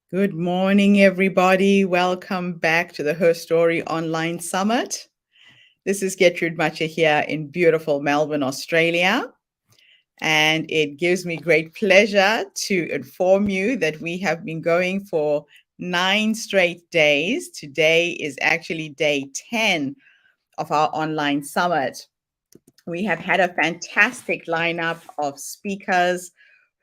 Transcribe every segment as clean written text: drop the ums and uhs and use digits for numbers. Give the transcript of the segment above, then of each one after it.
Good morning, everybody. Welcome back to the Herstory Online Summit. This is Gertrude Matcha here in beautiful Melbourne, Australia. And it gives me great pleasure to inform you that we have been going for 9 straight days. Today is actually day 10 of our online summit. We have had a fantastic lineup of speakers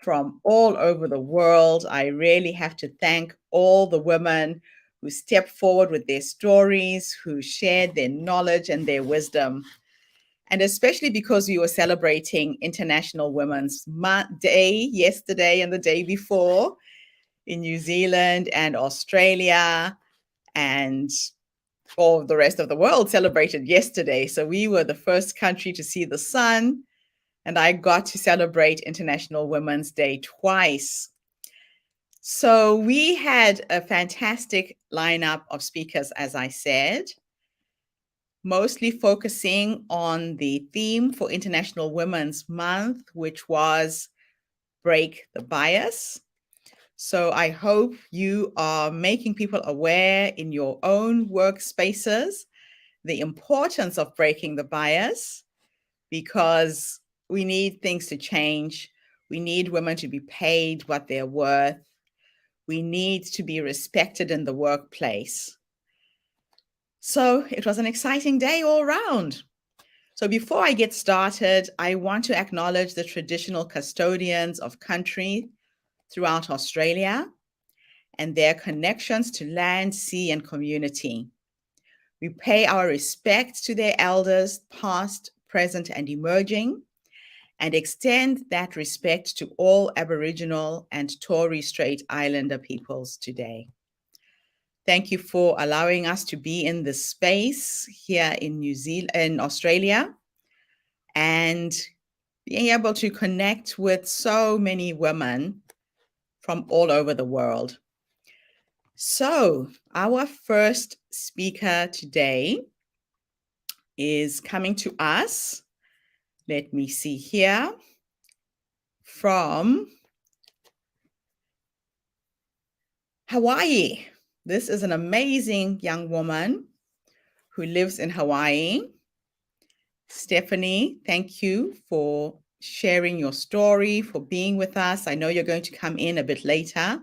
from all over the world. I really have to thank all the women who stepped forward with their stories, who shared their knowledge and their wisdom. And especially because we were celebrating International Women's Day yesterday and the day before in New Zealand and Australia, and all of the rest of the world celebrated yesterday. So we were the first country to see the sun, and I got to celebrate International Women's Day twice. So we had a fantastic lineup of speakers, as I said, mostly focusing on the theme for International Women's Month, which was Break the Bias. So I hope you are making people aware in your own workspaces the importance of breaking the bias, because we need things to change. We need women to be paid what they're worth. We need to be respected in the workplace. So it was an exciting day all around. So before I get started, I want to acknowledge the traditional custodians of country throughout Australia and their connections to land, sea, and community. We pay our respects to their elders, past, present, and emerging, and extend that respect to all Aboriginal and Torres Strait Islander peoples today. Thank you for allowing us to be in this space here in in Australia, and being able to connect with so many women from all over the world. So, our first speaker today is coming to us. Let me see here. From Hawaii. This is an amazing young woman who lives in Hawaii. Stephanie, thank you for sharing your story, for being with us. I know you're going to come in a bit later,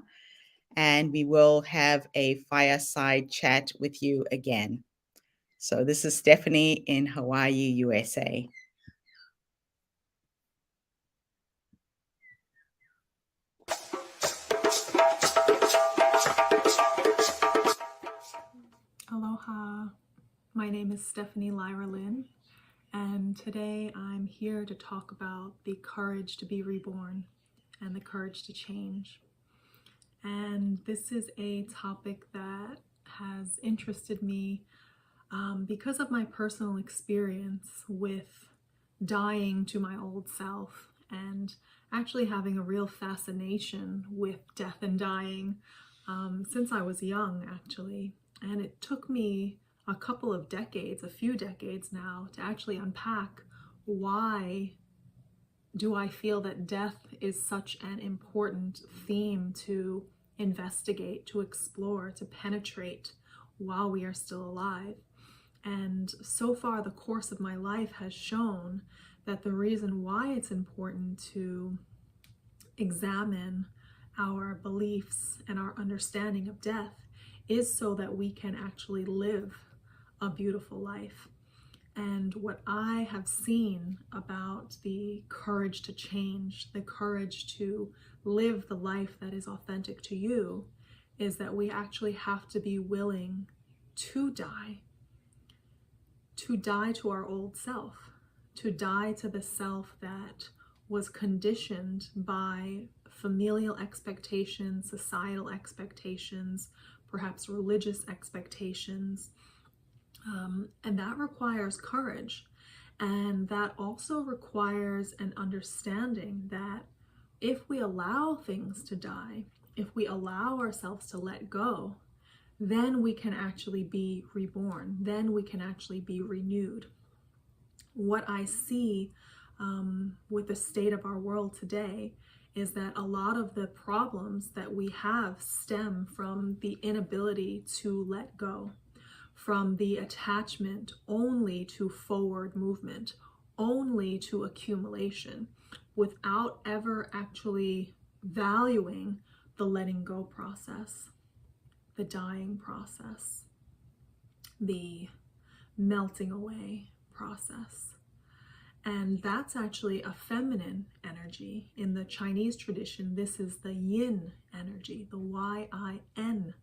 and we will have a fireside chat with you again. So this is Stephanie in Hawaii, USA. Aloha, my name is Stephanie Lyra Lynn, and today I'm here to talk about the courage to be reborn and the courage to change. And this is a topic that has interested me because of my personal experience with dying to my old self and actually having a real fascination with death and dying since I was young, actually. And it took me a couple of decades, a few decades now, to actually unpack why do I feel that death is such an important theme to investigate, to explore, to penetrate while we are still alive. And so far, the course of my life has shown that the reason why it's important to examine our beliefs and our understanding of death is so that we can actually live a beautiful life. And what I have seen about the courage to change, the courage to live the life that is authentic to you, is that we actually have to be willing to die to our old self, to die to the self that was conditioned by familial expectations, societal expectations, perhaps religious expectations. And that requires courage. And that also requires an understanding that if we allow things to die, if we allow ourselves to let go, then we can actually be reborn. Then we can actually be renewed. What I see with the state of our world today is that a lot of the problems that we have stem from the inability to let go, from the attachment only to forward movement, only to accumulation, without ever actually valuing the letting go process, the dying process, the melting away process. And that's actually a feminine energy. In the Chinese tradition, this is the yin energy, the yin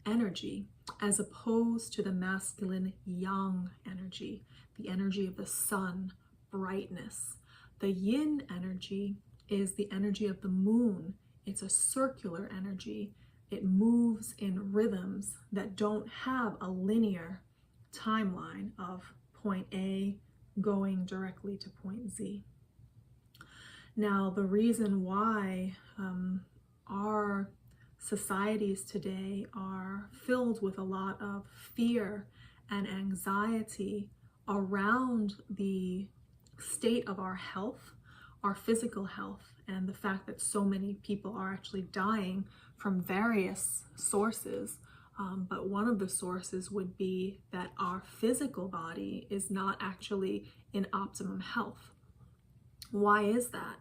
energy, as opposed to the masculine yang energy, the energy of the sun, brightness. The yin energy is the energy of the moon. It's a circular energy. It moves in rhythms that don't have a linear timeline of point A going directly to point Z. Now, the reason why our societies today are filled with a lot of fear and anxiety around the state of our health, our physical health, and the fact that so many people are actually dying from various sources. But one of the sources would be that our physical body is not actually in optimum health. Why is that?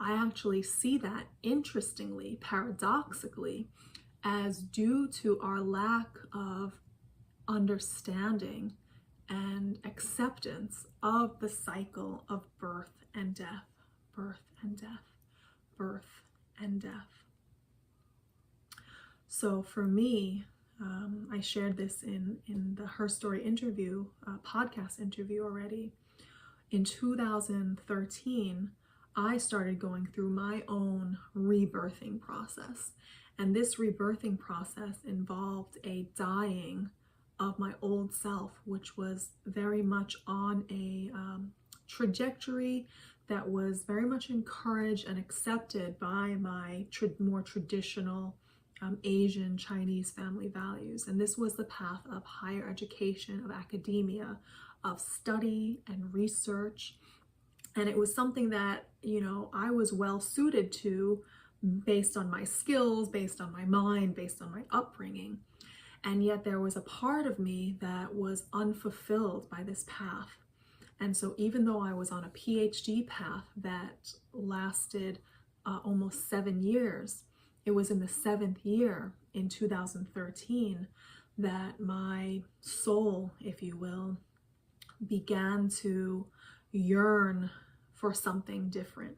I actually see that, interestingly, paradoxically, as due to our lack of understanding and acceptance of the cycle of birth and death, birth and death, birth and death. So for me, I shared this in the Herstory interview, podcast interview already. In 2013, I started going through my own rebirthing process. And this rebirthing process involved a dying of my old self, which was very much on a trajectory that was very much encouraged and accepted by my more traditional Asian Chinese family values. And this was the path of higher education, of academia, of study and research. And it was something that, I was well suited to based on my skills, based on my mind, based on my upbringing. And yet there was a part of me that was unfulfilled by this path. And so even though I was on a PhD path that lasted almost 7 years, it was in the 7th year in 2013 that my soul, if you will, began to yearn for something different.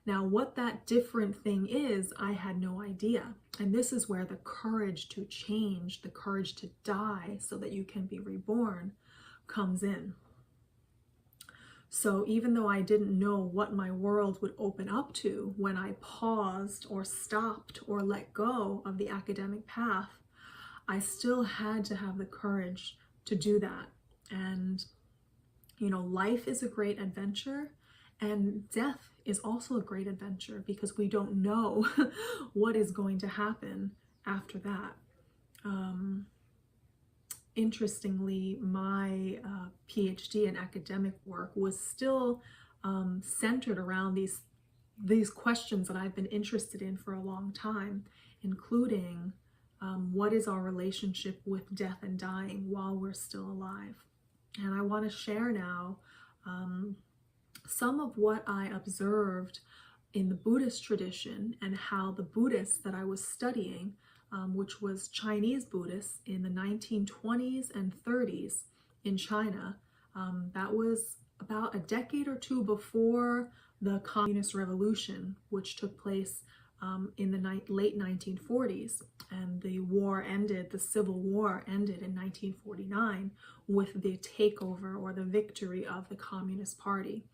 Now, what that different thing is, I had no idea. And this is where the courage to change, the courage to die so that you can be reborn, comes in. So even though I didn't know what my world would open up to when I paused or stopped or let go of the academic path, I still had to have the courage to do that. And, life is a great adventure, and death is also a great adventure because we don't know what is going to happen after that. Interestingly, my PhD and academic work was still centered around these questions that I've been interested in for a long time, including what is our relationship with death and dying while we're still alive. And I want to share now some of what I observed in the Buddhist tradition and how the Buddhists that I was studying, which was Chinese Buddhists in the 1920s and 30s in China. That was about a decade or two before the Communist Revolution, which took place in the late 1940s. And the war ended, the Civil War ended in 1949 with the takeover or the victory of the Communist Party.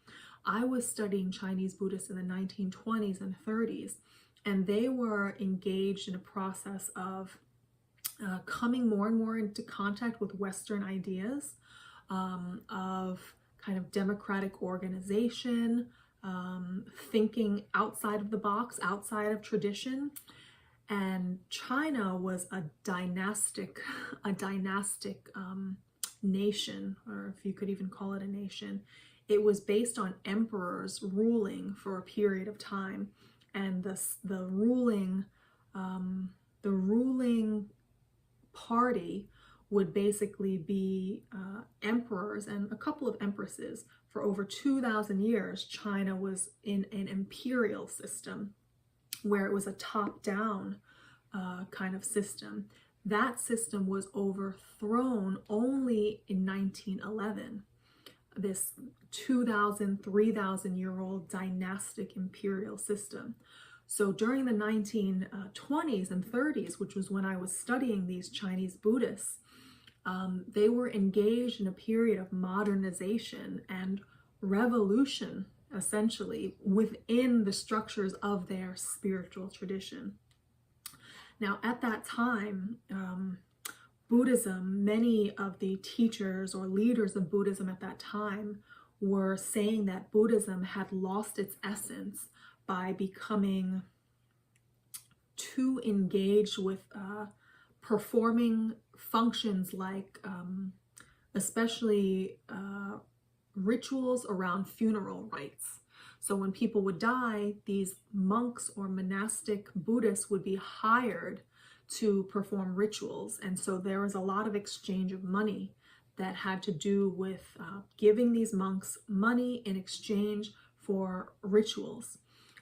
I was studying Chinese Buddhists in the 1920s and 30s. And they were engaged in a process of coming more and more into contact with Western ideas, of kind of democratic organization, thinking outside of the box, outside of tradition. And China was a dynastic nation, or if you could even call it a nation. It was based on emperors ruling for a period of time. and the ruling party would basically be emperors and a couple of empresses. For over 2,000 years, China was in an imperial system where it was a top-down kind of system. That system was overthrown only in 1911. This 2,000, 3,000-year-old dynastic imperial system. So during the 1920s and 30s, which was when I was studying these Chinese Buddhists, they were engaged in a period of modernization and revolution, essentially, within the structures of their spiritual tradition. Now, at that time, Buddhism, many of the teachers or leaders of Buddhism at that time were saying that Buddhism had lost its essence by becoming too engaged with performing functions like especially rituals around funeral rites. So when people would die, these monks or monastic Buddhists would be hired to perform rituals. And so there was a lot of exchange of money that had to do with giving these monks money in exchange for rituals.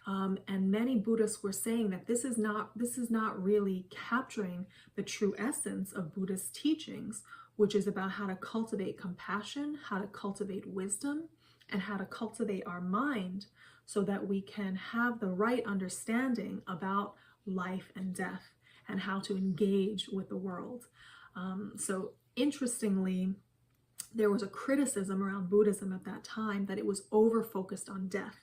And many Buddhists were saying that this is not really capturing the true essence of Buddhist teachings, which is about how to cultivate compassion, how to cultivate wisdom, and how to cultivate our mind so that we can have the right understanding about life and death and how to engage with the world. So interestingly, there was a criticism around Buddhism at that time that it was over-focused on death.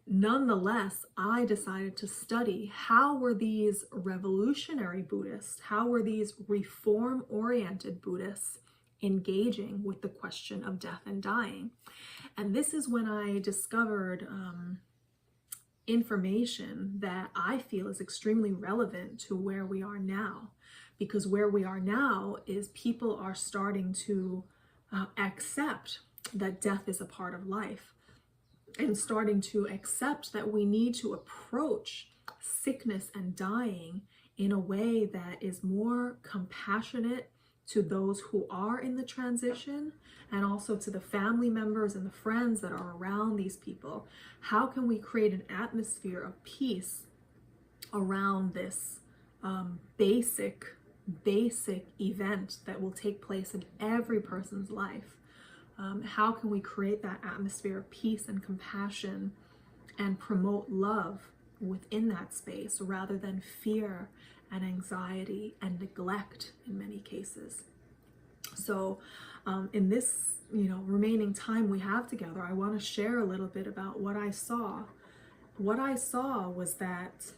Nonetheless, I decided to study how were these revolutionary Buddhists, how were these reform-oriented Buddhists engaging with the question of death and dying. And this is when I discovered information that I feel is extremely relevant to where we are now. Because where we are now is people are starting to accept that death is a part of life, and starting to accept that we need to approach sickness and dying in a way that is more compassionate to those who are in the transition, and also to the family members and the friends that are around these people. How can we create an atmosphere of peace around this basic event that will take place in every person's life? How can we create that atmosphere of peace and compassion and promote love within that space rather than fear and anxiety and neglect in many cases? So in this remaining time we have together, I want to share a little bit about what I saw. What I saw was that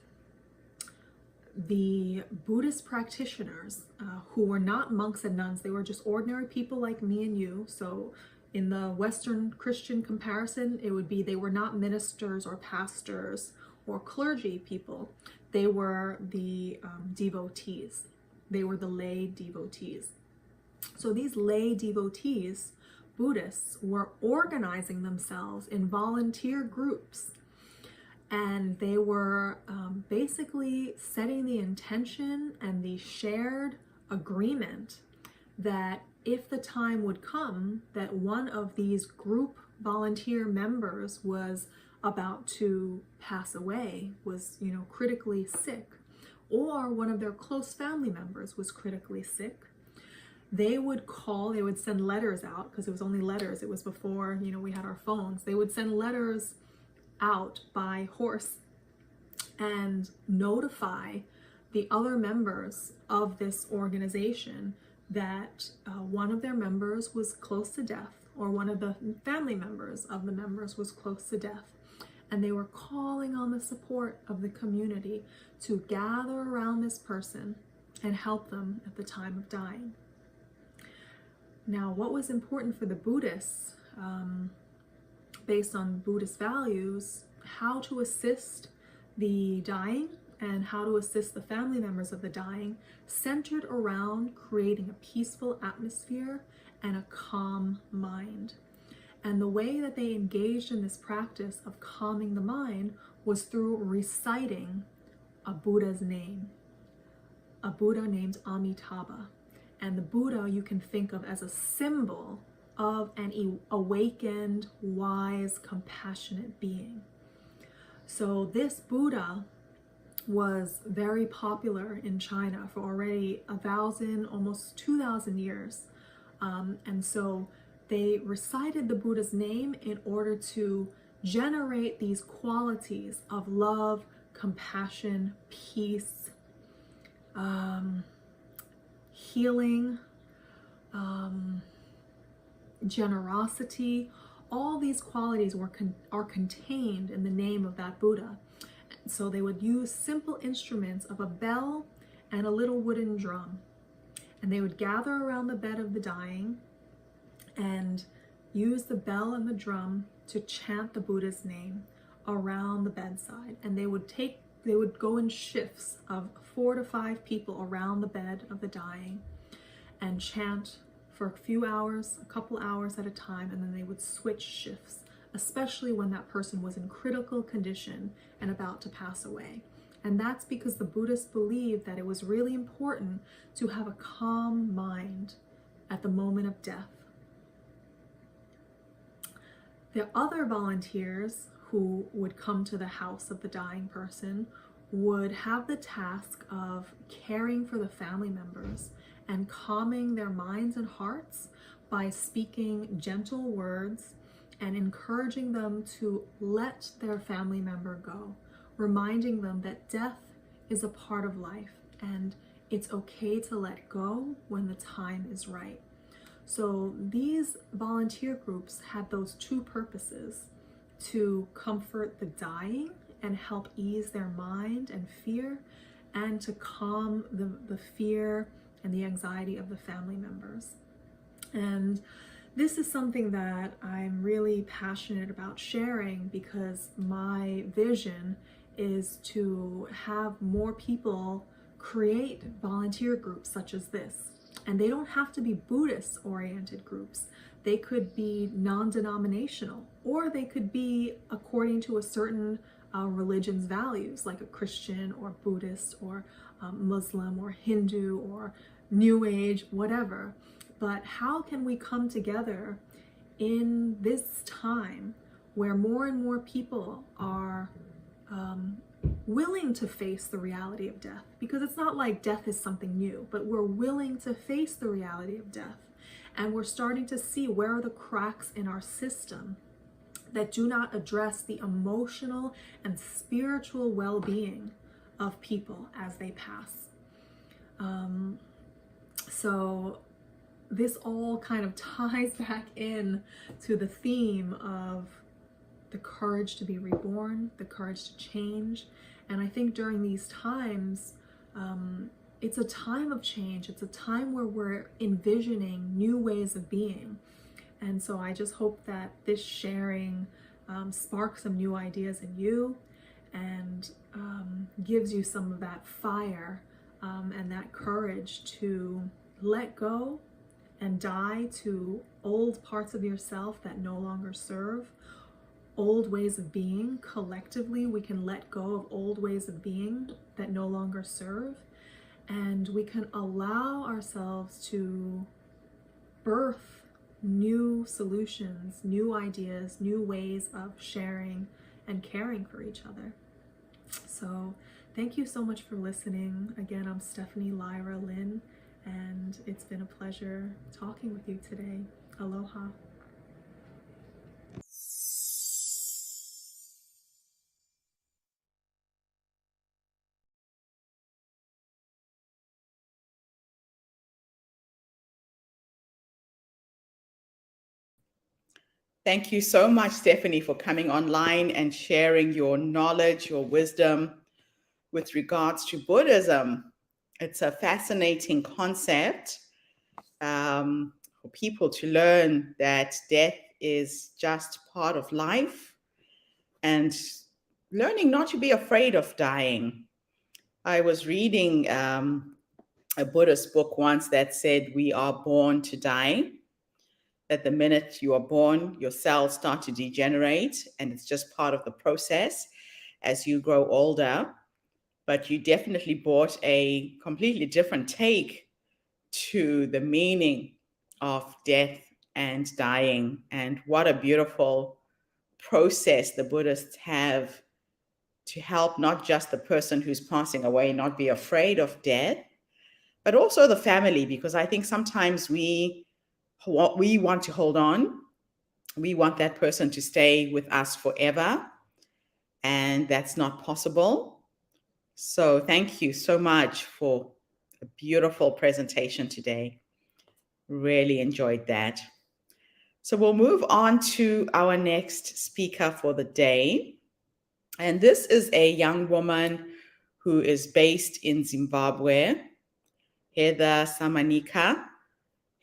the Buddhist practitioners who were not monks and nuns, they were just ordinary people like me and you. So in the Western Christian comparison, it would be they were not ministers or pastors or clergy people. They were the devotees. They were the lay devotees. So these lay devotees, Buddhists, were organizing themselves in volunteer groups. And they were basically setting the intention and the shared agreement that if the time would come that one of these group volunteer members was about to pass away, was critically sick, or one of their close family members was critically sick, they would send letters out, because it was only letters, it was before we had our phones. They would send letters out by horse and notify the other members of this organization that one of their members was close to death, or one of the family members of the members was close to death. And they were calling on the support of the community to gather around this person and help them at the time of dying. Now, what was important for the Buddhists, based on Buddhist values, how to assist the dying and how to assist the family members of the dying, centered around creating a peaceful atmosphere and a calm mind. And the way that they engaged in this practice of calming the mind was through reciting a Buddha's name, a Buddha named Amitabha. And the Buddha you can think of as a symbol of an awakened, wise, compassionate being. So this Buddha was very popular in China for already 1,000, almost 2,000 years. And so they recited the Buddha's name in order to generate these qualities of love, compassion, peace, healing, generosity. All these qualities are contained in the name of that Buddha. So they would use simple instruments of a bell and a little wooden drum. And they would gather around the bed of the dying and use the bell and the drum to chant the Buddha's name around the bedside. And they would go in shifts of 4 to 5 people around the bed of the dying and chant for a few hours, a couple hours at a time, and then they would switch shifts, especially when that person was in critical condition and about to pass away. And that's because the Buddhists believed that it was really important to have a calm mind at the moment of death. The other volunteers who would come to the house of the dying person would have the task of caring for the family members and calming their minds and hearts by speaking gentle words and encouraging them to let their family member go, reminding them that death is a part of life and it's okay to let go when the time is right. So these volunteer groups had those two purposes: to comfort the dying and help ease their mind and fear, and to calm the fear and the anxiety of the family members. And this is something that I'm really passionate about sharing, because my vision is to have more people create volunteer groups such as this. And they don't have to be Buddhist oriented groups. They could be non-denominational, or they could be according to a certain religion's values, like a Christian or Buddhist or Muslim or Hindu or New Age, whatever. But how can we come together in this time where more and more people are willing to face the reality of death? Because it's not like death is something new, but we're willing to face the reality of death. And we're starting to see where are the cracks in our system that do not address the emotional and spiritual well-being of people as they pass. So this all kind of ties back in to the theme of the courage to be reborn, the courage to change. And I think during these times, it's a time of change. It's a time where we're envisioning new ways of being. And so I just hope that this sharing sparks some new ideas in you and gives you some of that fire and that courage to let go and die to old parts of yourself that no longer serve, old ways of being. Collectively, we can let go of old ways of being that no longer serve, and we can allow ourselves to birth new solutions, new ideas, new ways of sharing and caring for each other. So thank you so much for listening. Again, I'm Stephanie Lyra Lynn, and it's been a pleasure talking with you today. Aloha. Thank you so much, Stephanie, for coming online and sharing your knowledge, your wisdom with regards to Buddhism. It's a fascinating concept for people to learn that death is just part of life, and learning not to be afraid of dying. I was reading a Buddhist book once that said we are born to die, that the minute you are born, your cells start to degenerate, and it's just part of the process. as you grow older, but you definitely brought a completely different take to the meaning of death and dying. And what a beautiful process the Buddhists have to help not just the person who's passing away not be afraid of death, but also the family, because I think sometimes we want to hold on. We want that person to stay with us forever, and that's not possible. So thank you so much for a beautiful presentation today. Really enjoyed that. So we'll move on to our next speaker for the day. And this is a young woman who is based in Zimbabwe, Heather Samanika.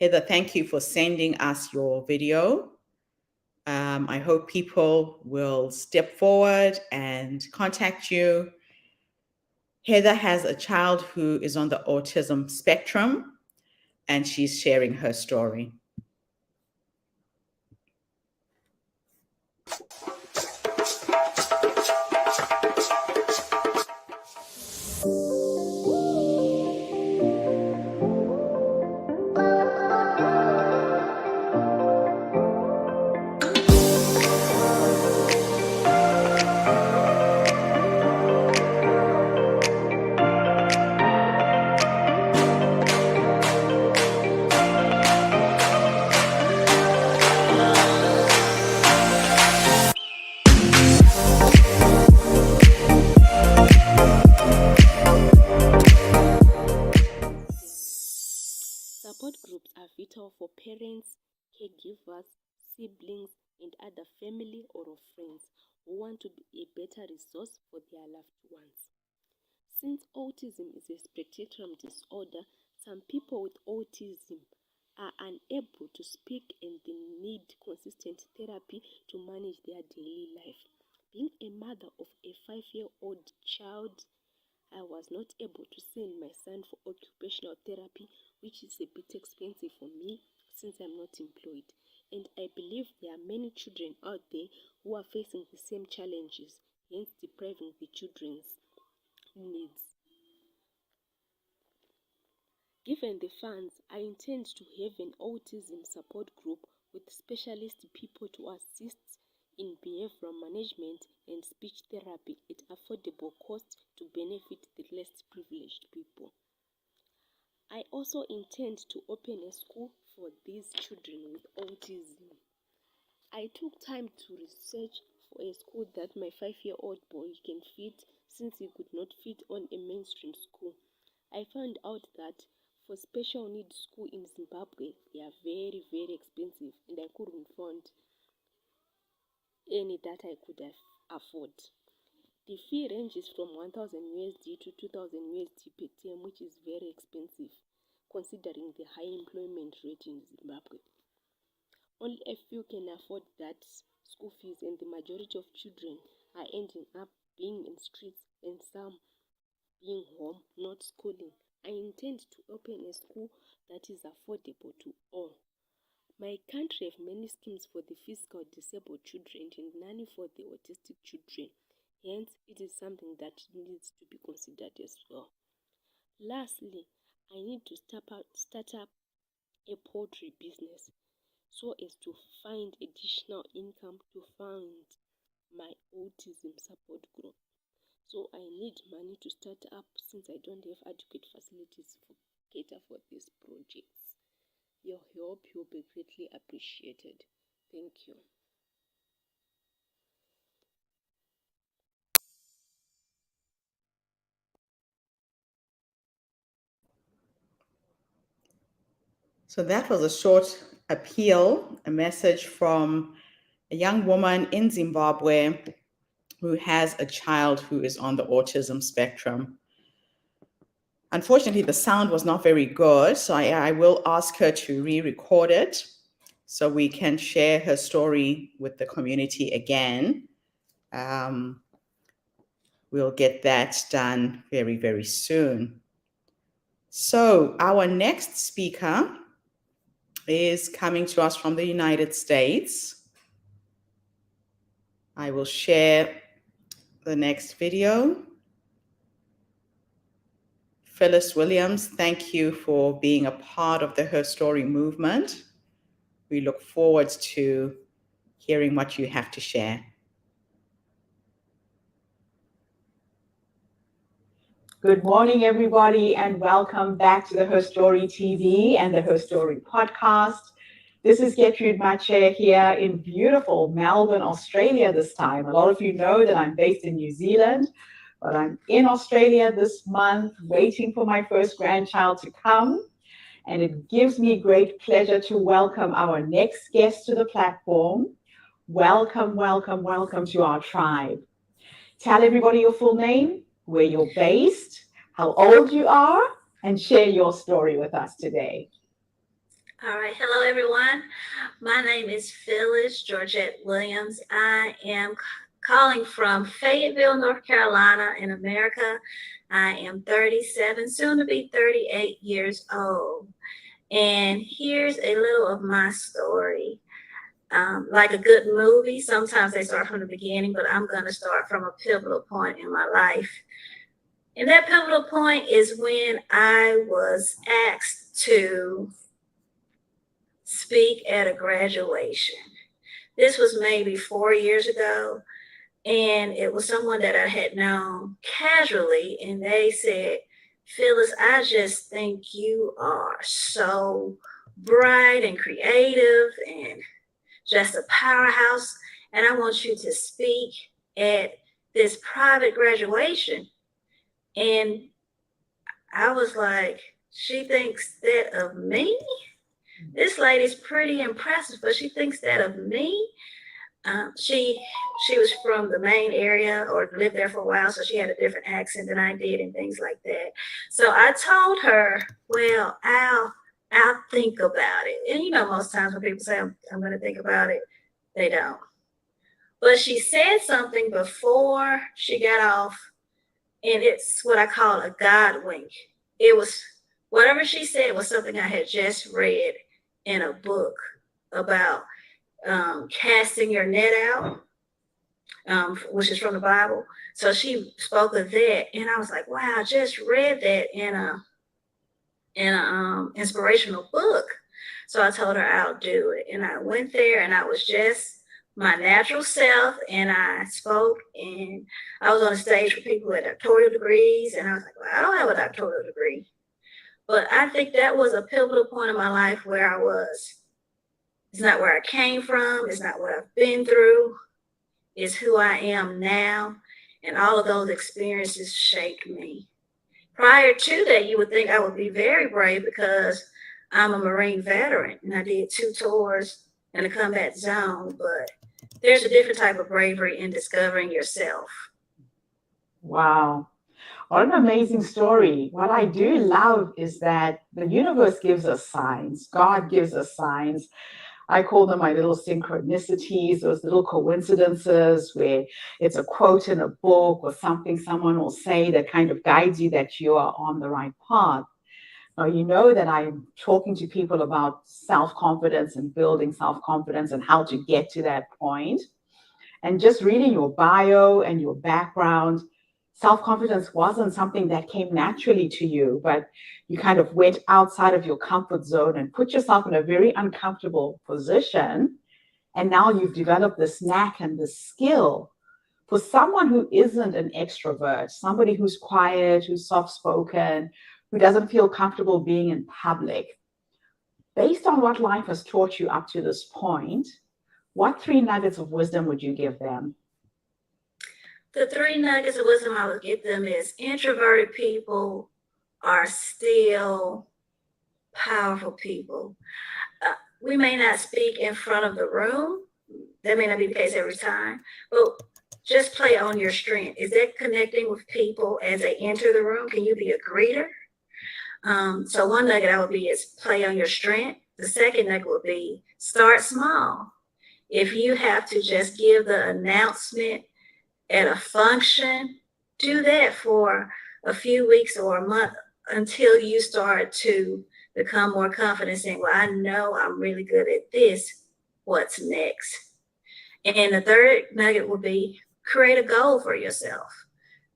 Heather, thank you for sending us your video. I hope people will step forward and contact you. Heather has a child who is on the autism spectrum, and she's sharing her story. Support groups are vital for parents, caregivers, siblings, and other family or friends who want to be a better resource for their loved ones. Since autism is a spectrum disorder, some people with autism are unable to speak and they need consistent therapy to manage their daily life. Being a mother of a 5-year-old child, I was not able to send my son for occupational therapy, which is a bit expensive for me since I'm not employed. And I believe there are many children out there who are facing the same challenges, hence depriving the children's needs. Given the funds, I intend to have an autism support group with specialist people to assist in behavioral management and speech therapy at affordable cost to benefit the less privileged people. I also intend to open a school for these children with autism. I took time to research for a school that my 5-year-old boy can fit since he could not fit on a mainstream school. I found out that for special needs school in Zimbabwe, they are very, very expensive, and I couldn't find any that I could afford. The fee ranges from 1,000 USD to 2,000 USD per term, which is very expensive considering the high employment rate in Zimbabwe. Only a few can afford that school fees, and the majority of children are ending up being in streets and some being home, not schooling. I intend to open a school that is affordable to all. My country have many schemes for the physically disabled children and none for the autistic children. Hence, it is something that needs to be considered as well. Lastly, I need to start up a poultry business so as to find additional income to fund my autism support group. So I need money to start up since I don't have adequate facilities to cater for these projects. Your help will be greatly appreciated. Thank you. So that was a short appeal, a message from a young woman in Zimbabwe who has a child who is on the autism spectrum. Unfortunately, the sound was not very good, so I will ask her to re-record it so we can share her story with the community again. We'll get that done very, very soon. So our next speaker is coming to us from the United States. I will share the next video. Phyllis Williams, thank you for being a part of the Herstory movement. We look forward to hearing what you have to share. Good morning, everybody, and welcome back to the Herstory TV and the Herstory podcast. This is Gertrude Mache here in beautiful Melbourne, Australia this time. A lot of you know that I'm based in New Zealand, but I'm in Australia this month waiting for my first grandchild to come. And it gives me great pleasure to welcome our next guest to the platform. Welcome, welcome, welcome to our tribe. Tell everybody your full name, where you're based, how old you are, and share your story with us today. All right. Hello, everyone. My name is Phyllis Georgette Williams. I am calling from Fayetteville, North Carolina in America. I am 37, soon to be 38 years old. And here's a little of my story. Like a good movie, sometimes they start from the beginning, but I'm going to start from a pivotal point in my life. And that pivotal point is when I was asked to speak at a graduation. This was maybe 4 years ago, and it was someone that I had known casually, and they said, Phyllis, I just think you are so bright and creative and just a powerhouse, and I want you to speak at this private graduation. And I was like, she thinks that of me? This lady's pretty impressive, but she thinks that of me. She was from the Maine area or lived there for a while, so she had a different accent than I did and things like that. So I told her, well, I'll think about it. And you know, most times when people say I'm going to think about it, they don't. But she said something before she got off, and it's what I call a God wink. It was whatever she said was something I had just read in a book about casting your net out, which is from the Bible. So she spoke of that, and I was like, wow, I just read that in a inspirational book. So I told her I'll do it, and I went there, and I was just my natural self, and I spoke, and I was on a stage with people with doctoral degrees, and I was like, well, I don't have a doctoral degree, but I think that was a pivotal point in my life where I was. It's not where I came from. It's not what I've been through. It's who I am now. And all of those experiences shaped me. Prior to that, you would think I would be very brave because I'm a Marine veteran and I did 2 tours in the combat zone. But there's a different type of bravery in discovering yourself. Wow. What an amazing story. What I do love is that the universe gives us signs. God gives us signs. I call them my little synchronicities, those little coincidences where it's a quote in a book or something someone will say that kind of guides you that you are on the right path. Now, you know that I'm talking to people about self-confidence and building self-confidence and how to get to that point. And just reading your bio and your background, self-confidence wasn't something that came naturally to you, but you kind of went outside of your comfort zone and put yourself in a very uncomfortable position. And now you've developed this knack and this skill. For someone who isn't an extrovert, somebody who's quiet, who's soft-spoken, who doesn't feel comfortable being in public, based on what life has taught you up to this point, what 3 nuggets of wisdom would you give them? The 3 nuggets of wisdom I would give them is introverted people are still powerful people. We may not speak in front of the room. That may not be the case every time, but just play on your strength. Is that connecting with people as they enter the room? Can you be a greeter? So one nugget I would be is play on your strength. The second nugget would be start small. If you have to just give the announcement at a function, do that for a few weeks or a month until you start to become more confident saying, well, I know I'm really good at this. What's next? And the third nugget would be create a goal for yourself.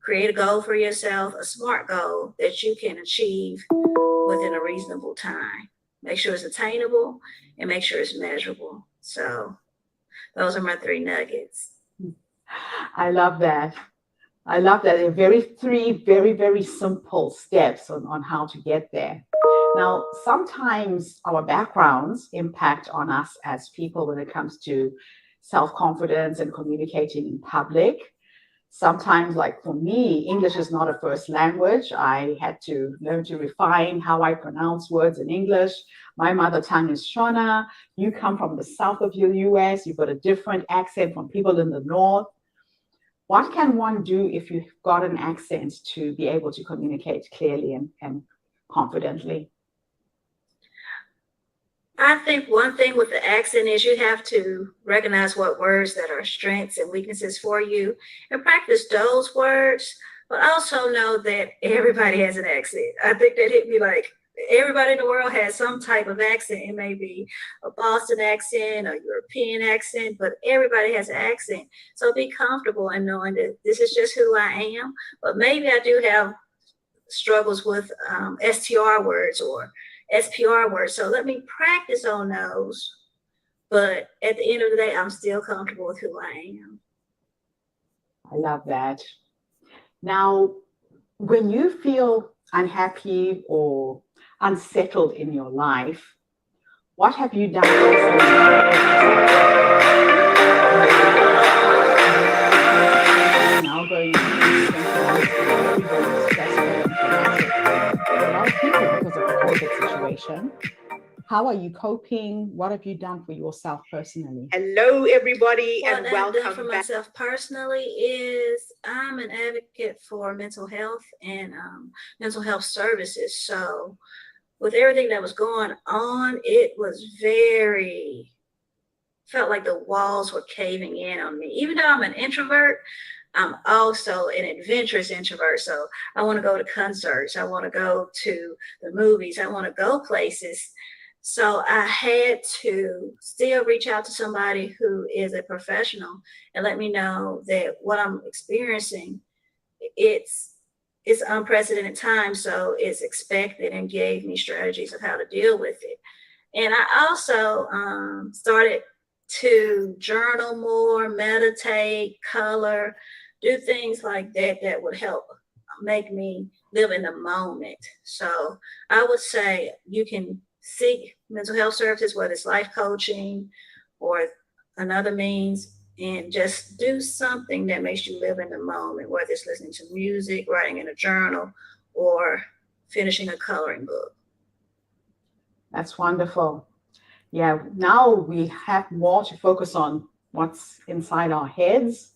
Create a goal for yourself, a SMART goal that you can achieve within a reasonable time. Make sure it's attainable and make sure it's measurable. So those are my 3 nuggets. I love that. I love that. They're three very, very simple steps on how to get there. Now, sometimes our backgrounds impact on us as people when it comes to self-confidence and communicating in public. Sometimes, like for me, English is not a first language. I had to learn to refine how I pronounce words in English. My mother tongue is Shona. You come from the south of the US. You've got a different accent from people in the north. What can one do if you've got an accent to be able to communicate clearly and confidently? I think one thing with the accent is you have to recognize what words that are strengths and weaknesses for you and practice those words, but also know that everybody has an accent. I think that hit me like everybody in the world has some type of accent. It may be a Boston accent, a European accent, but everybody has an accent. So be comfortable in knowing that this is just who I am, but maybe I do have struggles with STR words or SPR words. So let me practice on those. But at the end of the day, I'm still comfortable with who I am. I love that. Now, when you feel unhappy or unsettled in your life, what have you done now going into 2021 has been very, very stressful and traumatic for a lot of people because of the COVID situation. How are you coping? What have you done for yourself personally? Hello, everybody, and welcome back. What I've done for myself personally is I'm an advocate for mental health and mental health services. So with everything that was going on, it was felt like the walls were caving in on me. Even though I'm an introvert, I'm also an adventurous introvert. So I want to go to concerts. I want to go to the movies. I want to go places. So I had to still reach out to somebody who is a professional and let me know that what I'm experiencing, it's unprecedented time. So it's expected and gave me strategies of how to deal with it. And I also started to journal more, meditate, color, do things like that that would help make me live in the moment. So I would say you can seek mental health services, whether it's life coaching or another means, and just do something that makes you live in the moment, whether it's listening to music, writing in a journal, or finishing a coloring book. That's wonderful. Yeah, now we have more to focus on what's inside our heads.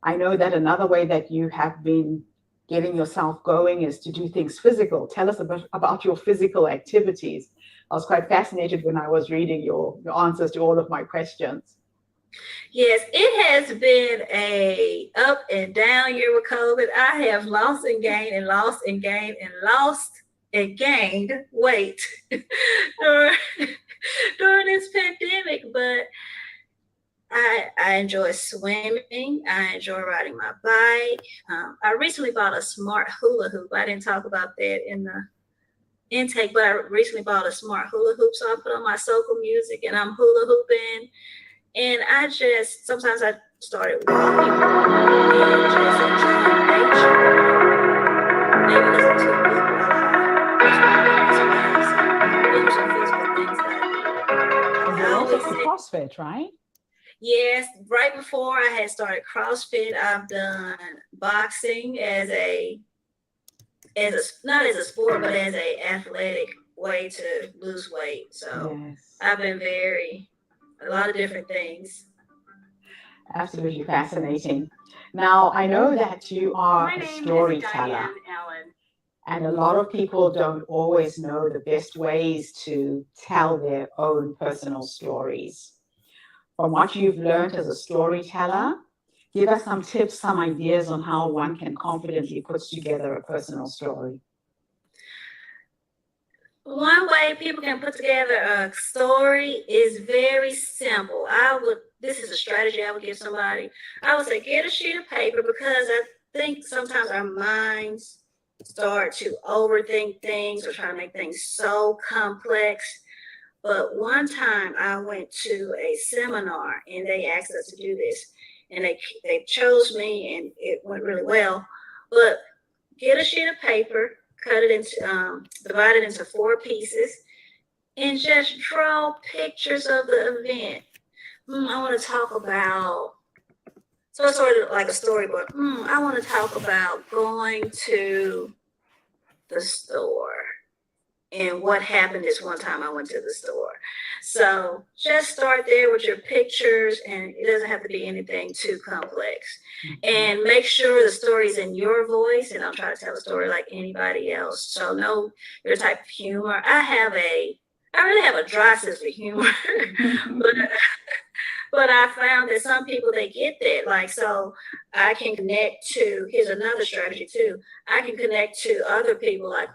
I know that another way that you have been getting yourself going is to do things physical. Tell us about your physical activities. I was quite fascinated when I was reading your answers to all of my questions. Yes, it has been a up and down year with COVID. I have lost and gained and lost and gained and lost and gained weight during this pandemic, but I enjoy swimming. I enjoy riding my bike. I recently bought a smart hula hoop. I didn't talk about that in the intake, but I recently bought a smart hula hoop. So I put on my soca music and I'm hula hooping. And sometimes I started walking and just enjoying nature. Maybe listen to a book while I do some physical things that I do. And you're also CrossFit, right? Yes, right before I had started CrossFit, I've done boxing not as a sport, but as a athletic way to lose weight. So yes. I've been a lot of different things. Absolutely fascinating. Now, I know that you are a storyteller, and a lot of people don't always know the best ways to tell their own personal stories. From what you've learned as a storyteller, give us some tips, some ideas on how one can confidently put together a personal story. One way people can put together a story is very simple. this is a strategy I would give somebody. I would say get a sheet of paper, because I think sometimes our minds start to overthink things or try to make things so complex. But one time I went to a seminar and they asked us to do this, and they chose me and it went really well. But get a sheet of paper, cut it into, divide it into 4 pieces, and just draw pictures of the event. I want to talk about, so it's sort of like a storybook. I want to talk about going to the store and what happened this one time I went to the store. So just start there with your pictures, and it doesn't have to be anything too complex. And make sure the story's in your voice, and don't try to tell a story like anybody else. So know your type of humor. I really have a dry sense of humor, but I found that some people, they get that. Like, so I can connect to, here's another strategy too. I can connect to other people like,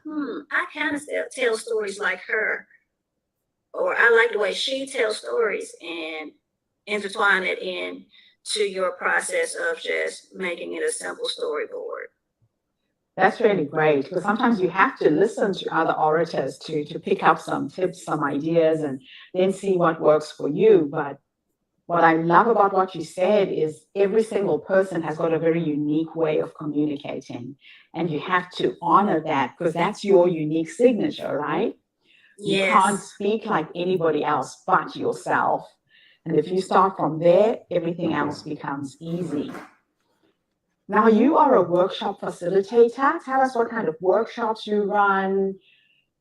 I kind of tell stories like her, or I like the way she tells stories, and intertwine it in to your process of just making it a simple storyboard. That's really great, because sometimes you have to listen to other orators to pick up some tips, some ideas, and then see what works for you. But what I love about what you said is every single person has got a very unique way of communicating, and you have to honor that, because that's your unique signature, right? You can't Yes. speak like anybody else but yourself. And if you start from there, everything else becomes easy. Now, you are a workshop facilitator. Tell us what kind of workshops you run.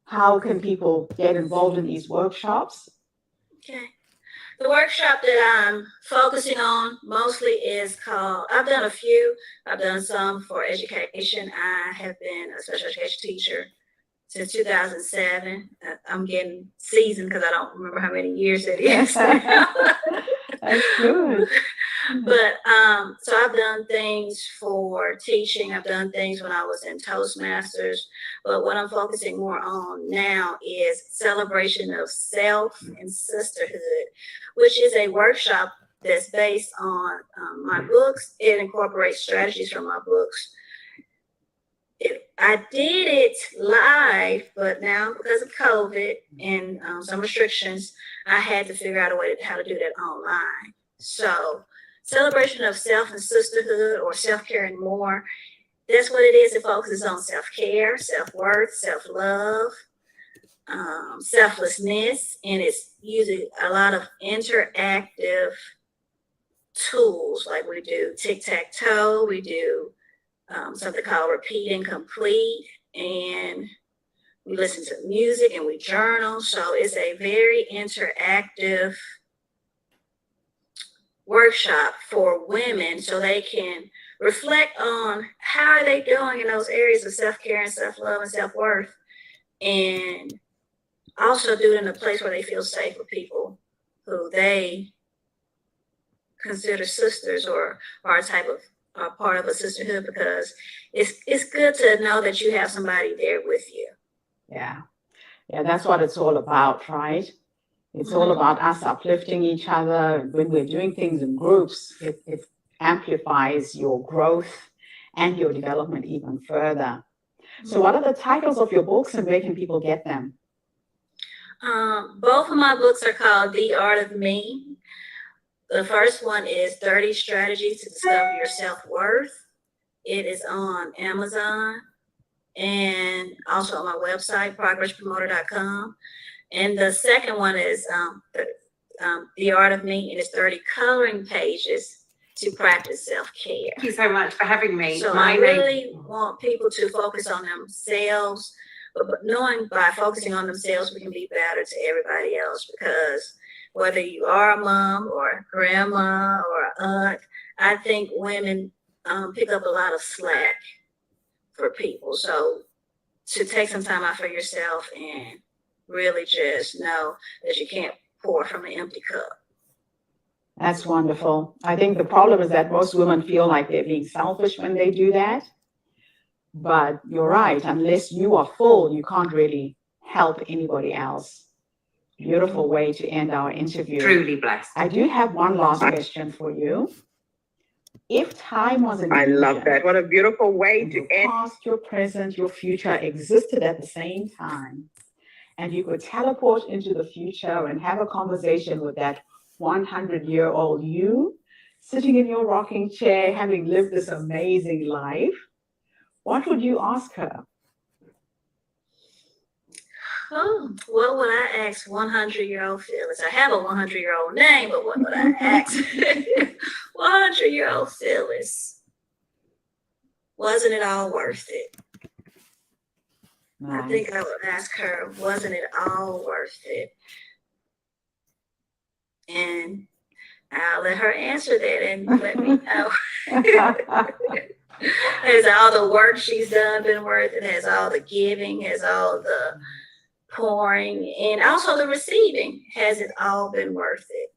How can people get involved in these workshops? Okay. The workshop that I'm focusing on mostly is called, I've done a few. I've done some for education. I have been a special education teacher since 2007. I'm getting seasoned because I don't remember how many years it is. That's good. But so I've done things for teaching. I've done things when I was in Toastmasters. But what I'm focusing more on now is celebration of self and sisterhood, which is a workshop that's based on my books. It incorporates strategies from my books. I did it live, but now because of COVID and some restrictions, I had to figure out a way how to do that online. So celebration of self and sisterhood, or self-care and more, that's what it is. It focuses on self-care, self-worth, self-love, selflessness, and it's using a lot of interactive tools. Like we do tic-tac-toe, we do something called repeat and complete, and we listen to music and we journal. So it's a very interactive workshop for women, so they can reflect on how are they doing in those areas of self-care and self-love and self-worth, and also do it in a place where they feel safe with people who they consider sisters, or are a type of part of a sisterhood, because it's good to know that you have somebody there with you. Yeah, that's what it's all about, right? It's all about us uplifting each other. When we're doing things in groups, it amplifies your growth and your development even further. So what are the titles of your books, and where can people get them? Both of my books are called The Art of Me. The first one is 30 Strategies to Discover Your Self-Worth. It is on Amazon and also on my website, progresspromoter.com. And the second one is The Art of Me, and it's 30 coloring pages to practice self-care. Thank you so much for having me. So I really want people to focus on themselves, but knowing by focusing on themselves, we can be better to everybody else, because whether you are a mom or a grandma or an aunt, I think women pick up a lot of slack for people. So to take some time out for yourself and really just know that you can't pour from an empty cup. That's wonderful. I think the problem is that most women feel like they're being selfish when they do that. But you're right, unless you are full, you can't really help anybody else. Beautiful way to end our interview. Truly blessed. I do have one last question for you. If time was an I love illusion, that. What a beautiful way to your end. past, your present, your future existed at the same time, and you could teleport into the future and have a conversation with that 100-year-old you sitting in your rocking chair, having lived this amazing life, what would you ask her? Oh, what would I ask 100-year-old Phyllis? I have a 100-year-old name, but what would I ask 100-year-old Phyllis? Wasn't it all worth it? Nice. I think I would ask her, wasn't it all worth it? And I'll let her answer that and let me know. Has all the work she's done been worth it? Has all the giving, has all the pouring, and also the receiving, has it all been worth it?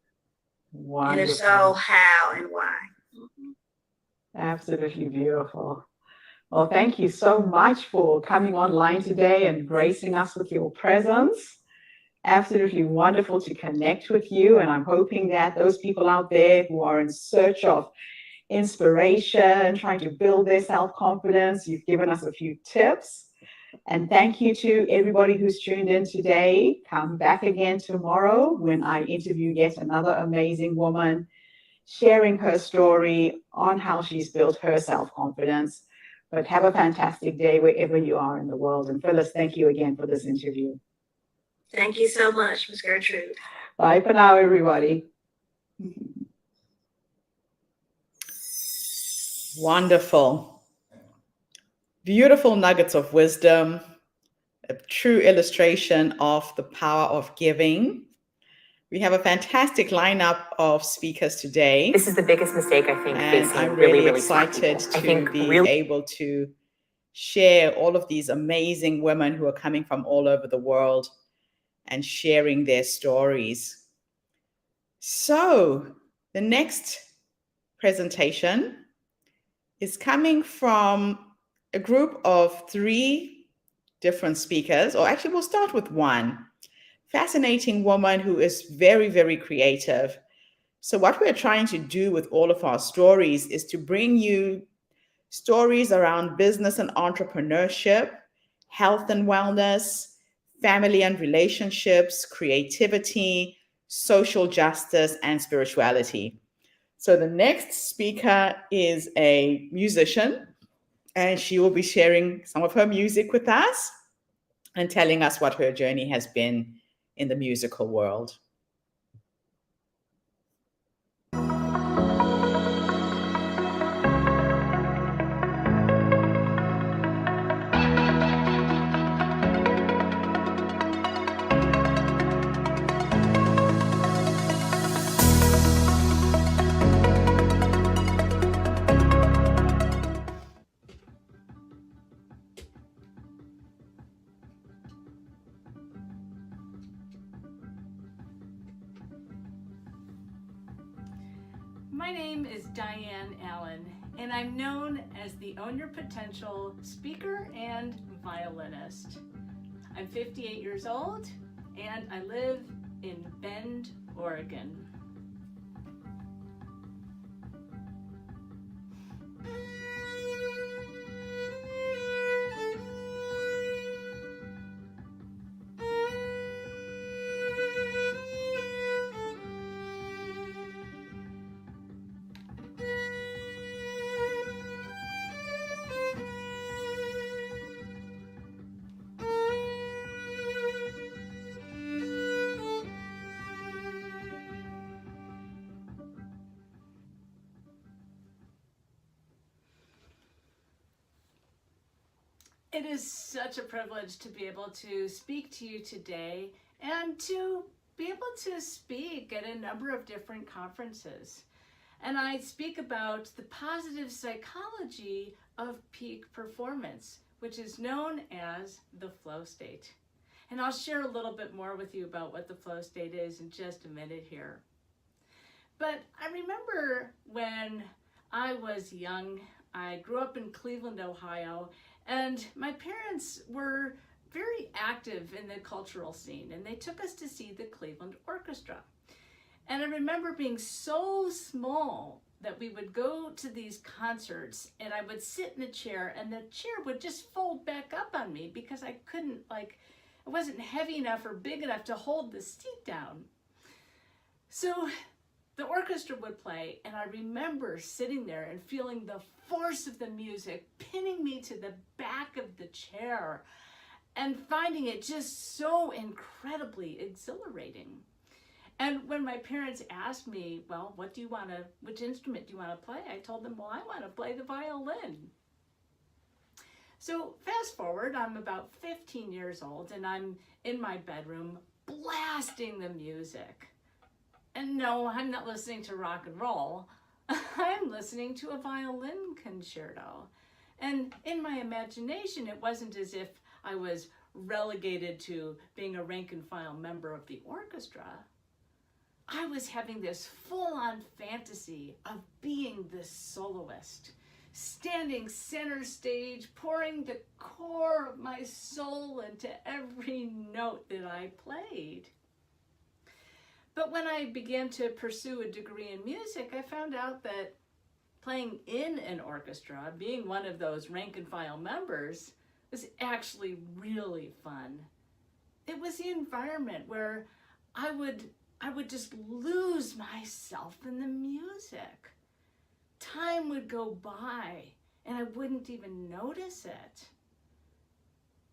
Wonderful. And if so, how and why? Absolutely beautiful. Well, thank you so much for coming online today and gracing us with your presence. Absolutely wonderful to connect with you. And I'm hoping that those people out there who are in search of inspiration, trying to build their self-confidence, you've given us a few tips. And thank you to everybody who's tuned in today. Come back again tomorrow when I interview yet another amazing woman, sharing her story on how she's built her self-confidence. But have a fantastic day wherever you are in the world. And Phyllis, thank you again for this interview. Thank you so much, Ms. Gertrude. Bye for now, everybody. Wonderful. Beautiful nuggets of wisdom, a true illustration of the power of giving. We have a fantastic lineup of speakers today. This is the biggest mistake I think And facing I'm really, really really smart excited people. I to think be really able to share all of these amazing women who are coming from all over the world and sharing their stories. So the next presentation is coming from a group of 3 different speakers, or actually we'll start with one. Fascinating woman who is very, very creative. So what we're trying to do with all of our stories is to bring you stories around business and entrepreneurship, health and wellness, family and relationships, creativity, social justice, and spirituality. So the next speaker is a musician, and she will be sharing some of her music with us and telling us what her journey has been in the musical world. My name is Diane Allen, and I'm known as the Own Your Potential speaker and violinist. I'm 58 years old, and I live in Bend, Oregon. It is such a privilege to be able to speak to you today and to be able to speak at a number of different conferences. And I speak about the positive psychology of peak performance, which is known as the flow state. And I'll share a little bit more with you about what the flow state is in just a minute here. But I remember when I was young, I grew up in Cleveland, Ohio, and my parents were very active in the cultural scene, and they took us to see the Cleveland Orchestra. And I remember being so small that we would go to these concerts and I would sit in a chair and the chair would just fold back up on me because I couldn't, like, it wasn't heavy enough or big enough to hold the seat down. So the orchestra would play, and I remember sitting there and feeling the force of the music pinning me to the back of the chair and finding it just so incredibly exhilarating. And when my parents asked me, well, which instrument do you want to play? I told them, well, I want to play the violin. So fast forward, I'm about 15 years old and I'm in my bedroom blasting the music. And no, I'm not listening to rock and roll. I'm listening to a violin concerto. And in my imagination, it wasn't as if I was relegated to being a rank and file member of the orchestra. I was having this full-on fantasy of being the soloist, standing center stage, pouring the core of my soul into every note that I played. But when I began to pursue a degree in music, I found out that playing in an orchestra, being one of those rank and file members, was actually really fun. It was the environment where I would just lose myself in the music. Time would go by and I wouldn't even notice it.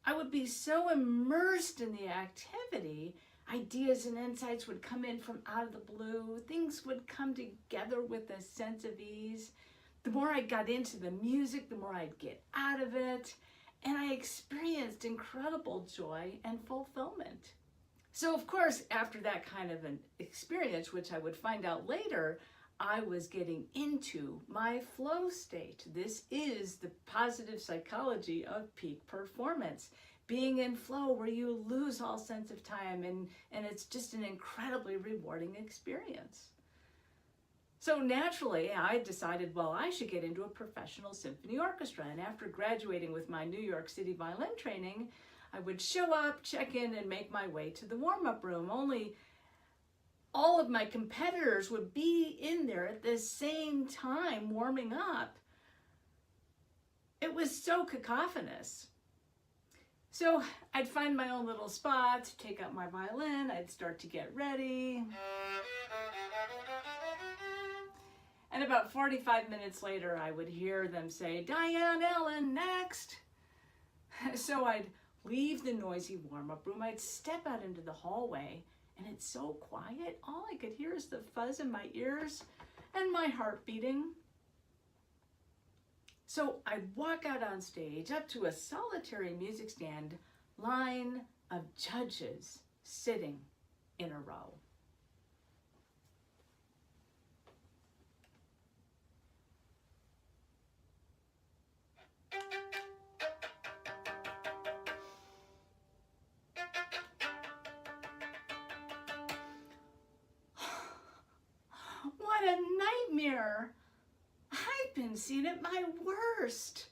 I would be so immersed in the activity, ideas and insights would come in from out of the blue. Things would come together with a sense of ease. The more I got into the music, the more I'd get out of it. And I experienced incredible joy and fulfillment. So of course, after that kind of an experience, which I would find out later, I was getting into my flow state. This is the positive psychology of peak performance. Being in flow where you lose all sense of time and it's just an incredibly rewarding experience. So naturally, I decided, well, I should get into a professional symphony orchestra. And after graduating with my New York City violin training, I would show up, check in, and make my way to the warm-up room. Only all of my competitors would be in there at the same time warming up. It was so cacophonous. So I'd find my own little spot, take out my violin, I'd start to get ready. And about 45 minutes later, I would hear them say, Diane Ellen, next. So I'd leave the noisy warm-up room, I'd step out into the hallway, and it's so quiet, all I could hear is the fuzz in my ears and my heart beating. So I'd walk out on stage up to a solitary music stand, line of judges sitting in a row. What a nightmare! I've been seen at my worst.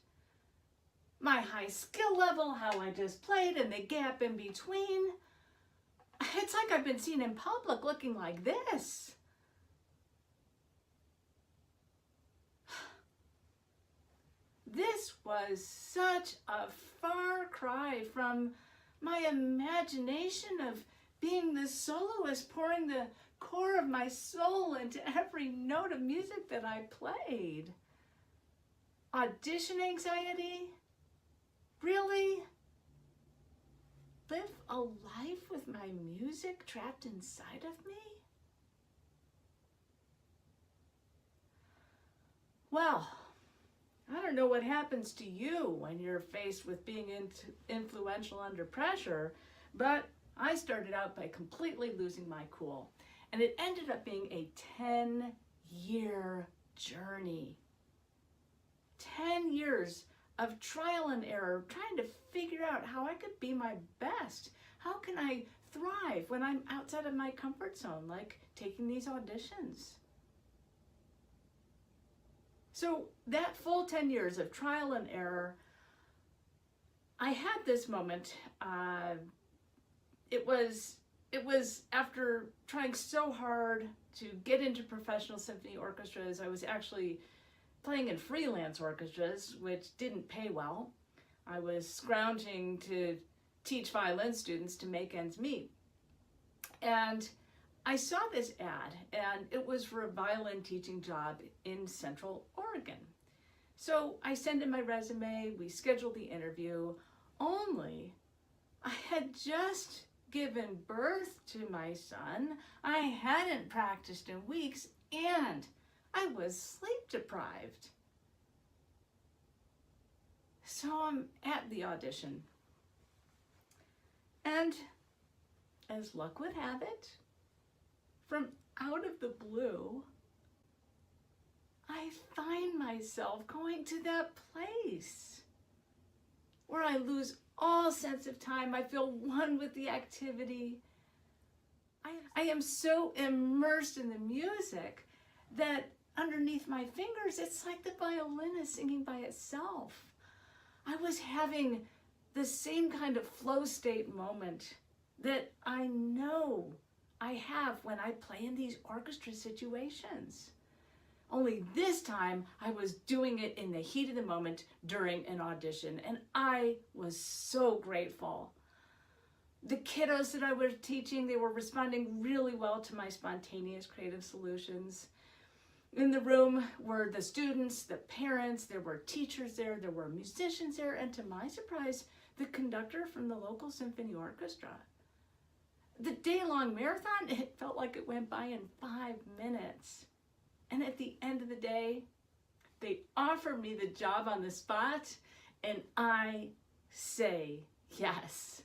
My high skill level, how I just played, and the gap in between. It's like I've been seen in public looking like this. This was such a far cry from my imagination of being the soloist, pouring the core of my soul into every note of music that I played. Audition anxiety? Really? Live a life with my music trapped inside of me? Well, I don't know what happens to you when you're faced with being influential under pressure, but I started out by completely losing my cool. And it ended up being a 10-year journey. 10 years of trial and error, trying to figure out how I could be my best. How can I thrive when I'm outside of my comfort zone, like taking these auditions? So that full 10 years of trial and error I had this moment. It was after trying so hard to get into professional symphony orchestras. I was actually playing in freelance orchestras, which didn't pay well. I was scrounging to teach violin students to make ends meet. And I saw this ad, and it was for a violin teaching job in Central Oregon. So I sent in my resume, we scheduled the interview, only I had just given birth to my son. I hadn't practiced in weeks, and I was sleep deprived. So I'm at the audition. And as luck would have it, from out of the blue, I find myself going to that place where I lose all sense of time. I feel one with the activity. I am so immersed in the music that underneath my fingers, it's like the violin is singing by itself. I was having the same kind of flow state moment that I know I have when I play in these orchestra situations. Only this time I was doing it in the heat of the moment during an audition, and I was so grateful. The kiddos that I was teaching, they were responding really well to my spontaneous creative solutions. In the room were the students, the parents, there were teachers there were musicians there, and to my surprise, the conductor from the local symphony orchestra. The day-long marathon, it felt like it went by in 5 minutes. And at the end of the day, they offered me the job on the spot, and I say yes.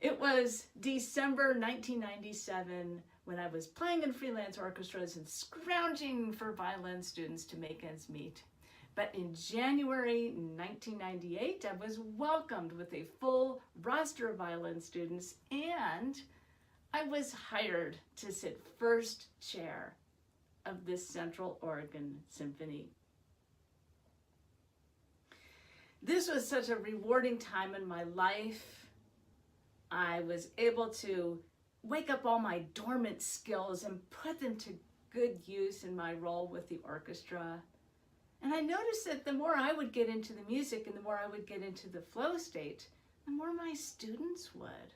It was December 1997 when I was playing in freelance orchestras and scrounging for violin students to make ends meet. But in January 1998, I was welcomed with a full roster of violin students, and I was hired to sit first chair of this Central Oregon Symphony. This was such a rewarding time in my life. I was able to wake up all my dormant skills and put them to good use in my role with the orchestra. And I noticed that the more I would get into the music and the more I would get into the flow state, the more my students would.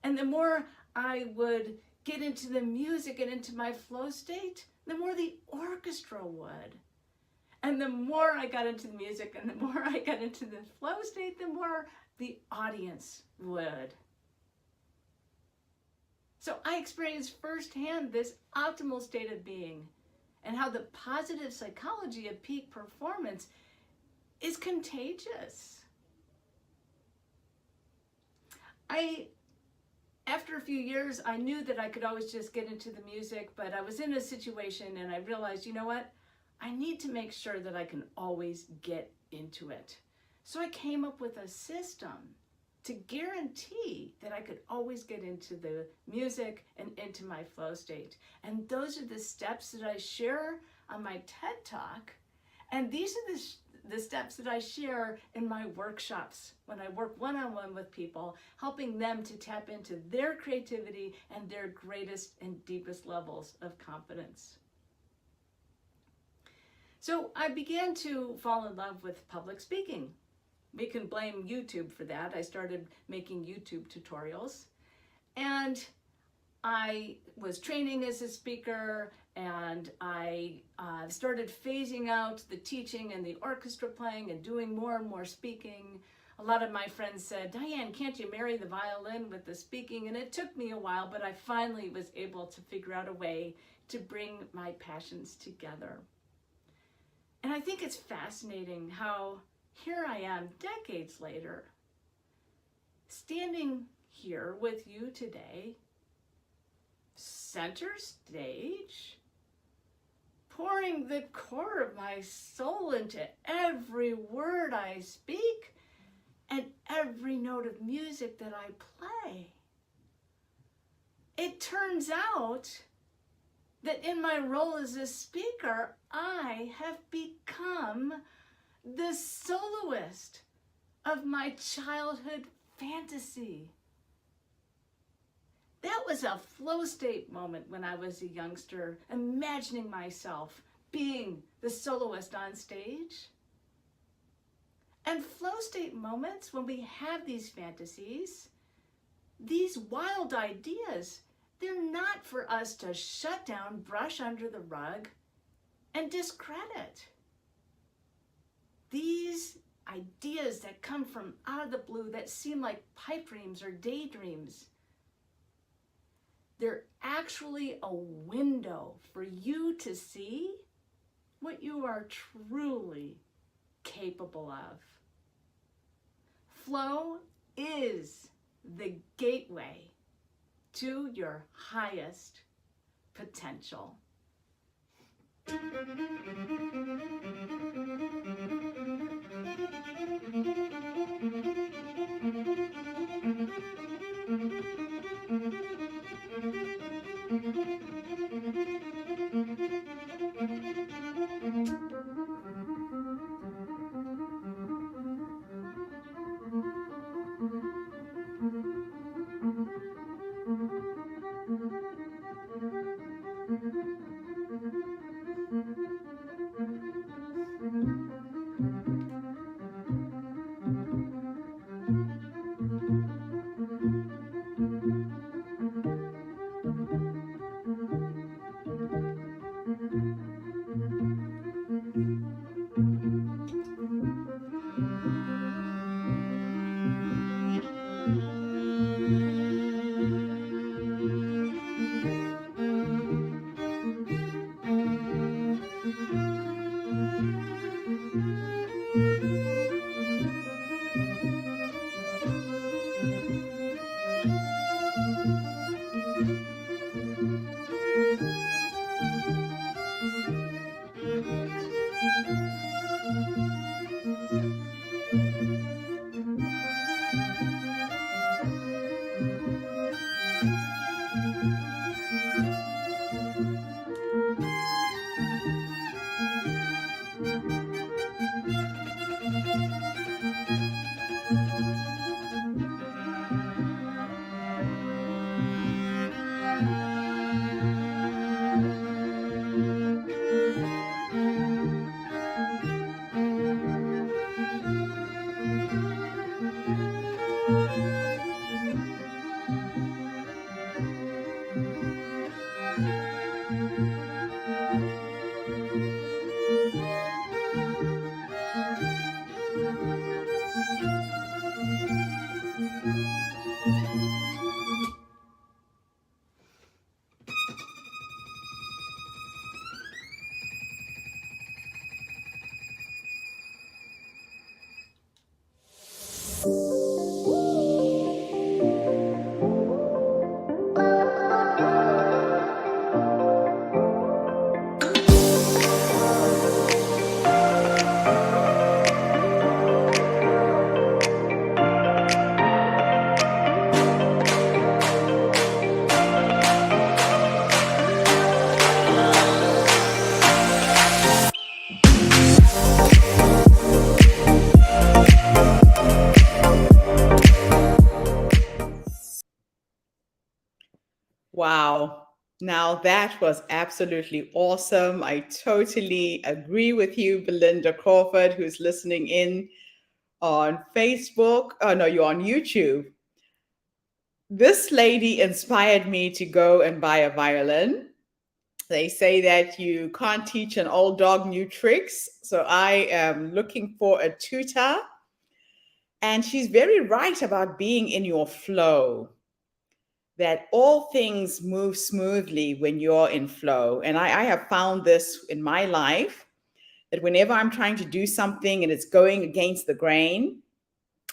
And the more I would get into the music and into my flow state, the more the orchestra would. And the more I got into the music and the more I got into the flow state, the more the audience would. So I experienced firsthand this optimal state of being and how the positive psychology of peak performance is contagious. After a few years, I knew that I could always just get into the music, but I was in a situation and I realized, you know what? I need to make sure that I can always get into it. So I came up with a system to guarantee that I could always get into the music and into my flow state. And those are the steps that I share on my TED Talk. And these are the steps that I share in my workshops when I work one-on-one with people, helping them to tap into their creativity and their greatest and deepest levels of confidence. So I began to fall in love with public speaking. We can blame YouTube for that. I started making YouTube tutorials, and I was training as a speaker, and I started phasing out the teaching and the orchestra playing and doing more and more speaking. A lot of my friends said, Diane, can't you marry the violin with the speaking? And it took me a while, but I finally was able to figure out a way to bring my passions together. And I think it's fascinating how here I am decades later, standing here with you today, center stage, pouring the core of my soul into every word I speak and every note of music that I play. It turns out that in my role as a speaker, I have become the soloist of my childhood fantasy. That was a flow state moment when I was a youngster, imagining myself being the soloist on stage. And flow state moments, when we have these fantasies, these wild ideas, they're not for us to shut down, brush under the rug, and discredit. These ideas that come from out of the blue that seem like pipe dreams or daydreams, they're actually a window for you to see what you are truly capable of. Flow is the gateway to your highest potential. Wow. Now that was absolutely awesome. I totally agree with you, Belinda Crawford, who's listening in on Facebook. Oh, no, you're on YouTube. This lady inspired me to go and buy a violin. They say that you can't teach an old dog new tricks. So I am looking for a tutor. And she's very right about being in your flow, that all things move smoothly when you're in flow. And I have found this in my life, that whenever I'm trying to do something and it's going against the grain,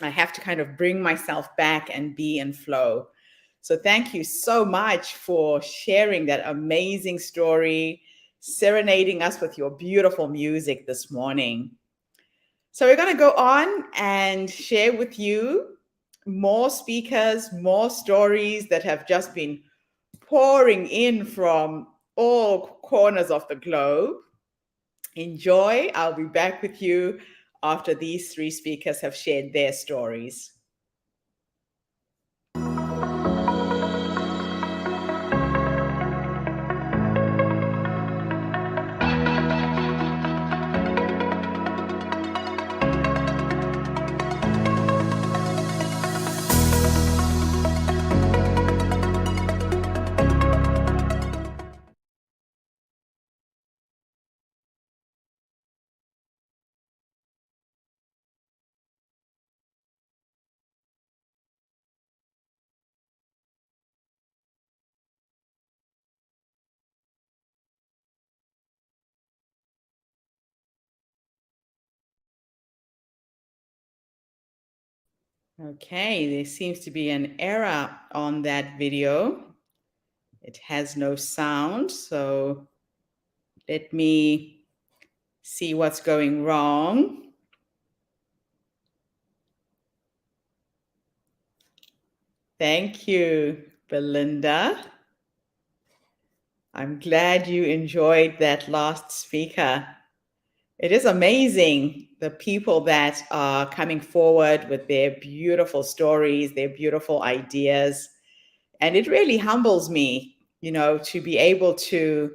I have to kind of bring myself back and be in flow. So thank you so much for sharing that amazing story, serenading us with your beautiful music this morning. So we're going to go on and share with you more speakers, more stories that have just been pouring in from all corners of the globe. Enjoy. I'll be back with you after these three speakers have shared their stories. Okay, there seems to be an error on that video. It has no sound, so let me see what's going wrong. Thank you, Belinda. I'm glad you enjoyed that last speaker. It is amazing, the people that are coming forward with their beautiful stories, their beautiful ideas. And it really humbles me, to be able to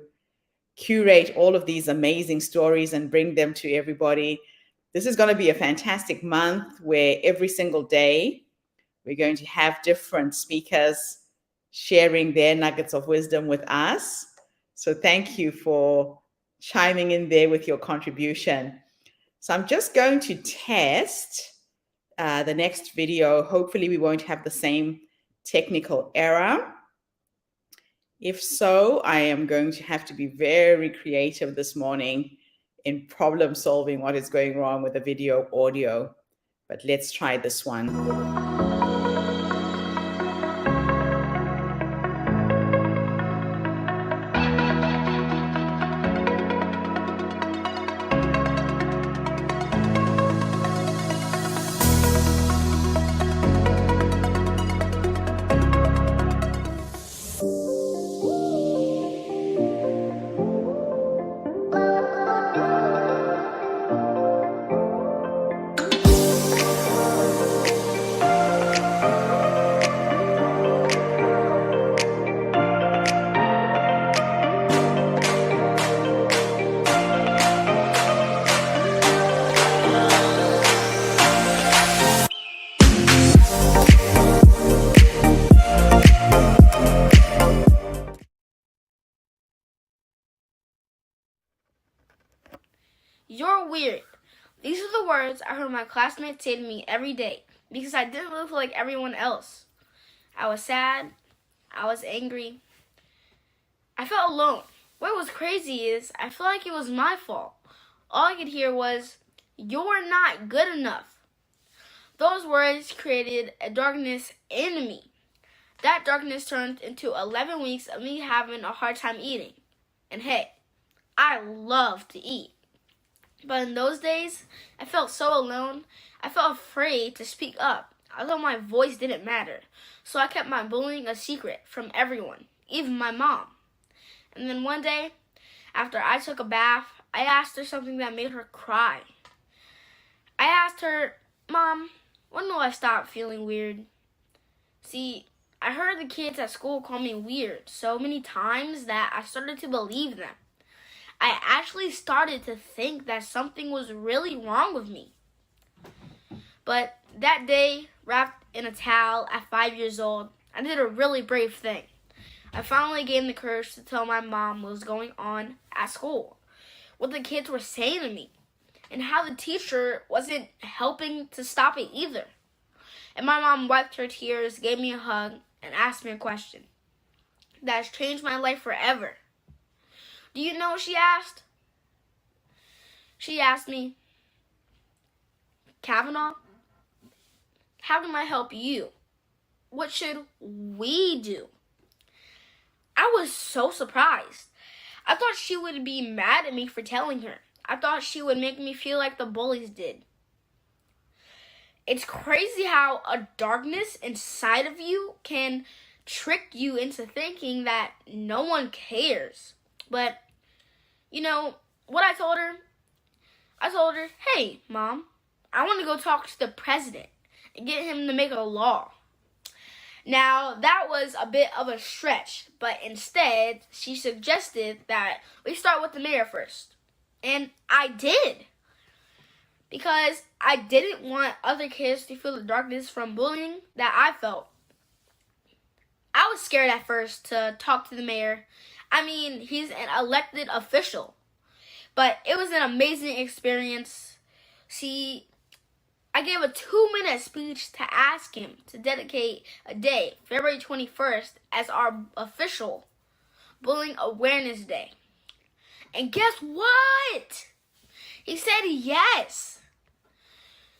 curate all of these amazing stories and bring them to everybody. This is going to be a fantastic month where every single day we're going to have different speakers sharing their nuggets of wisdom with us. So thank you for chiming in there with your contribution. So I'm just going to test the next video. Hopefully we won't have the same technical error. If so, I am going to have to be very creative this morning in problem solving what is going wrong with the video audio. But let's try this one. You're weird. These are the words I heard my classmates say to me every day because I didn't live like everyone else. I was sad. I was angry. I felt alone. What was crazy is I felt like it was my fault. All I could hear was, "You're not good enough." Those words created a darkness in me. That darkness turned into 11 weeks of me having a hard time eating. And hey, I love to eat. But in those days, I felt so alone. I felt afraid to speak up. I thought my voice didn't matter. So I kept my bullying a secret from everyone, even my mom. And then one day, after I took a bath, I asked her something that made her cry. I asked her, "Mom, when will I stop feeling weird?" See, I heard the kids at school call me weird so many times that I started to believe them. I actually started to think that something was really wrong with me. But that day, wrapped in a towel at 5 years old, I did a really brave thing. I finally gained the courage to tell my mom what was going on at school, what the kids were saying to me, and how the teacher wasn't helping to stop it either. And my mom wiped her tears, gave me a hug, and asked me a question that has changed my life forever. Do you know what she asked? She asked me, "Kavanaugh, how can I help you? What should we do?" I was so surprised. I thought she would be mad at me for telling her. I thought she would make me feel like the bullies did. It's crazy how a darkness inside of you can trick you into thinking that no one cares. But, you know what I told her? I told her, "Hey, Mom, I want to go talk to the president and get him to make a law. Now, that was a bit of a stretch, but instead, she suggested that we start with the mayor first. And I did. Because I didn't want other kids to feel the darkness from bullying that I felt. I was scared at first to talk to the mayor. I mean, he's an elected official. But it was an amazing experience. See, I gave a 2-minute speech to ask him to dedicate a day, February 21st, as our official Bullying Awareness Day. And guess what? He said yes.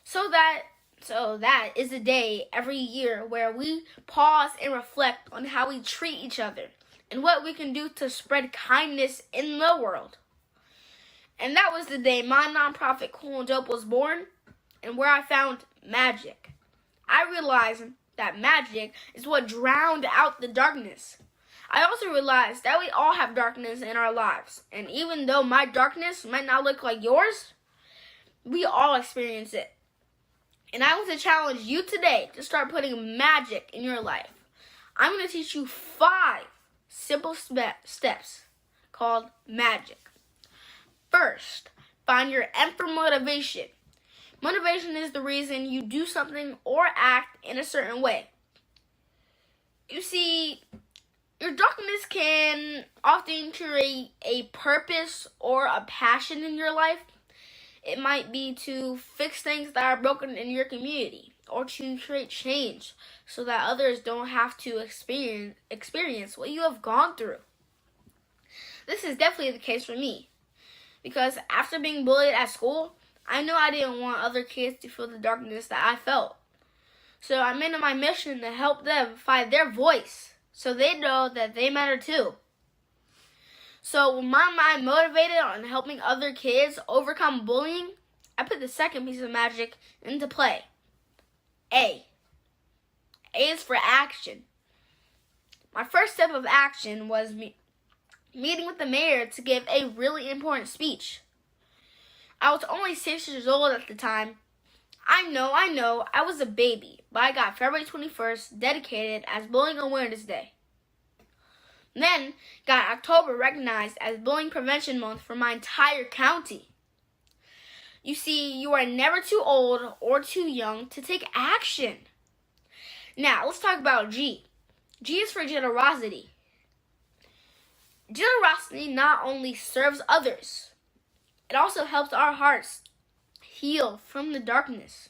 So that is a day every year where we pause and reflect on how we treat each other and what we can do to spread kindness in the world. And that was the day my nonprofit Cool and Dope was born, and where I found magic. I realized that magic is what drowned out the darkness. I also realized that we all have darkness in our lives, and even though my darkness might not look like yours, we all experience it. And I want to challenge you today to start putting magic in your life. I'm going to teach you 5 simple steps called magic. First, find your M for motivation. Motivation is the reason you do something or act in a certain way. You see, your darkness can often create a purpose or a passion in your life. It might be to fix things that are broken in your community, or to create change so that others don't have to experience what you have gone through. This is definitely the case for me, because after being bullied at school, I knew I didn't want other kids to feel the darkness that I felt. So I made it my mission to help them find their voice so they know that they matter too. So with my mind motivated on helping other kids overcome bullying, I put the second piece of magic into play. A. A is for action. My first step of action was meeting with the mayor to give a really important speech. I was only 6 years old at the time. I know, I was a baby, but I got February 21st dedicated as Bullying Awareness Day. Then got October recognized as Bullying Prevention Month for my entire county. You see, you are never too old or too young to take action. Now, let's talk about G. G is for generosity. Generosity not only serves others, it also helps our hearts heal from the darkness.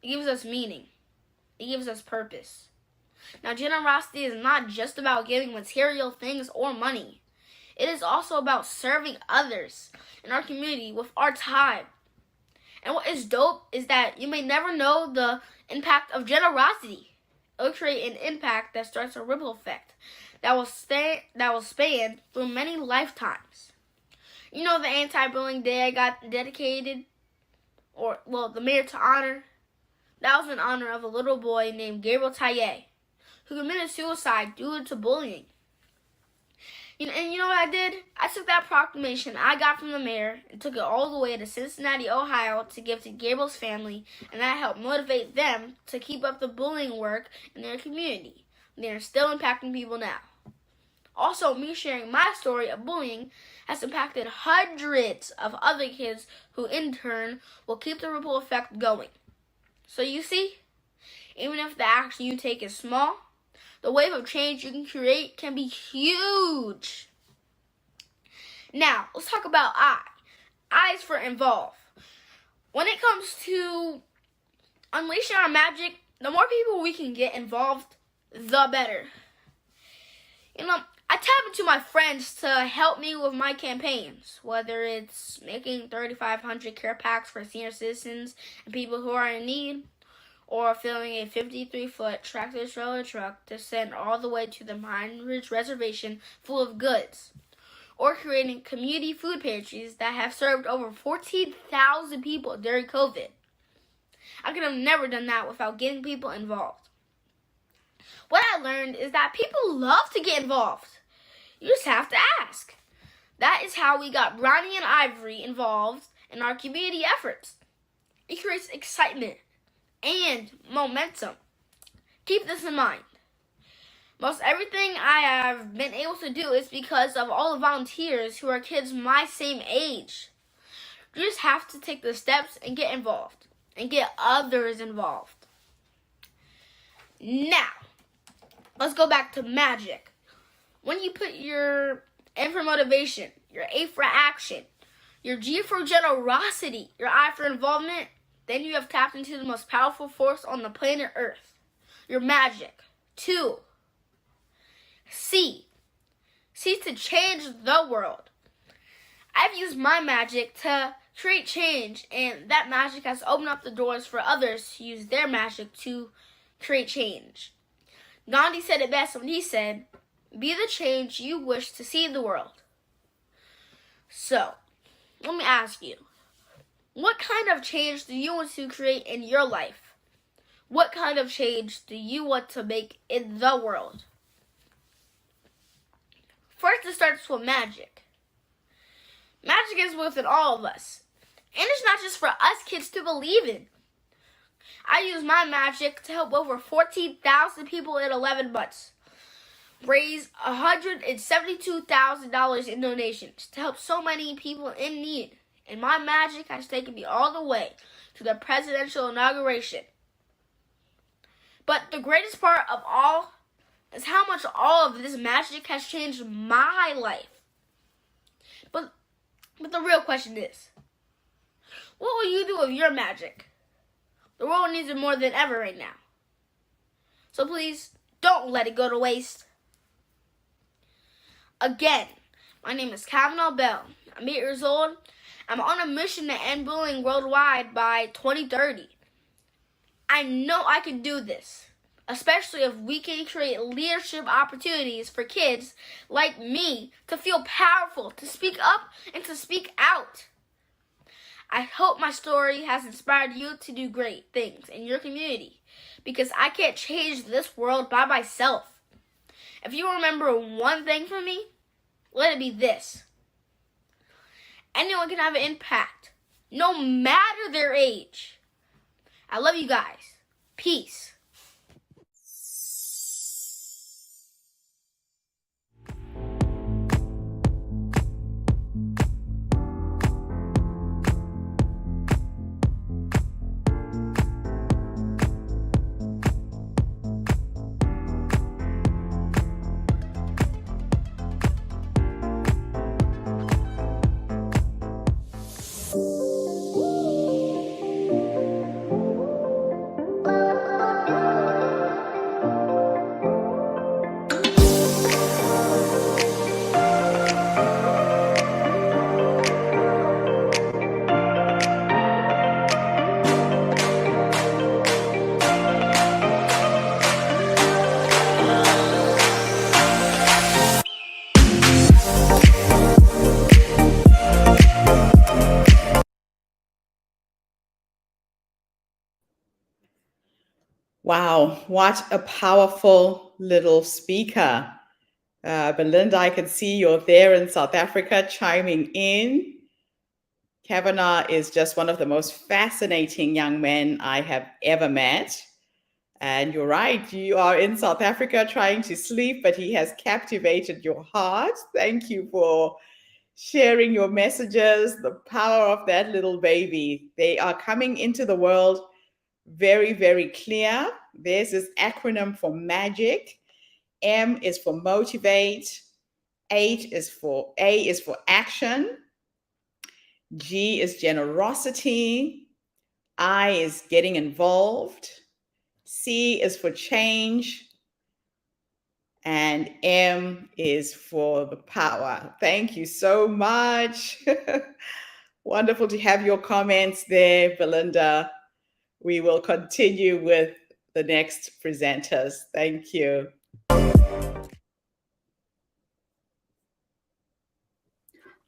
It gives us meaning. It gives us purpose. Now, generosity is not just about giving material things or money. It is also about serving others in our community with our time. And what is dope is that you may never know the impact of generosity. It will create an impact that starts a ripple effect that will span through many lifetimes. You know, the anti-bullying day I got dedicated, the mayor to honor, that was in honor of a little boy named Gabriel Taye, who committed suicide due to bullying. And you know what I did? I took that proclamation I got from the mayor and took it all the way to Cincinnati, Ohio to give to Gabriel's family, and that helped motivate them to keep up the bullying work in their community. They are still impacting people now. Also, me sharing my story of bullying has impacted hundreds of other kids who in turn will keep the ripple effect going. So you see, even if the action you take is small, the wave of change you can create can be huge. Now, let's talk about I. I is for involve. When it comes to unleashing our magic, the more people we can get involved, the better. I tap into my friends to help me with my campaigns, whether it's making 3,500 care packs for senior citizens and people who are in need, or filling a 53-foot tractor-trailer truck to send all the way to the Pine Ridge Reservation full of goods, or creating community food pantries that have served over 14,000 people during COVID. I could have never done that without getting people involved. What I learned is that people love to get involved. You just have to ask. That is how we got Bronny and Ivory involved in our community efforts. It creates excitement and momentum. Keep this in mind. Most everything I have been able to do is because of all the volunteers who are kids my same age. You just have to take the steps and get involved and get others involved. Now, let's go back to magic. When you put your M for motivation, your A for action, your G for generosity, your I for involvement, then you have tapped into the most powerful force on the planet Earth, your magic. 2. C. C to change the world. I've used my magic to create change, and that magic has opened up the doors for others to use their magic to create change. Gandhi said it best when he said, "Be the change you wish to see in the world." So, let me ask you, what kind of change do you want to create in your life? What kind of change do you want to make in the world? First, it starts with magic. Magic is within all of us. And it's not just for us kids to believe in. I use my magic to help over 14,000 people in 11 months. Raise $172,000 in donations to help so many people in need. And my magic has taken me all the way to the presidential inauguration. But the greatest part of all is how much all of this magic has changed my life. But the real question is, what will you do with your magic? The world needs it more than ever right now. So please, don't let it go to waste. Again, my name is Kavanaugh Bell. I'm 8 years old. I'm on a mission to end bullying worldwide by 2030. I know I can do this, especially if we can create leadership opportunities for kids like me to feel powerful, to speak up, and to speak out. I hope my story has inspired you to do great things in your community, because I can't change this world by myself. If you remember one thing from me, let it be this. Anyone can have an impact, no matter their age. I love you guys. Peace. Wow, what a powerful little speaker. Belinda, I can see you're there in South Africa chiming in. Kavanaugh is just one of the most fascinating young men I have ever met. And you're right, you are in South Africa trying to sleep, but he has captivated your heart. Thank you for sharing your messages, the power of that little baby. They are coming into the world very, very clear. There's this acronym for MAGIC. M is for motivate. A is for action. G is generosity. I is getting involved. C is for change. And M is for the power. Thank you so much. Wonderful to have your comments there, Belinda. We will continue with the next presenters. Thank you.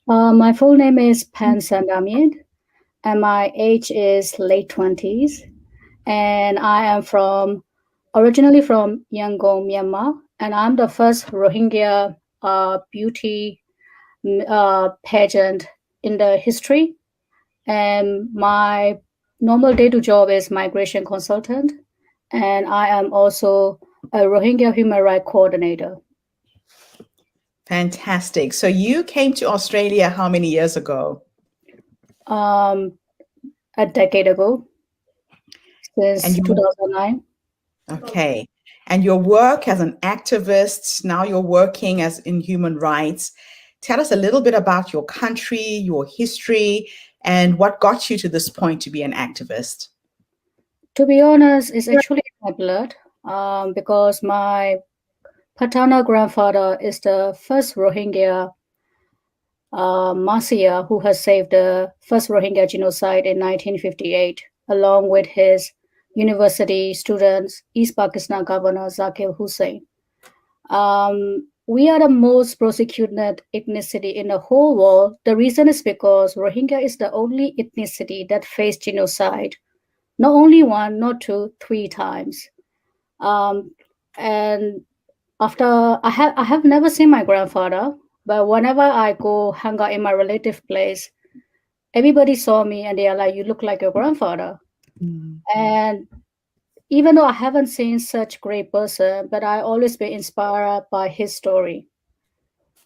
My full name is Pan Sandamian, and my age is late 20s. And I am originally from Yangon, Myanmar, and I'm the first Rohingya beauty pageant in the history. And my normal day-to job is migration consultant, and I am also a Rohingya human rights coordinator. Fantastic. So you came to Australia how many years ago? A decade ago, And since 2009. okay. And your work as an activist, now you're working as in human rights. Tell us a little bit about your country, your history, and what got you to this point to be an activist. To be honest, it's actually my blood, because my paternal grandfather is the first Rohingya Masia who has saved the first Rohingya genocide in 1958, along with his university students, East Pakistan Governor Zakir Hussain. We are the most persecuted ethnicity in the whole world. The reason is because Rohingya is the only ethnicity that faced genocide, not only one, not two, three times. And after I have never seen my grandfather, but whenever I go hang out in my relative place, everybody saw me and they are like, "You look like your grandfather." And even though I haven't seen such great person, but I always been inspired by his story.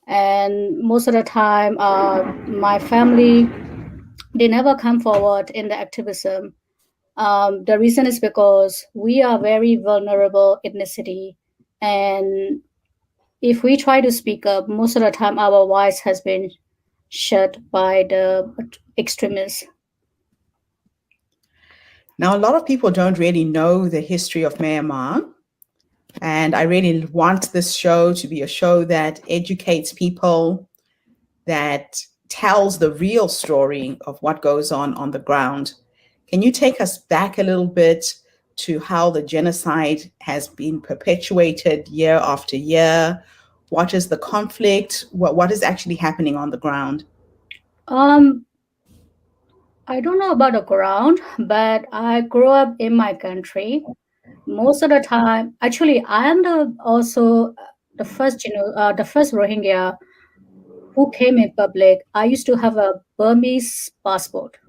And most of the time, my family, they never come forward in the activism. The reason is because we are very vulnerable ethnicity, and if we try to speak up, most of the time our voice has been shut by the extremists. Now, a lot of people don't really know the history of Myanmar, and I really want this show to be a show that educates people, that tells the real story of what goes on the ground. Can you take us back a little bit to how the genocide has been perpetuated year after year? What is the conflict? What is actually happening on the ground? I don't know about the ground, but I grew up in my country. Most of the time, actually, I am also the first, the first Rohingya who came in public. I used to have a Burmese passport,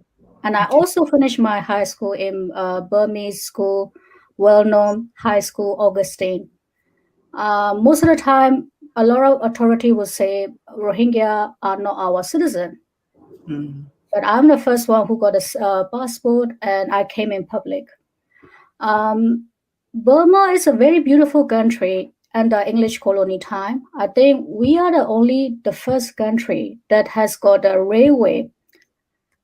and I also finished my high school in Burmese school, well-known high school, Augustine. Most of the time, a lot of authority will say Rohingya are not our citizen. But I'm the first one who got a passport, and I came in public. Burma is a very beautiful country under English colony time. I think we are the first country that has got a railway,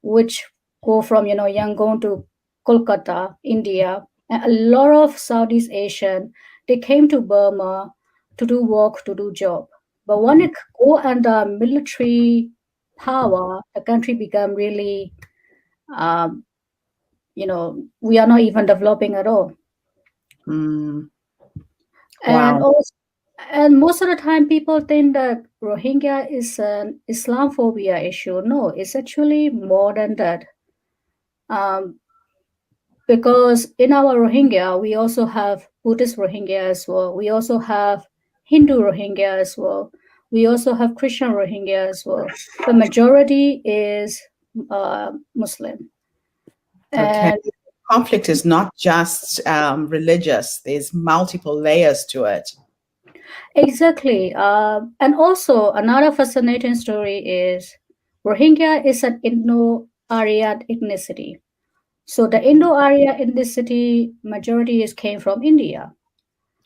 which go from Yangon to Kolkata, India, and a lot of Southeast Asian they came to Burma to do work, to do job. But when it go under military power, the country become really, we are not even developing at all. Wow. And also, and most of the time, people think that Rohingya is an Islamophobia issue. No, it's actually more than that. Because in our Rohingya, we also have Buddhist Rohingya as well. We also have Hindu Rohingya as well. We also have Christian Rohingya as well. The majority is Muslim. Okay. And Conflict is not just religious. There's multiple layers to it. Exactly. And also another fascinating story is Rohingya is an Indo-Aryan ethnicity. So the Indo-Aryan ethnicity majority came from India.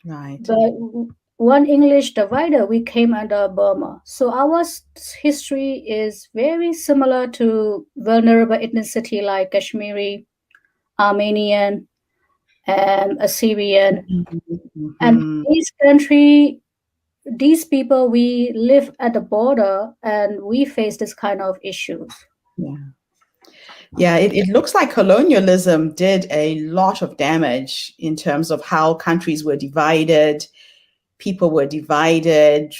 Right. But one English divider, we came under Burma. So our history is very similar to vulnerable ethnicity like Kashmiri, Armenian, and Assyrian. And these people, we live at the border and we face this kind of issues. Yeah, it looks like colonialism did a lot of damage in terms of how countries were divided, people were divided,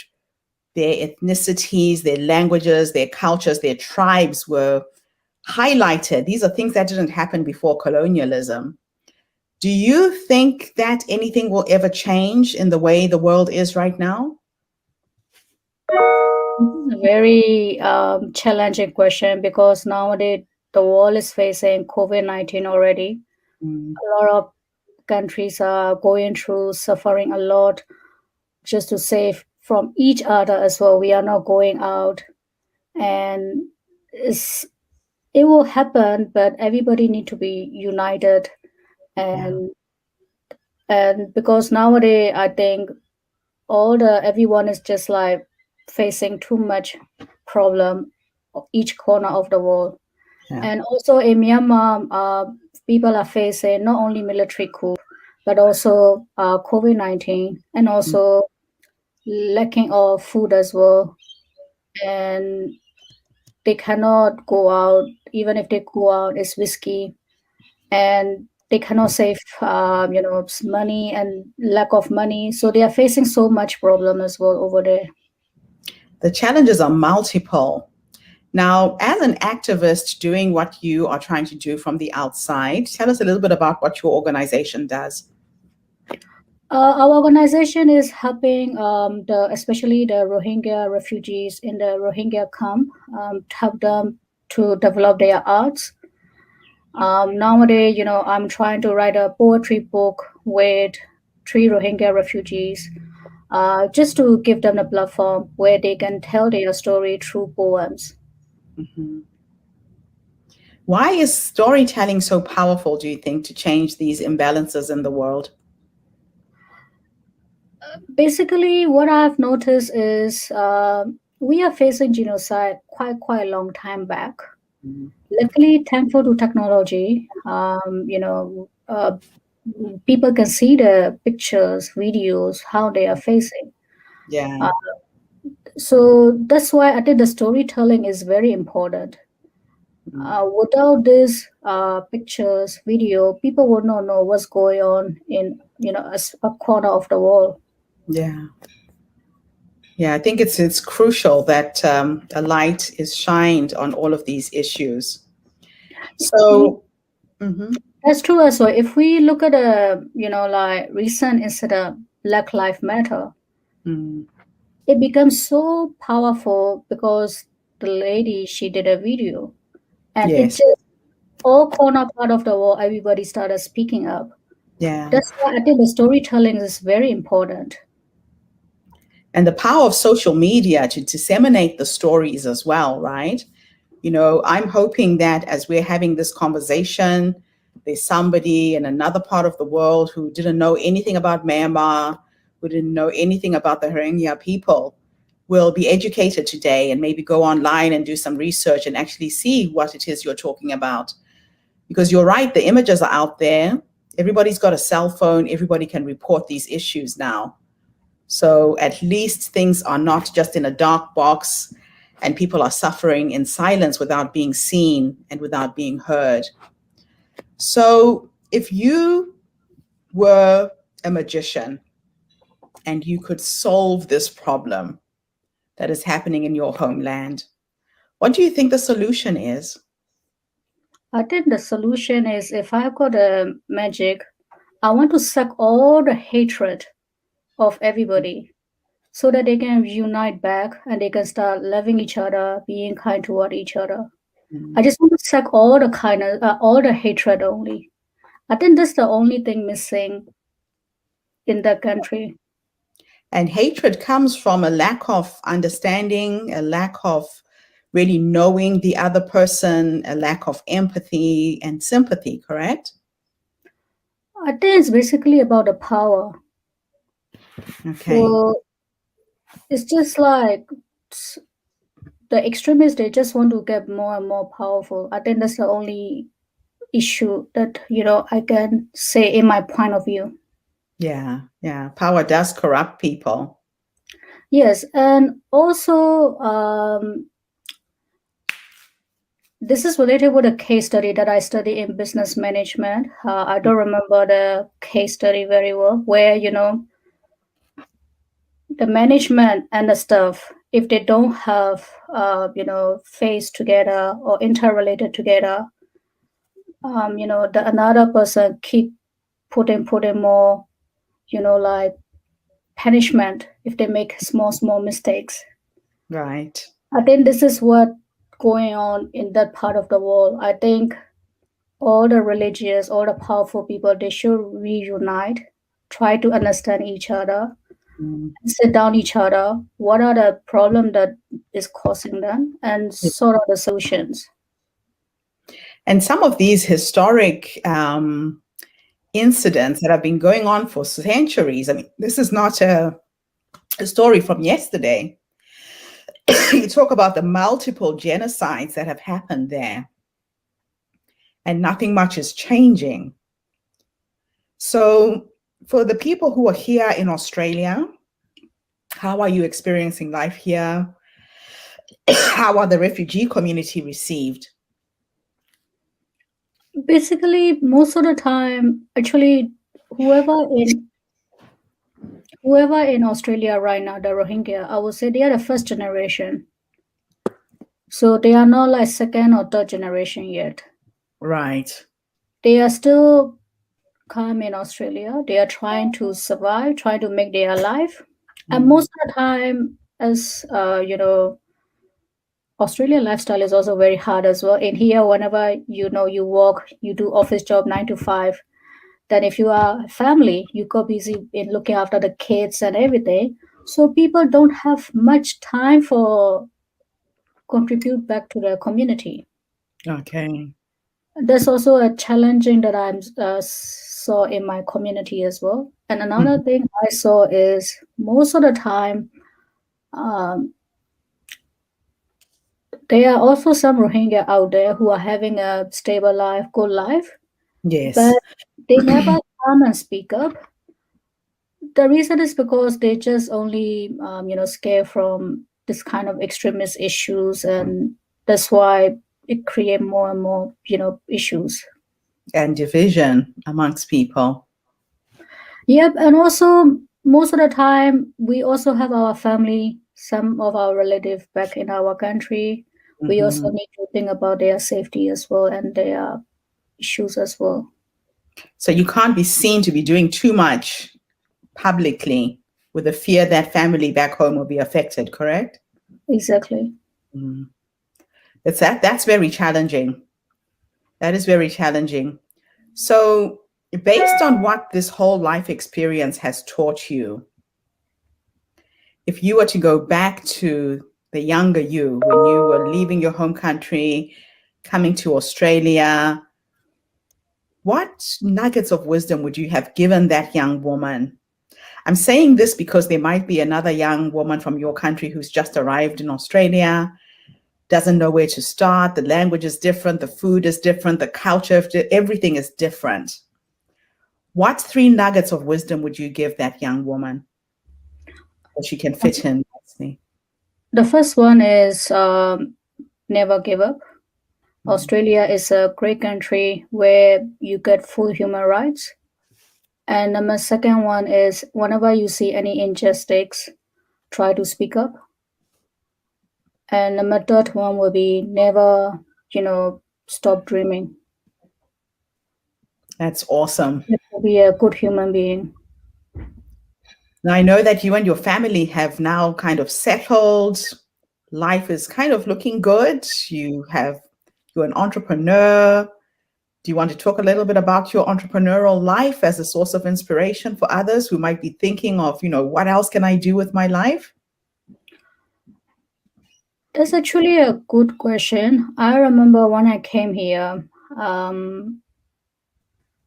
their ethnicities, their languages, their cultures, their tribes were highlighted. These are things that didn't happen before colonialism. Do you think that anything will ever change in the way the world is right now? This is a very challenging question because nowadays the world is facing COVID-19 already. Mm. A lot of countries are going through suffering a lot just to save from each other as well. We are not going out, and it will happen, but everybody need to be united. And because nowadays I think everyone is just like facing too much problem of each corner of the world. Yeah. And also in Myanmar, people are facing not only military coup, but also COVID-19, and also lacking of food as well. And they cannot go out. Even if they go out, it's risky, and they cannot save, money, and lack of money. So they are facing so much problem as well over there. The challenges are multiple. Now, as an activist doing what you are trying to do from the outside, tell us a little bit about what your organization does. Our organization is helping especially the Rohingya refugees in the Rohingya camp, to help them to develop their arts. Nowadays, I'm trying to write a poetry book with 3 Rohingya refugees, just to give them a platform where they can tell their story through poems. Mm-hmm. Why is storytelling so powerful, do you think, to change these imbalances in the world? Basically, what I've noticed is we are facing genocide quite a long time back. Mm-hmm. Luckily, thankful to technology, people can see the pictures, videos, how they are facing. Yeah. So that's why I think the storytelling is very important. Without this pictures, video, people would not know what's going on in a corner of the world. Yeah. Yeah, I think it's crucial that a light is shined on all of these issues. So That's true as well. If we look at like recent incident, Black Lives Matter, it becomes so powerful because the lady, she did a video, and it yes. just all corner part of the world, everybody started speaking up. Yeah. That's why I think the storytelling is very important. And the power of social media to disseminate the stories as well, right? I'm hoping that as we're having this conversation, there's somebody in another part of the world who didn't know anything about Myanmar, who didn't know anything about the Rohingya people, will be educated today and maybe go online and do some research and actually see what it is you're talking about. Because you're right, the images are out there. Everybody's got a cell phone. Everybody can report these issues now. So at least things are not just in a dark box and people are suffering in silence without being seen and without being heard. So if you were a magician and you could solve this problem that is happening in your homeland, what do you think the solution is? I think the solution is, if I've got a magic, I want to suck all the hatred of everybody so that they can unite back and they can start loving each other, being kind toward each other. I just want to suck all the kindness, all the hatred only. I think that's the only thing missing in that country. And hatred comes from a lack of understanding, a lack of really knowing the other person, a lack of empathy and sympathy, correct? I think it's basically about the power. Okay. So it's just like the extremists, they just want to get more and more powerful. I think that's the only issue that, I can say in my point of view. Yeah. Power does corrupt people. Yes, and also this is related with a case study that I study in business management. I don't remember the case study very well, where the management and the staff, if they don't have face together or interrelated together, the another person keep putting more, like punishment if they make small mistakes. Right. I think this is what going on in that part of the world. I think all the religious, all the powerful people, they should reunite, try to understand each other, sit down each other. What are the problem that is causing them, and sort out the solutions. And some of these historic incidents that have been going on for centuries. I mean, this is not a story from yesterday. You talk about the multiple genocides that have happened there, and nothing much is changing. So, for the people who are here in Australia, how are you experiencing life here? How are the refugee community received? Basically, most of the time, actually, whoever in Australia right now, the Rohingya, I would say they are the first generation. So they are not like second or third generation yet. Right. They are still calm in Australia. They are trying to survive, trying to make their life. And most of the time, as Australian lifestyle is also very hard as well. In here, whenever you work, you do office job 9 to 5. Then if you are family, you go busy in looking after the kids and everything. So people don't have much time for contribute back to the community. Okay. There's also a challenging that I saw in my community as well. And another thing I saw is most of the time, there are also some Rohingya out there who are having a stable life, good life, Yes. but they never come and speak up. The reason is because they just only, scared from this kind of extremist issues, and that's why it create more and more, issues. And division amongst people. Yep, and also most of the time we also have our family, some of our relatives back in our country. We also need to think about their safety as well and their issues as well. So you can't be seen to be doing too much publicly with the fear that family back home will be affected, correct? Exactly. That's very challenging. That is very challenging. So based on what this whole life experience has taught you, if you were to go back to the younger you, when you were leaving your home country, coming to Australia, what nuggets of wisdom would you have given that young woman? I'm saying this because there might be another young woman from your country who's just arrived in Australia, doesn't know where to start. The language is different, the food is different, the culture, everything is different. What 3 nuggets of wisdom would you give that young woman so she can fit in nicely? The first one is never give up. Australia is a great country where you get full human rights. And the second one is whenever you see any injustice, try to speak up. And the third one will be never, stop dreaming. That's awesome. Be a good human being. Now, I know that you and your family have now kind of settled. Life is kind of looking good. You're an entrepreneur. Do you want to talk a little bit about your entrepreneurial life as a source of inspiration for others who might be thinking of, what else can I do with my life? That's actually a good question. I remember when I came here,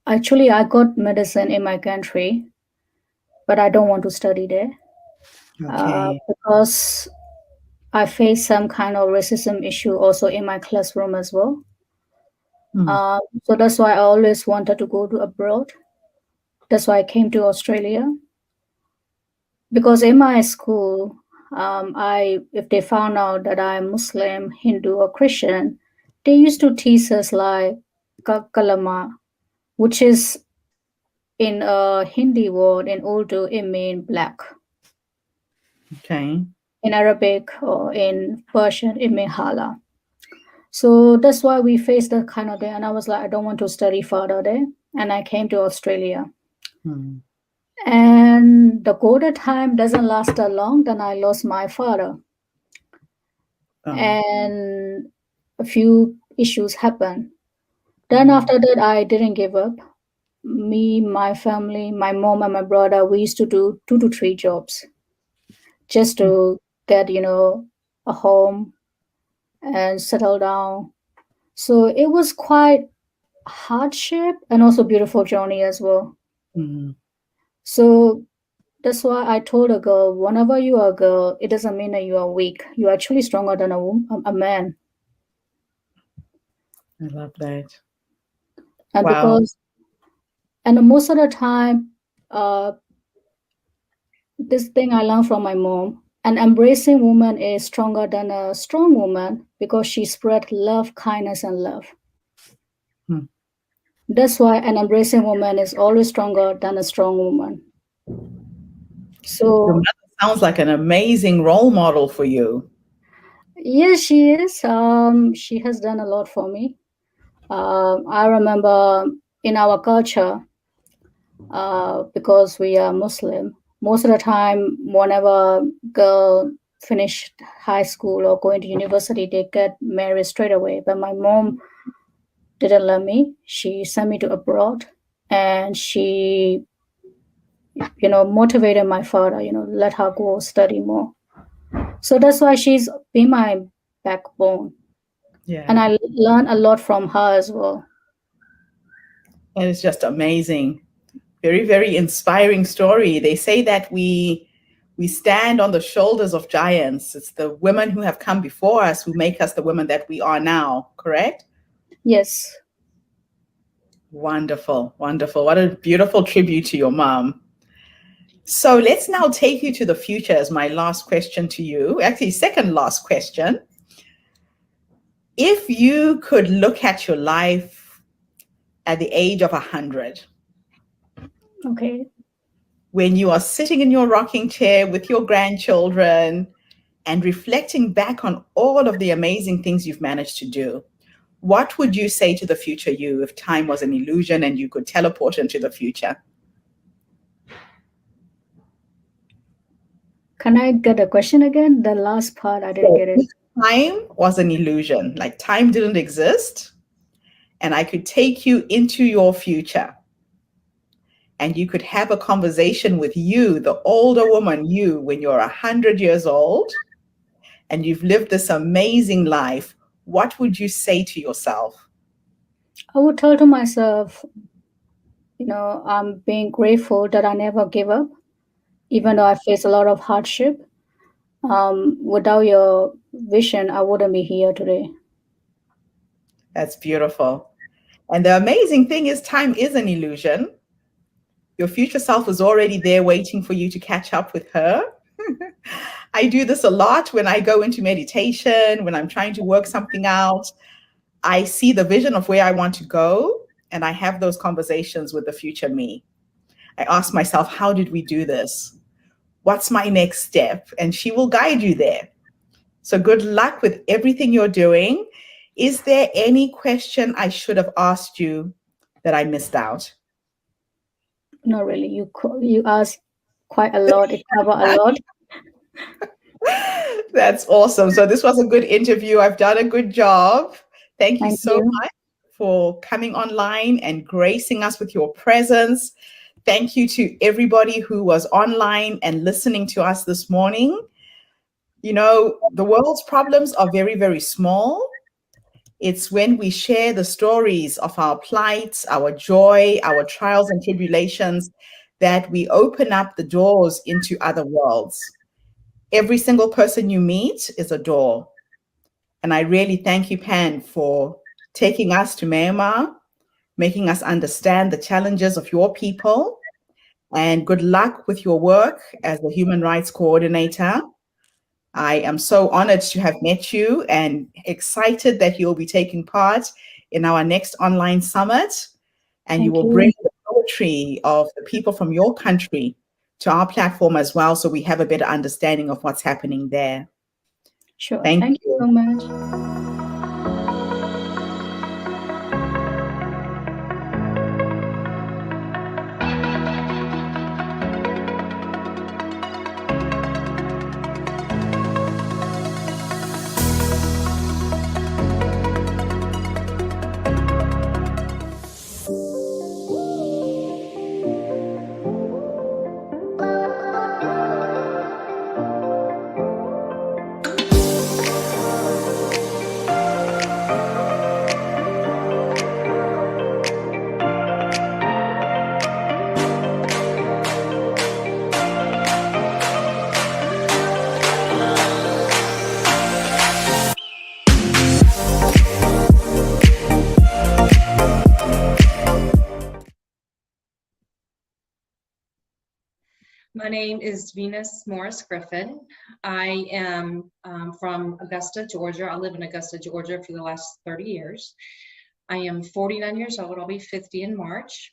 actually I got medicine in my country, but I don't want to study there. Okay. Because I faced some kind of racism issue also in my classroom as well. So that's why I always wanted to go to abroad. That's why I came to Australia. Because in my school, if they found out that I'm Muslim, Hindu, or Christian, they used to tease us like kalama, which is in a Hindi word in Urdu, it means black. Okay. In Arabic or in Persian, it means hala. So that's why we faced that kind of thing. And I was like, I don't want to study further there. And I came to Australia. And the golden time doesn't last that long. Then I lost my father. And a few issues happened. Then after that, I didn't give up. Me, my family, my mom and my brother, we used to do 2 to 3 jobs just to get, a home and settle down. So it was quite hardship and also beautiful journey as well. Mhm. So that's why I told a girl, whenever you are a girl, it doesn't mean that you are weak. You're actually stronger than a man. I love that. And Wow. most of the time, uh, this thing I learned from my mom, an embracing woman is stronger than a strong woman because she spread love, kindness, and love. Hmm. That's why an embracing woman is always stronger than a strong woman. Your So mother sounds like an amazing role model for you. yes, she is. She has done a lot for me. I remember in our culture, because we are Muslim, most of the time, whenever girl finished high school or going to university, they get married straight away. But my mom didn't let me. She sent me to abroad, and she, motivated my father. Let her go study more. So that's why she's been my backbone, and Yeah. I learned a lot from her as well. And it's just amazing. Very, very inspiring story. They say that we stand on the shoulders of giants. It's the women who have come before us who make us the women that we are now, correct? Yes. Wonderful, wonderful. What a beautiful tribute to your mom. So let's now take you to the future as my last question to you. Actually, second last question. If you could look at your life at the age of 100, Okay. when you are sitting in your rocking chair with your grandchildren and reflecting back on all of the amazing things you've managed to do, what would you say to the future you if time was an illusion and you could teleport into the future? Can I get a question again? The last part, I didn't get it. If time was an illusion, like time didn't exist, and I could take you into your future and you could have a conversation with you, the older woman, you, when you're 100 years old, and you've lived this amazing life, what would you say to yourself? I would tell to myself, I'm being grateful that I never gave up, even though I faced a lot of hardship. Without your vision, I wouldn't be here today. That's beautiful. And the amazing thing is, time is an illusion. Your future self is already there waiting for you to catch up with her. I do this a lot when I go into meditation, when I'm trying to work something out. I see the vision of where I want to go, and I have those conversations with the future me. I ask myself, how did we do this? What's my next step? And she will guide you there. So good luck with everything you're doing. Is there any question I should have asked you that I missed out? Not really. You asked quite a lot. It covered a lot. That's awesome. So this was a good interview. I've done a good job. Thank you Thank so you. much for coming online and gracing us with your presence. Thank you to everybody who was online and listening to us this morning. The world's problems are very, very small. It's when we share the stories of our plights, our joy, our trials and tribulations, that we open up the doors into other worlds. Every single person you meet is a door. And I really thank you, Pan, for taking us to Myanmar, making us understand the challenges of your people. And good luck with your work as the Human Rights Coordinator. I am so honored to have met you and excited that you'll be taking part in our next online summit. And you Thank will you. bring the poetry of the people from your country to our platform as well, so we have a better understanding of what's happening there. Sure. Thank Thank you so much. My name is Venus Morris Griffin. I am from Augusta, Georgia. I live in Augusta, Georgia for the last 30 years. I am 49 years old. I'll be 50 in March.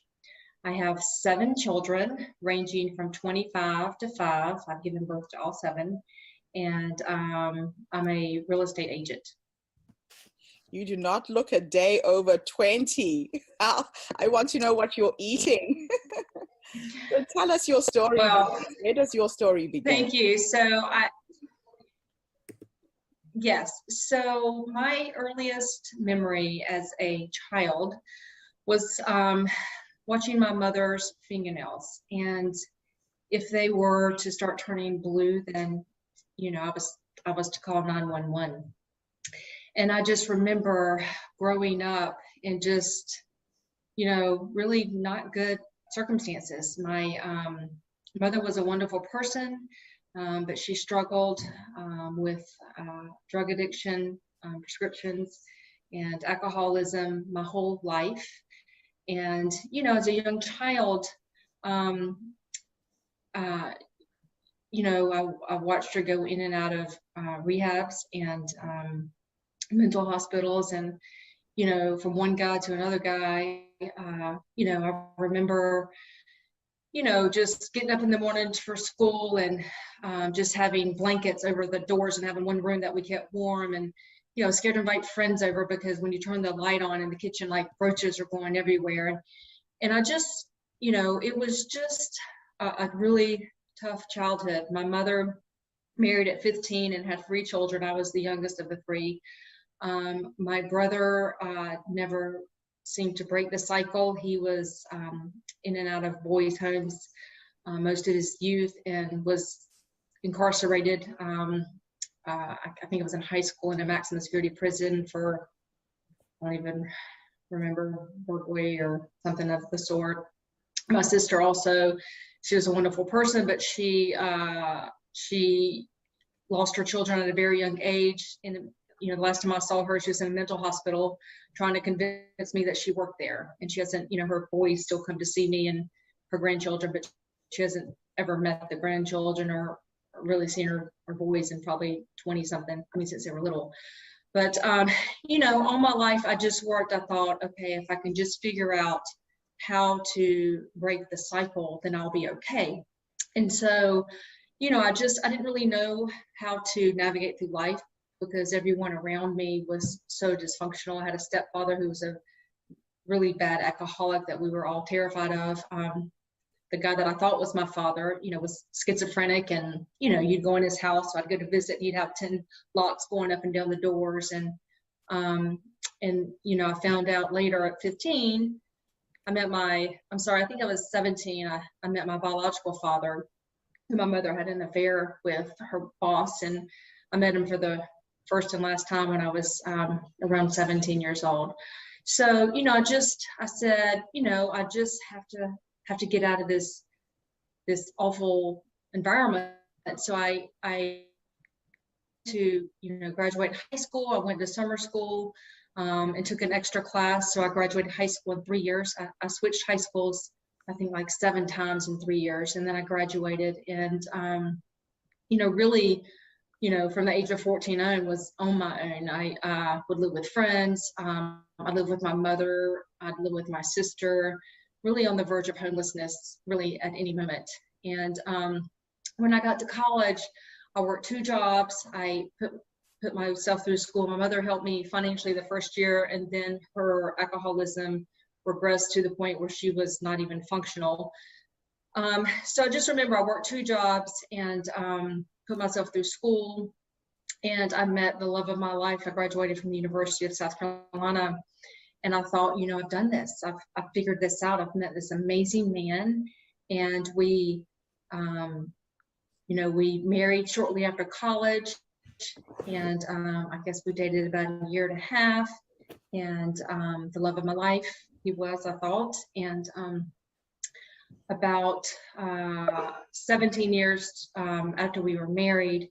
I have 7 children ranging from 25 to 5. I've given birth to all 7. And I'm a real estate agent. You do not look a day over 20. I want to know what you're eating. So tell us your story. Well, where does your story begin? Thank you. Yes. So my earliest memory as a child was watching my mother's fingernails. And if they were to start turning blue, then, I was to call 911. And I just remember growing up in just, really not good circumstances. My mother was a wonderful person, but she struggled with drug addiction, prescriptions, and alcoholism my whole life. And, as a young child, I watched her go in and out of rehabs and mental hospitals, and from one guy to another guy. I remember just getting up in the morning for school and just having blankets over the doors and having one room that we kept warm, and scared to invite friends over because when you turn the light on in the kitchen, like roaches are going everywhere. And I just it was just a really tough childhood. My mother married at 15 and had 3 children. I was the youngest of the 3. My brother never seemed to break the cycle. He was in and out of boys' homes most of his youth and was incarcerated. I think it was in high school in a maximum security prison for, I don't even remember, burglary or something of the sort. My sister also, she was a wonderful person, but she lost her children at a very young age. And the last time I saw her, she was in a mental hospital trying to convince me that she worked there. And she hasn't, her boys still come to see me and her grandchildren, but she hasn't ever met the grandchildren or really seen her boys in probably 20 something. I mean, since they were little. But, all my life I just worked. I thought, okay, if I can just figure out how to break the cycle, then I'll be okay. And so, I didn't really know how to navigate through life because everyone around me was so dysfunctional. I had a stepfather who was a really bad alcoholic that we were all terrified of. The guy that I thought was my father, was schizophrenic, and, you'd go in his house. So I'd go to visit, and he'd have 10 locks going up and down the doors. And I found out later at 15, I think I was 17. I met my biological father, who my mother had an affair with her boss. And I met him for the first and last time when I was around 17 years old. So, I said, I just have to get out of this awful environment. So I to graduate high school. I went to summer school and took an extra class. So I graduated high school in 3 years. I switched high schools, I think, like 7 times in 3 years, and then I graduated. And really, from the age of 14 on, was on my own. I would live with friends. I lived with my mother. I'd live with my sister, really on the verge of homelessness, really at any moment. And when I got to college, I worked 2 jobs. I put myself through school. My mother helped me financially the first year, and then her alcoholism regressed to the point where she was not even functional. So I just remember I worked 2 jobs and put myself through school, and I met the love of my life. I graduated from the University of South Carolina, and I thought, I've done this. I've figured this out. I've met this amazing man, and we married shortly after college, and I guess we dated about a year and a half, and the love of my life he was, I thought. And about 17 years after we were married,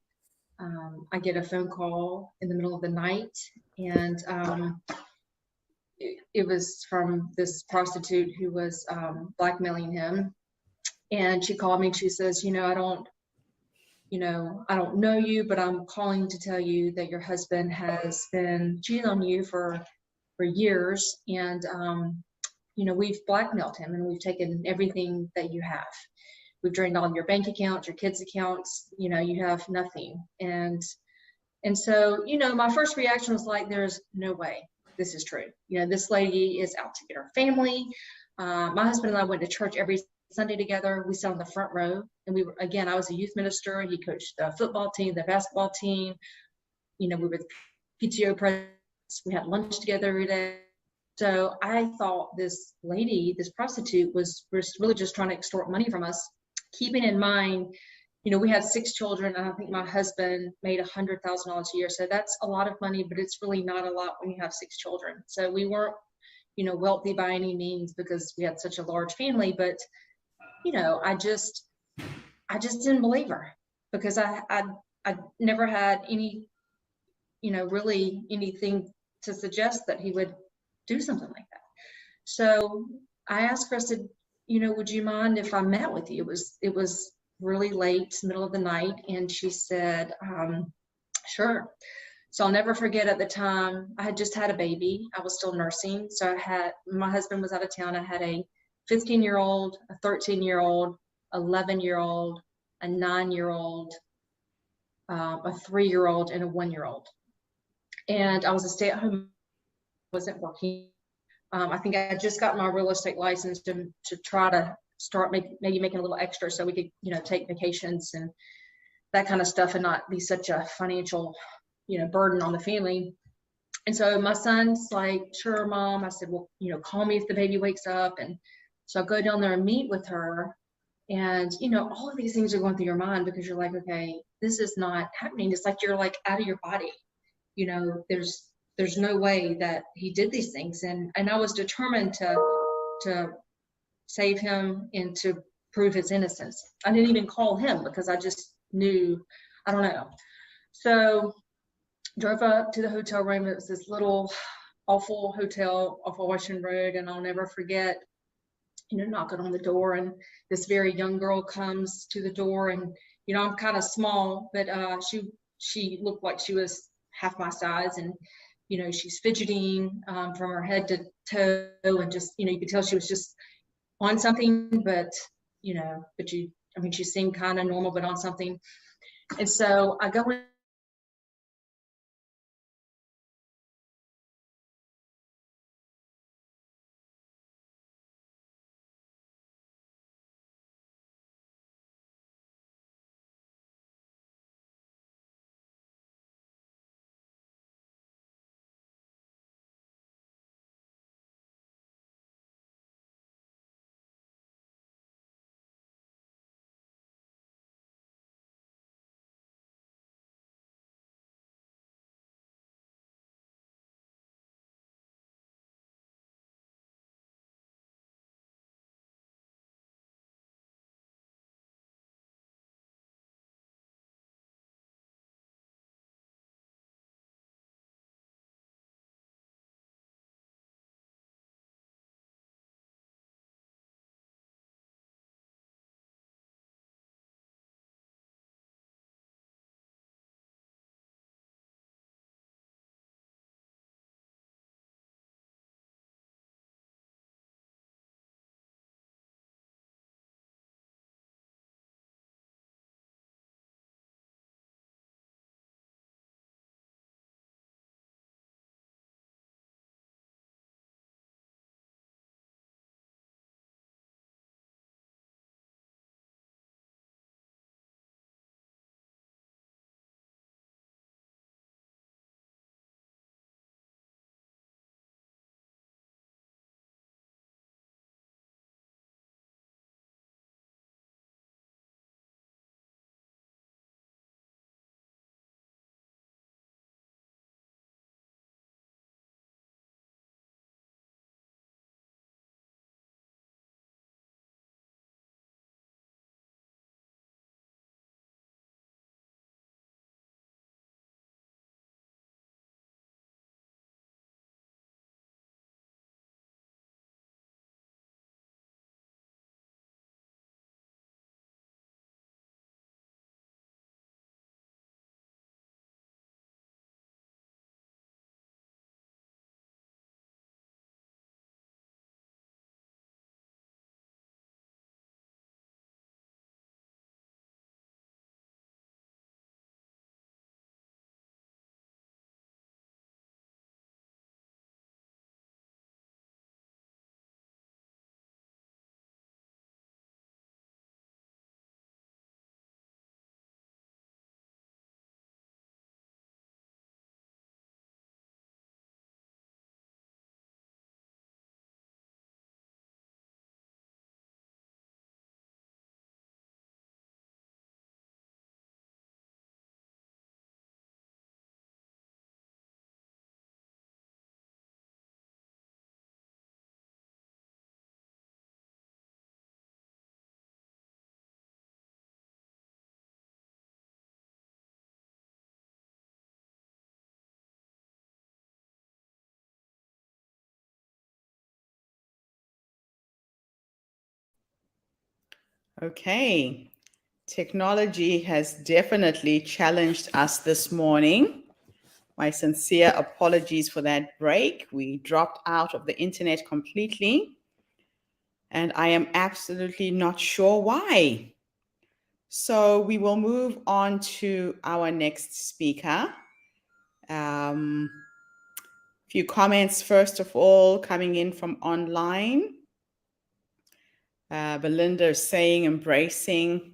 I get a phone call in the middle of the night, and it was from this prostitute who was blackmailing him. And she called me and she says, I don't know you, but I'm calling to tell you that your husband has been cheating on you for years. And, we've blackmailed him and we've taken everything that you have. We've drained all of your bank accounts, your kids' accounts, you have nothing. And so, my first reaction was like, there's no way this is true. This lady is out to get her family. My husband and I went to church every Sunday together. We sat on the front row, and I was a youth minister. He coached the football team, the basketball team. We were the PTO presidents. We had lunch together every day. So I thought this lady, this prostitute, was really just trying to extort money from us, keeping in mind, we had 6 children, and I think my husband made $100,000 a year. So that's a lot of money, but it's really not a lot when you have 6 children. So we weren't, wealthy by any means because we had such a large family. But, I just didn't believe her because I never had any, really anything to suggest that he would do something like that. So I asked her, I said, would you mind if I met with you? It was really late, middle of the night. And she said, sure. So I'll never forget, at the time, I had just had a baby. I was still nursing. So my husband was out of town. I had a 15-year-old, a 13-year-old, 11-year-old, a 9-year-old, a 3-year-old, and a 1-year-old. And I was a stay-at-home, wasn't working. I think I just got my real estate license to try to start maybe making a little extra so we could, take vacations and that kind of stuff and not be such a financial, burden on the family. And so my son's like, sure, Mom. I said, well, call me if the baby wakes up. And so I go down there and meet with her. And, all of these things are going through your mind because you're like, okay, this is not happening. It's like you're like out of your body. There's no way that he did these things. And I was determined to save him and to prove his innocence. I didn't even call him because I just knew, I don't know. So drove up to the hotel room. It was this little awful hotel off of Washington Road. And I'll never forget, knocking on the door, and this very young girl comes to the door. And, I'm kind of small, but she looked like she was half my size. And, she's fidgeting from her head to toe, and just, you could tell she was just on something, but she seemed kind of normal, but on something. And so I go in Okay. Technology has definitely challenged us this morning. My sincere apologies for that break. We dropped out of the internet completely, and I am absolutely not sure why. So we will move on to our next speaker. Few comments, first of all, coming in from online. Belinda is saying, embracing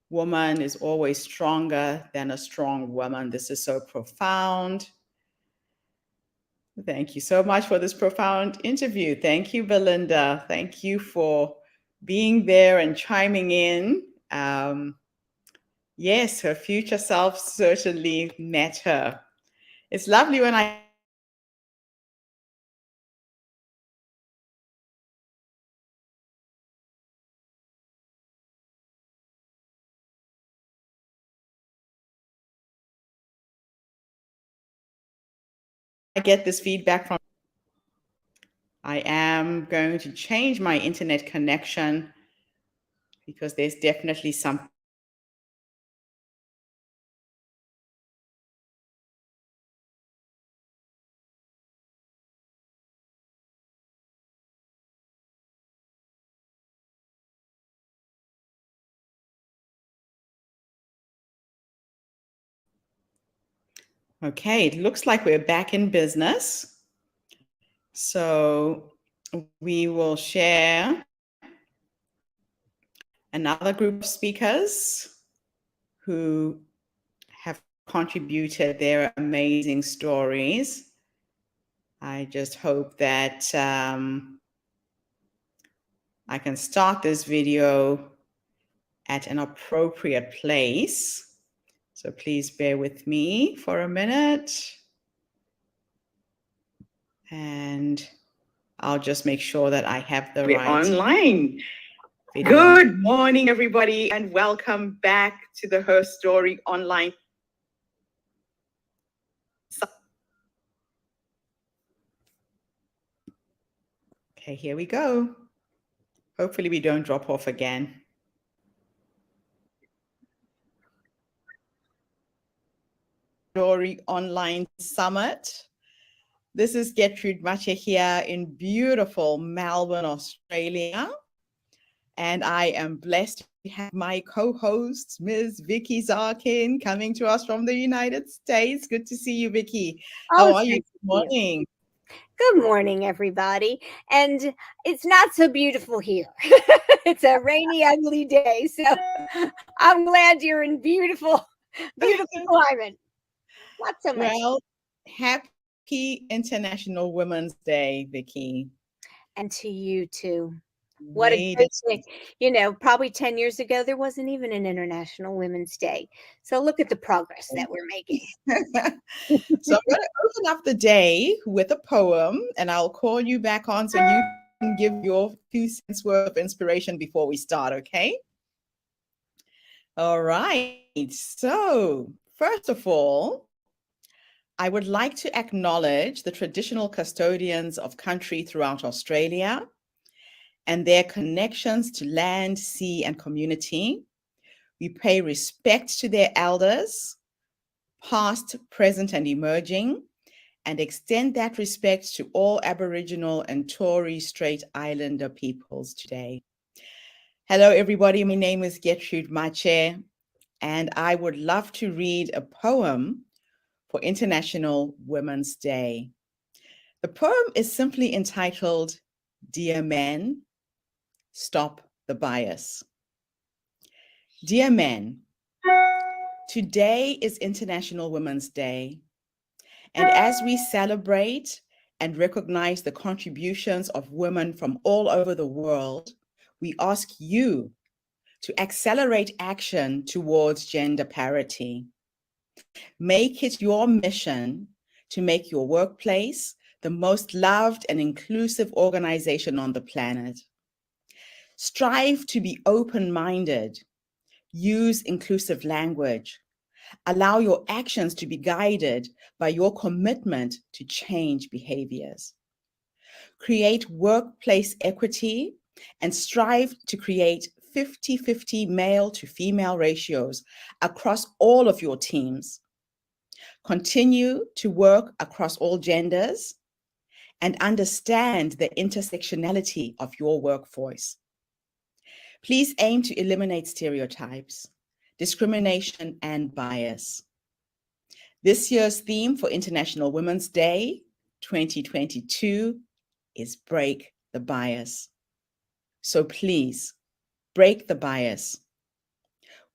woman is always stronger than a strong woman. This is so profound. Thank you so much for this profound interview. Thank you, Belinda. Thank you for being there and chiming in. Yes, her future self certainly met her. It's lovely when I get this feedback from. I am going to change my internet connection because there's definitely something. Okay, it looks like we're back in business. So we will share another group of speakers who have contributed their amazing stories. I just hope that I can start this video at an appropriate place. So please bear with me for a minute. And I'll just make sure that I have the right online video. Good morning, everybody, and welcome back to the Herstory Online. Okay, here we go. Hopefully we don't drop off again. Herstory Online Summit. This is Gertrude Mache here in beautiful Melbourne, Australia. And I am blessed to have my co-host, Ms. Vicky Zarkin, coming to us from the United States. Good to see you, Vicky. How are you? Good morning. Good morning, everybody. And it's not so beautiful here. It's a rainy, ugly day. So I'm glad you're in beautiful, beautiful climate. Not so much. Well, happy International Women's Day, Vicky. And to you too. What a great day. You know, probably 10 years ago, there wasn't even an International Women's Day. So look at the progress that we're making. So I'm going to open up the day with a poem, and I'll call you back on so you can give your 2 cents worth of inspiration before we start, okay? All right. So first of all, I would like to acknowledge the traditional custodians of country throughout Australia and their connections to land, sea, and community. We pay respect to their elders, past, present, and emerging, and extend that respect to all Aboriginal and Torres Strait Islander peoples today. Hello, everybody. My name is Gertrude Mache, and I would love to read a poem for International Women's Day. The poem is simply entitled, Dear Men, Stop the Bias. Dear men, today is International Women's Day. And as we celebrate and recognize the contributions of women from all over the world, we ask you to accelerate action towards gender parity. Make it your mission to make your workplace the most loved and inclusive organization on the planet. Strive to be open-minded. Use inclusive language. Allow your actions to be guided by your commitment to change behaviors. Create workplace equity and strive to create 50-50 male to female ratios across all of your teams. Continue to work across all genders and understand the intersectionality of your workforce. Please aim to eliminate stereotypes, discrimination, and bias. This year's theme for International Women's Day 2022 is Break the Bias. So please, break the bias.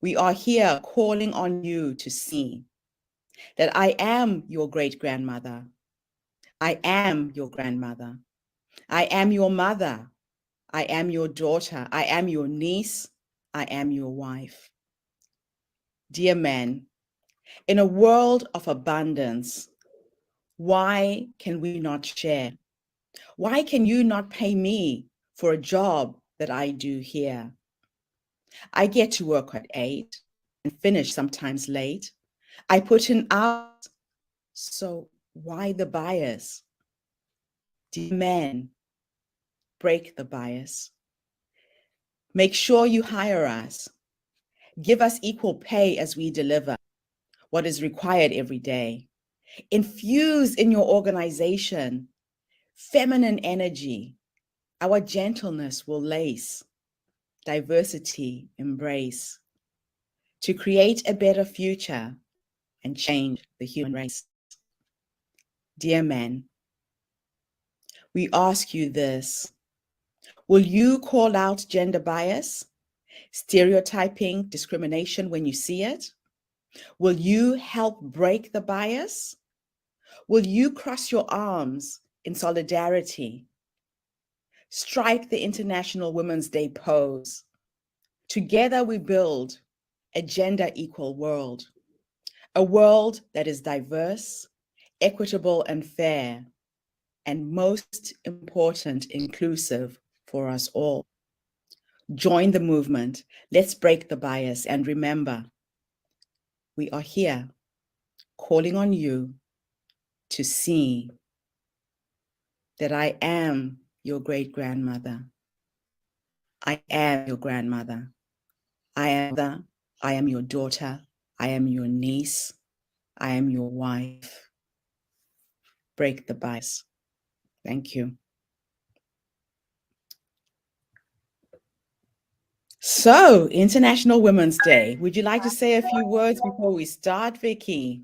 We are here calling on you to see that I am your great-grandmother. I am your grandmother. I am your mother. I am your daughter. I am your niece. I am your wife. Dear men, in a world of abundance, why can we not share? Why can you not pay me for a job that I do here? I get to work at 8 and finish sometimes late. I put in hours, so why the bias? Dear men, break the bias. Make sure you hire us. Give us equal pay as we deliver what is required every day. Infuse in your organization feminine energy. Our gentleness will lace, diversity embrace, to create a better future and change the human race. Dear men, we ask you this. Will you call out gender bias, stereotyping, discrimination when you see it? Will you help break the bias? Will you cross your arms in solidarity? Strike the International Women's Day pose. Together we build a gender equal world, a world that is diverse, equitable, and fair, and most important, inclusive for us all. Join the movement. Let's break the bias. And remember, we are here calling on you to see that I am your great-grandmother. I am your grandmother. I am your daughter. I am your niece. I am your wife. Break the bias. Thank you. So, International Women's Day. Would you like to say a few words before we start, Vicky?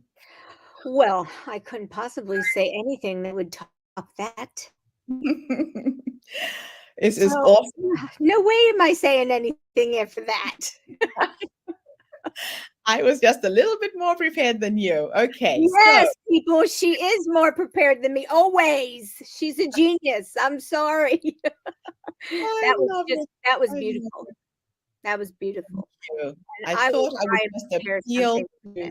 Well, I couldn't possibly say anything that would top that. This is awesome. No way am I saying anything after that. I was just a little bit more prepared than you. Okay. Yes, people, she is more prepared than me. Always. She's a genius. I'm sorry. That was beautiful. That was beautiful. I thought I would just appeal to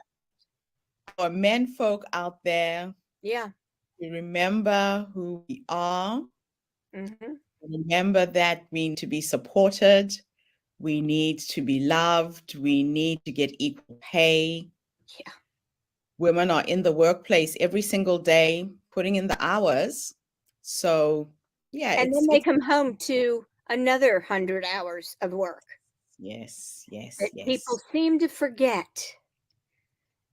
our men folk out there. Yeah. To remember who we are. Mm-hmm. Remember that we need to be supported. We need to be loved. We need to get equal pay. Yeah. Women are in the workplace every single day, putting in the hours. So, yeah. And then they come home to another 100 hours of work. Yes. People seem to forget.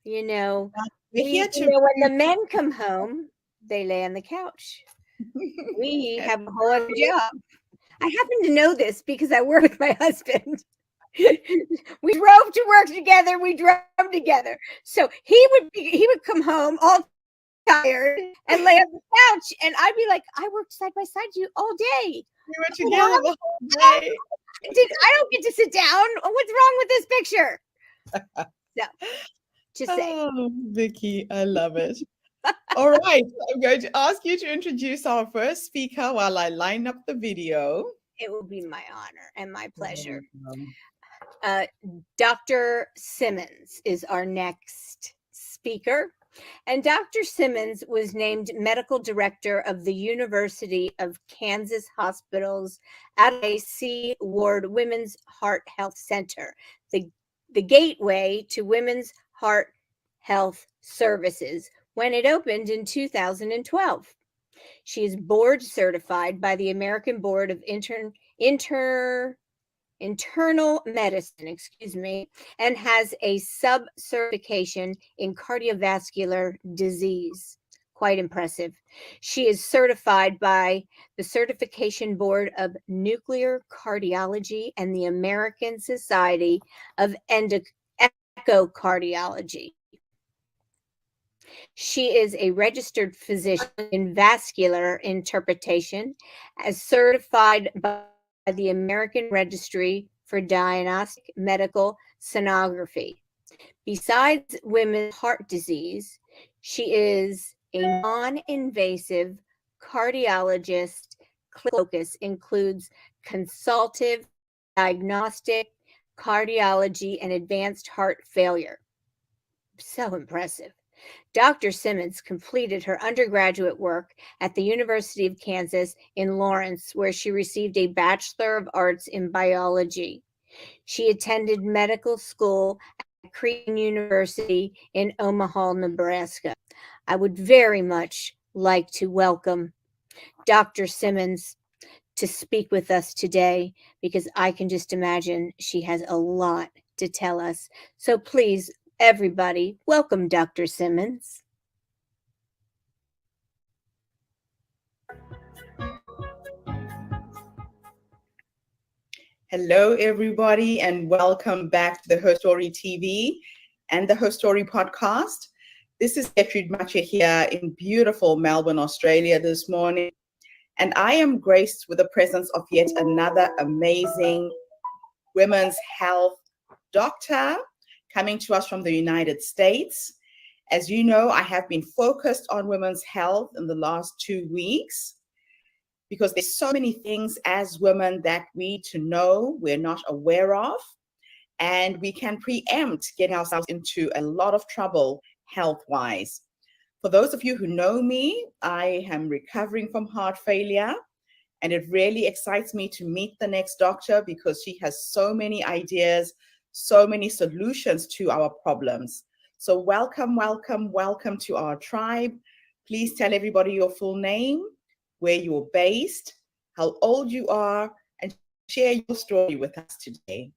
You know, when the men come home, they lay on the couch. We have a whole other job. I happen to know this because I work with my husband. We drove to work together. We drove together. So he would come home all tired and lay on the couch, and I'd be like, I worked side by side you all day. We were together the whole day. I don't get to sit down. What's wrong with this picture? So, just say. Oh, Vicky, I love it. All right, I'm going to ask you to introduce our first speaker while I line up the video. It will be my honor and my pleasure. Dr. Simmons is our next speaker. And Dr. Simmons was named medical director of the University of Kansas Hospital's Adelaide C. Ward Women's Heart Health Center, the gateway to women's heart health services, when it opened in 2012. She is board certified by the American Board of internal medicine, and has a sub-certification in cardiovascular disease. Quite impressive. She is certified by the Certification Board of Nuclear Cardiology and the American Society of Echocardiology. She is a registered physician in vascular interpretation, as certified by the American Registry for Diagnostic Medical Sonography. Besides women's heart disease, she is a non-invasive cardiologist. Focus includes consultative diagnostic cardiology and advanced heart failure. So impressive. Dr. Simmons completed her undergraduate work at the University of Kansas in Lawrence, where she received a Bachelor of Arts in Biology. She attended medical school at Creighton University in Omaha, Nebraska. I would very much like to welcome Dr. Simmons to speak with us today, because I can just imagine she has a lot to tell us. So please, everybody, welcome Dr. Simmons. Hello, everybody, and welcome back to the Herstory TV and the Herstory podcast. This is Gertrude Mache here in beautiful Melbourne, Australia this morning, and I am graced with the presence of yet another amazing women's health doctor coming to us from the United States. As you know, I have been focused on women's health in the last 2 weeks, because there's so many things as women that we need to know we're not aware of, and we can preempt getting ourselves into a lot of trouble health-wise. For those of you who know me, I am recovering from heart failure, and it really excites me to meet the next doctor, because she has so many ideas, so many solutions to our problems. So welcome, welcome, welcome to our tribe. Please tell everybody your full name, where you're based, how old you are, and share your story with us today.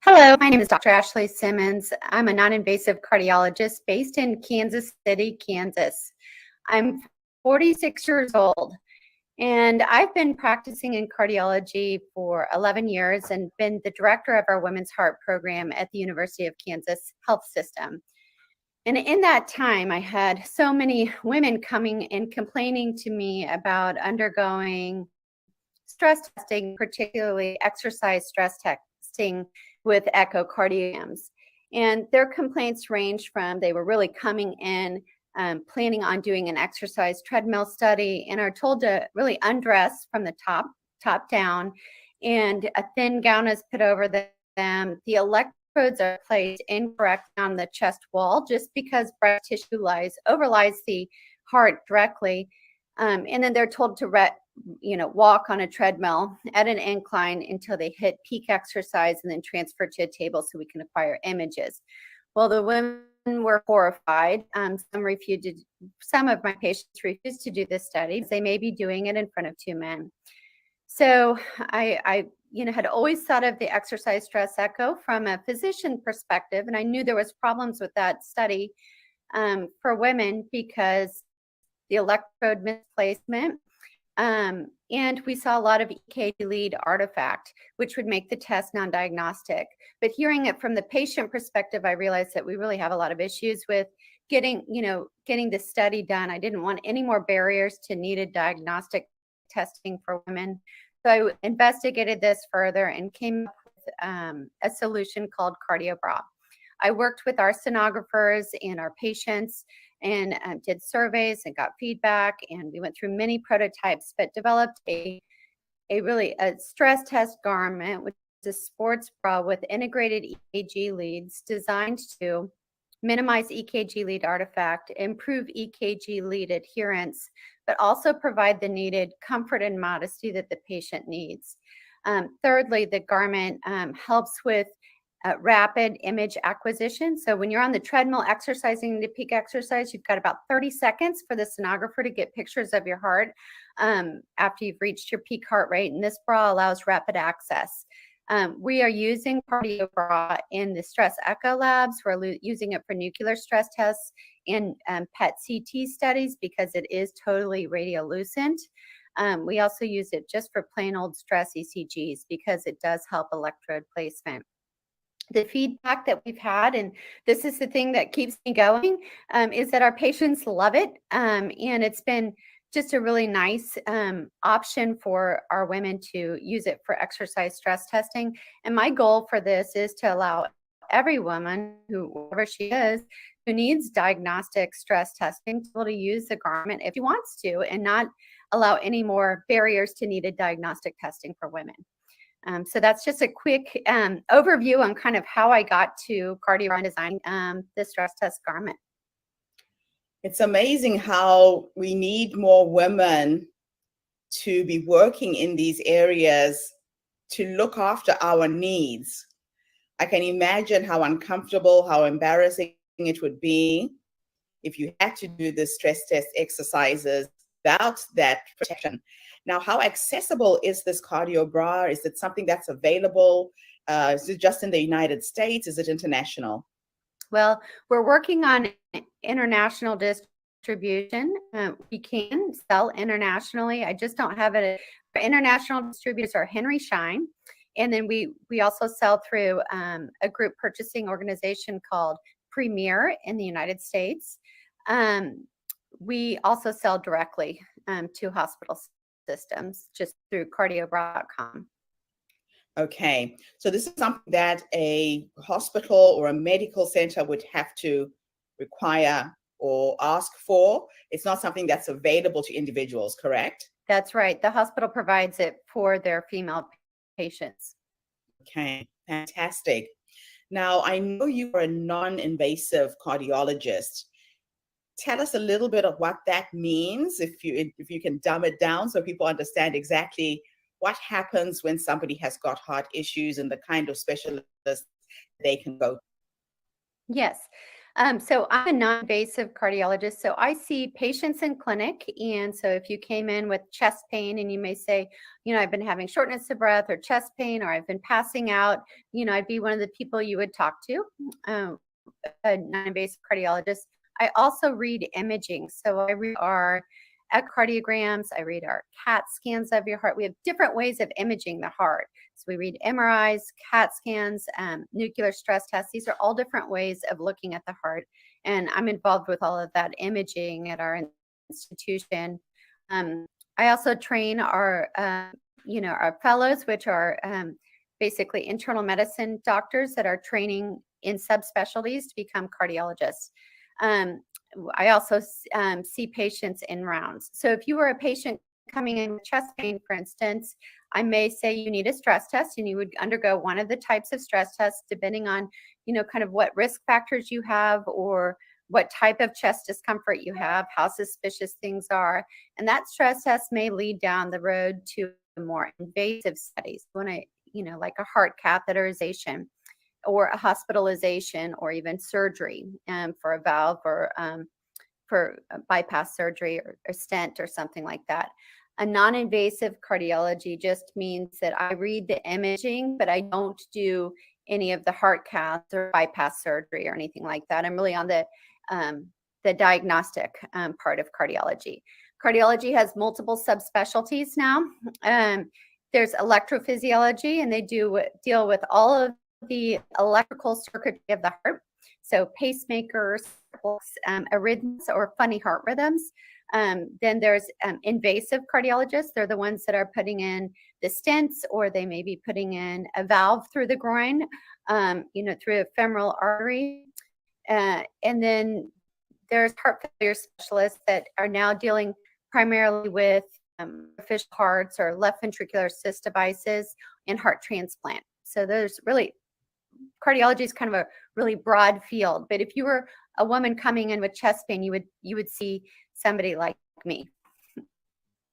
Hello, my name is Dr. Ashley Simmons. I'm a non-invasive cardiologist based in Kansas City, Kansas. I'm 46 years old, and I've been practicing in cardiology for 11 years and been the director of our Women's Heart Program at the University of Kansas Health System. And in that time, I had so many women coming and complaining to me about undergoing stress testing, particularly exercise stress testing with echocardiograms. And their complaints ranged from, they were really coming in planning on doing an exercise treadmill study and are told to really undress from the top down, and a thin gown is put over them. The electrodes are placed incorrectly on the chest wall just because breast tissue overlies the heart directly. And then they're told to walk on a treadmill at an incline until they hit peak exercise and then transfer to a table so we can acquire images. Well, the women were horrified. Some of my patients refused to do this study because they may be doing it in front of two men. So I had always thought of the exercise stress echo from a physician perspective, and I knew there was problems with that study for women because the electrode misplacement, and we saw a lot of EKG lead artifact, which would make the test non-diagnostic. But hearing it from the patient perspective, I realized that we really have a lot of issues with getting the study done. I didn't want any more barriers to needed diagnostic testing for women. So I investigated this further and came up with a solution called CardioBra. I worked with our sonographers and our patients and did surveys and got feedback, and we went through many prototypes, but developed a stress test garment, which is a sports bra with integrated EKG leads designed to minimize EKG lead artifact, improve EKG lead adherence, but also provide the needed comfort and modesty that the patient needs. Thirdly, the garment helps with rapid image acquisition. So when you're on the treadmill exercising the peak exercise, you've got about 30 seconds for the sonographer to get pictures of your heart after you've reached your peak heart rate. And this bra allows rapid access. We are using cardio bra in the stress echo labs. We're using it for nuclear stress tests and PET CT studies because it is totally radiolucent. We also use it just for plain old stress ECGs because it does help electrode placement. The feedback that we've had, and this is the thing that keeps me going, is that our patients love it. And it's been just a really nice option for our women to use it for exercise stress testing. And my goal for this is to allow every woman, whoever she is, who needs diagnostic stress testing to be able to use the garment if she wants to, and not allow any more barriers to needed diagnostic testing for women. So that's just a quick overview on kind of how I got to cardio and designing the stress test garment. It's amazing how we need more women to be working in these areas to look after our needs. I can imagine how uncomfortable, how embarrassing it would be if you had to do the stress test exercises without that protection. Now, how accessible is this cardio bra? Is it something that's available? Is it just in the United States? Is it international? Well, we're working on international distribution. We can sell internationally. I just don't have it. Our international distributors are Henry Schein. And then we also sell through a group purchasing organization called Premier in the United States. We also sell directly to hospital systems just through cardiobra.com. Okay, so this is something that a hospital or a medical center would have to require or ask for. It's not something that's available to individuals, correct? That's right. The hospital provides it for their female patients. Okay, fantastic. Now, I know you are a non-invasive cardiologist. Tell us a little bit of what that means, if you can dumb it down so people understand exactly what happens when somebody has got heart issues and the kind of specialists they can go to. Yes. So I'm a non-invasive cardiologist. So I see patients in clinic. And so if you came in with chest pain and you may say, I've been having shortness of breath or chest pain, or I've been passing out, I'd be one of the people you would talk to, a non-invasive cardiologist. I also read imaging. So I read our echocardiograms, I read our CAT scans of your heart. We have different ways of imaging the heart. So we read MRIs, CAT scans, nuclear stress tests. These are all different ways of looking at the heart. And I'm involved with all of that imaging at our institution. I also train our fellows, which are basically internal medicine doctors that are training in subspecialties to become cardiologists. I also see patients in rounds. So if you were a patient coming in with chest pain, for instance, I may say you need a stress test, and you would undergo one of the types of stress tests depending on, kind of what risk factors you have or what type of chest discomfort you have, how suspicious things are. And that stress test may lead down the road to more invasive studies, like a heart catheterization, or a hospitalization, or even surgery for a valve, or for bypass surgery, or a stent or something like that. A non-invasive cardiology just means that I read the imaging, but I don't do any of the heart caths or bypass surgery or anything like that. I'm really on the diagnostic part of cardiology. Cardiology has multiple subspecialties now. There's electrophysiology, and they deal with all of the electrical circuitry of the heart. So pacemakers, arrhythms, or funny heart rhythms. Then there's invasive cardiologists. They're the ones that are putting in the stents, or they may be putting in a valve through the groin, through a femoral artery. And then there's heart failure specialists that are now dealing primarily with artificial hearts or left ventricular assist devices and heart transplant. So there's really, cardiology is kind of a really broad field. But if you were a woman coming in with chest pain, you would see somebody like me.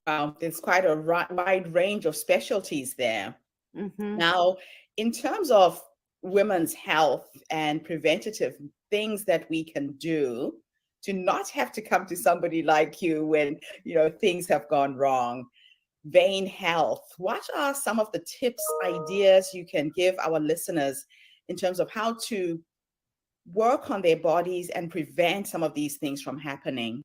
There's quite a wide range of specialties there. Mm-hmm. Now, in terms of women's health and preventative things that we can do to not have to come to somebody like you when, things have gone wrong. Vein health. What are some of the tips, ideas you can give our listeners in terms of how to work on their bodies and prevent some of these things from happening?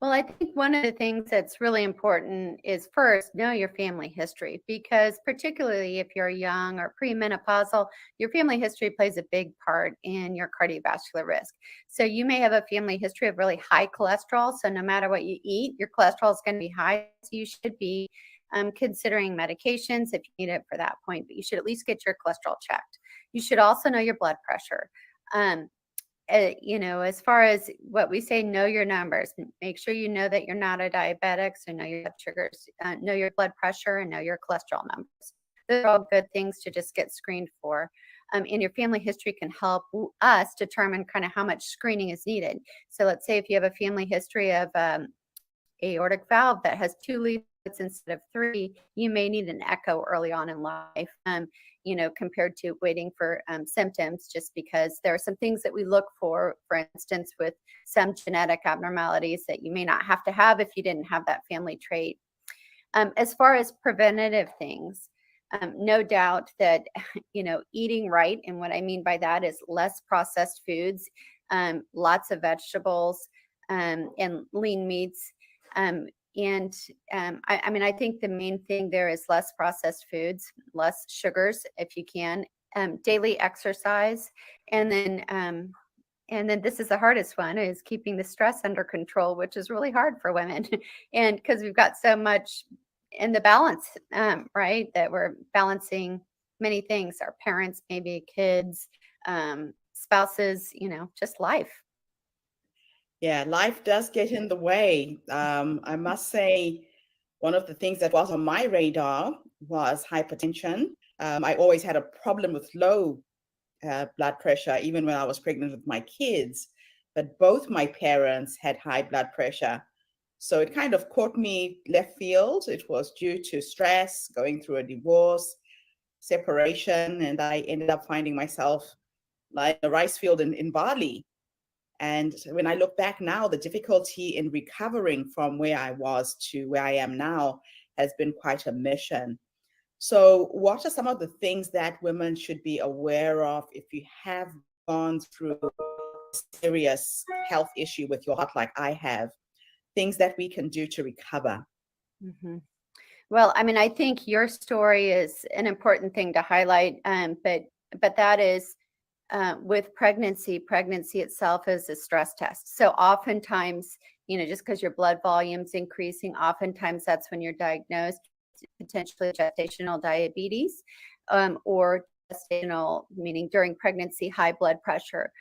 Well, I think one of the things that's really important is first, know your family history, because particularly if you're young or premenopausal, your family history plays a big part in your cardiovascular risk. So you may have a family history of really high cholesterol. So no matter what you eat, your cholesterol is going to be high. So you should be considering medications if you need it for that point, but you should at least get your cholesterol checked. You should also know your blood pressure. As far as what we say, know your numbers. Make sure you know that you're not a diabetic, so know your blood sugars, know your blood pressure, and know your cholesterol numbers. Those are all good things to just get screened for. And your family history can help us determine kind of how much screening is needed. So let's say if you have a family history of aortic valve that has 2 leads instead of 3, you may need an echo early on in life, compared to waiting for symptoms, just because there are some things that we look for instance, with some genetic abnormalities that you may not have to have if you didn't have that family trait. As far as preventative things, no doubt that, eating right, and what I mean by that is less processed foods, lots of vegetables, and lean meats. I think the main thing there is less processed foods, less sugars if you can, daily exercise, and then this is the hardest one, is keeping the stress under control, which is really hard for women, and because we've got so much in the balance, right? That we're balancing many things: our parents, maybe kids, spouses, just life. Yeah, life does get in the way. I must say, one of the things that was on my radar was hypertension. I always had a problem with low blood pressure, even when I was pregnant with my kids. But both my parents had high blood pressure. So it kind of caught me left field. It was due to stress, going through a divorce, separation, and I ended up finding myself like a rice field in Bali. And when I look back now, the difficulty in recovering from where I was to where I am now has been quite a mission. So, what are some of the things that women should be aware of if you have gone through a serious health issue with your heart, like I have? Things that we can do to recover? Mm-hmm. Well, I think your story is an important thing to highlight, but that is with pregnancy itself is a stress test. So oftentimes, just because your blood volume's increasing, oftentimes that's when you're diagnosed potentially gestational diabetes, or gestational, meaning during pregnancy, high blood pressure.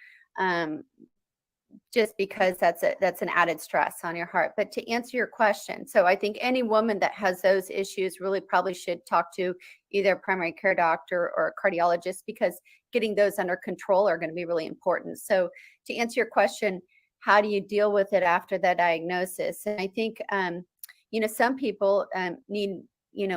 Just because that's an added stress on your heart. But to answer your question, so I think any woman that has those issues really probably should talk to either a primary care doctor or a cardiologist, because getting those under control are going to be really important. So to answer your question, how do you deal with it after the diagnosis? And I think, some people need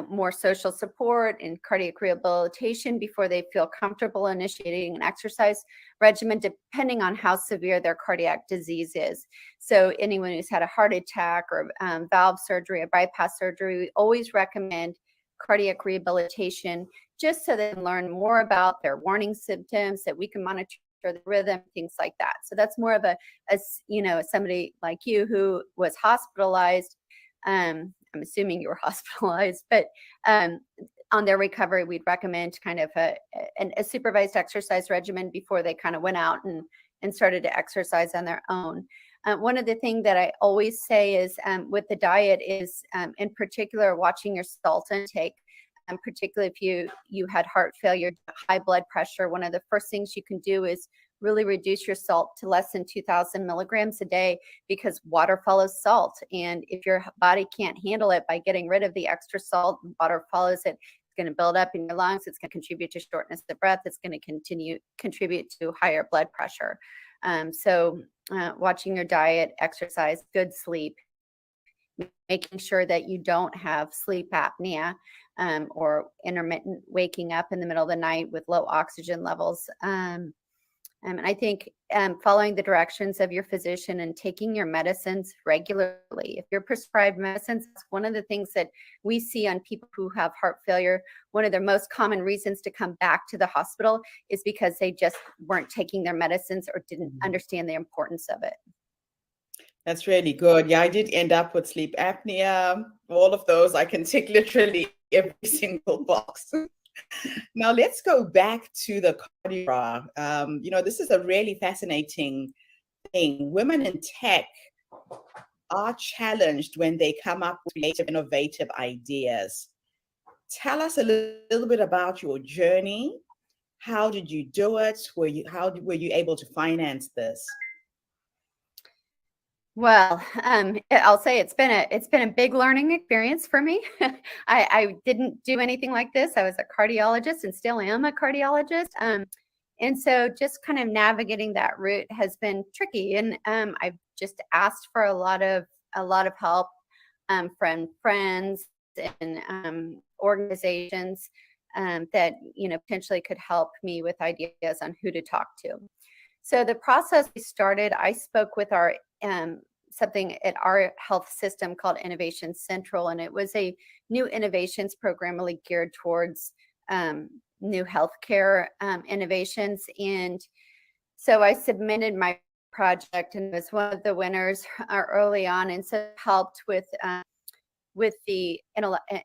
more social support and cardiac rehabilitation before they feel comfortable initiating an exercise regimen, depending on how severe their cardiac disease is. So anyone who's had a heart attack or valve surgery or bypass surgery, we always recommend cardiac rehabilitation, just so they can learn more about their warning symptoms, that we can monitor the rhythm, things like that. So that's more of somebody like you who was hospitalized. I'm assuming you were hospitalized, but on their recovery, we'd recommend kind of a supervised exercise regimen before they kind of went out and started to exercise on their own. One of the things that I always say is with the diet is, in particular, watching your salt intake. Particularly if you had heart failure, high blood pressure, one of the first things you can do is really reduce your salt to less than 2,000 milligrams a day, because water follows salt. And if your body can't handle it by getting rid of the extra salt, water follows it. It's going to build up in your lungs. It's going to contribute to shortness of breath. It's going to contribute to higher blood pressure. So watching your diet, exercise, good sleep, making sure that you don't have sleep apnea or intermittent waking up in the middle of the night with low oxygen levels. And I think following the directions of your physician and taking your medicines regularly. If you're prescribed medicines, it's one of the things that we see on people who have heart failure. One of their most common reasons to come back to the hospital is because they just weren't taking their medicines or didn't understand the importance of it. That's really good. Yeah, I did end up with sleep apnea, all of those. I can tick literally every single box. Now let's go back to the cardio. This is a really fascinating thing. Women in tech are challenged when they come up with creative, innovative ideas. Tell us a little bit about your journey. How did you do it? Were you able to finance this? Well, I'll say it's been a big learning experience for me. I didn't do anything like this. I was a cardiologist and still am a cardiologist. And so just kind of navigating that route has been tricky. And I've just asked for a lot of help from friends and organizations that potentially could help me with ideas on who to talk to. So the process we started, I spoke with our something at our health system called Innovation Central, and it was a new innovations program really geared towards new healthcare innovations. And so I submitted my project and was one of the winners early on, and so helped with the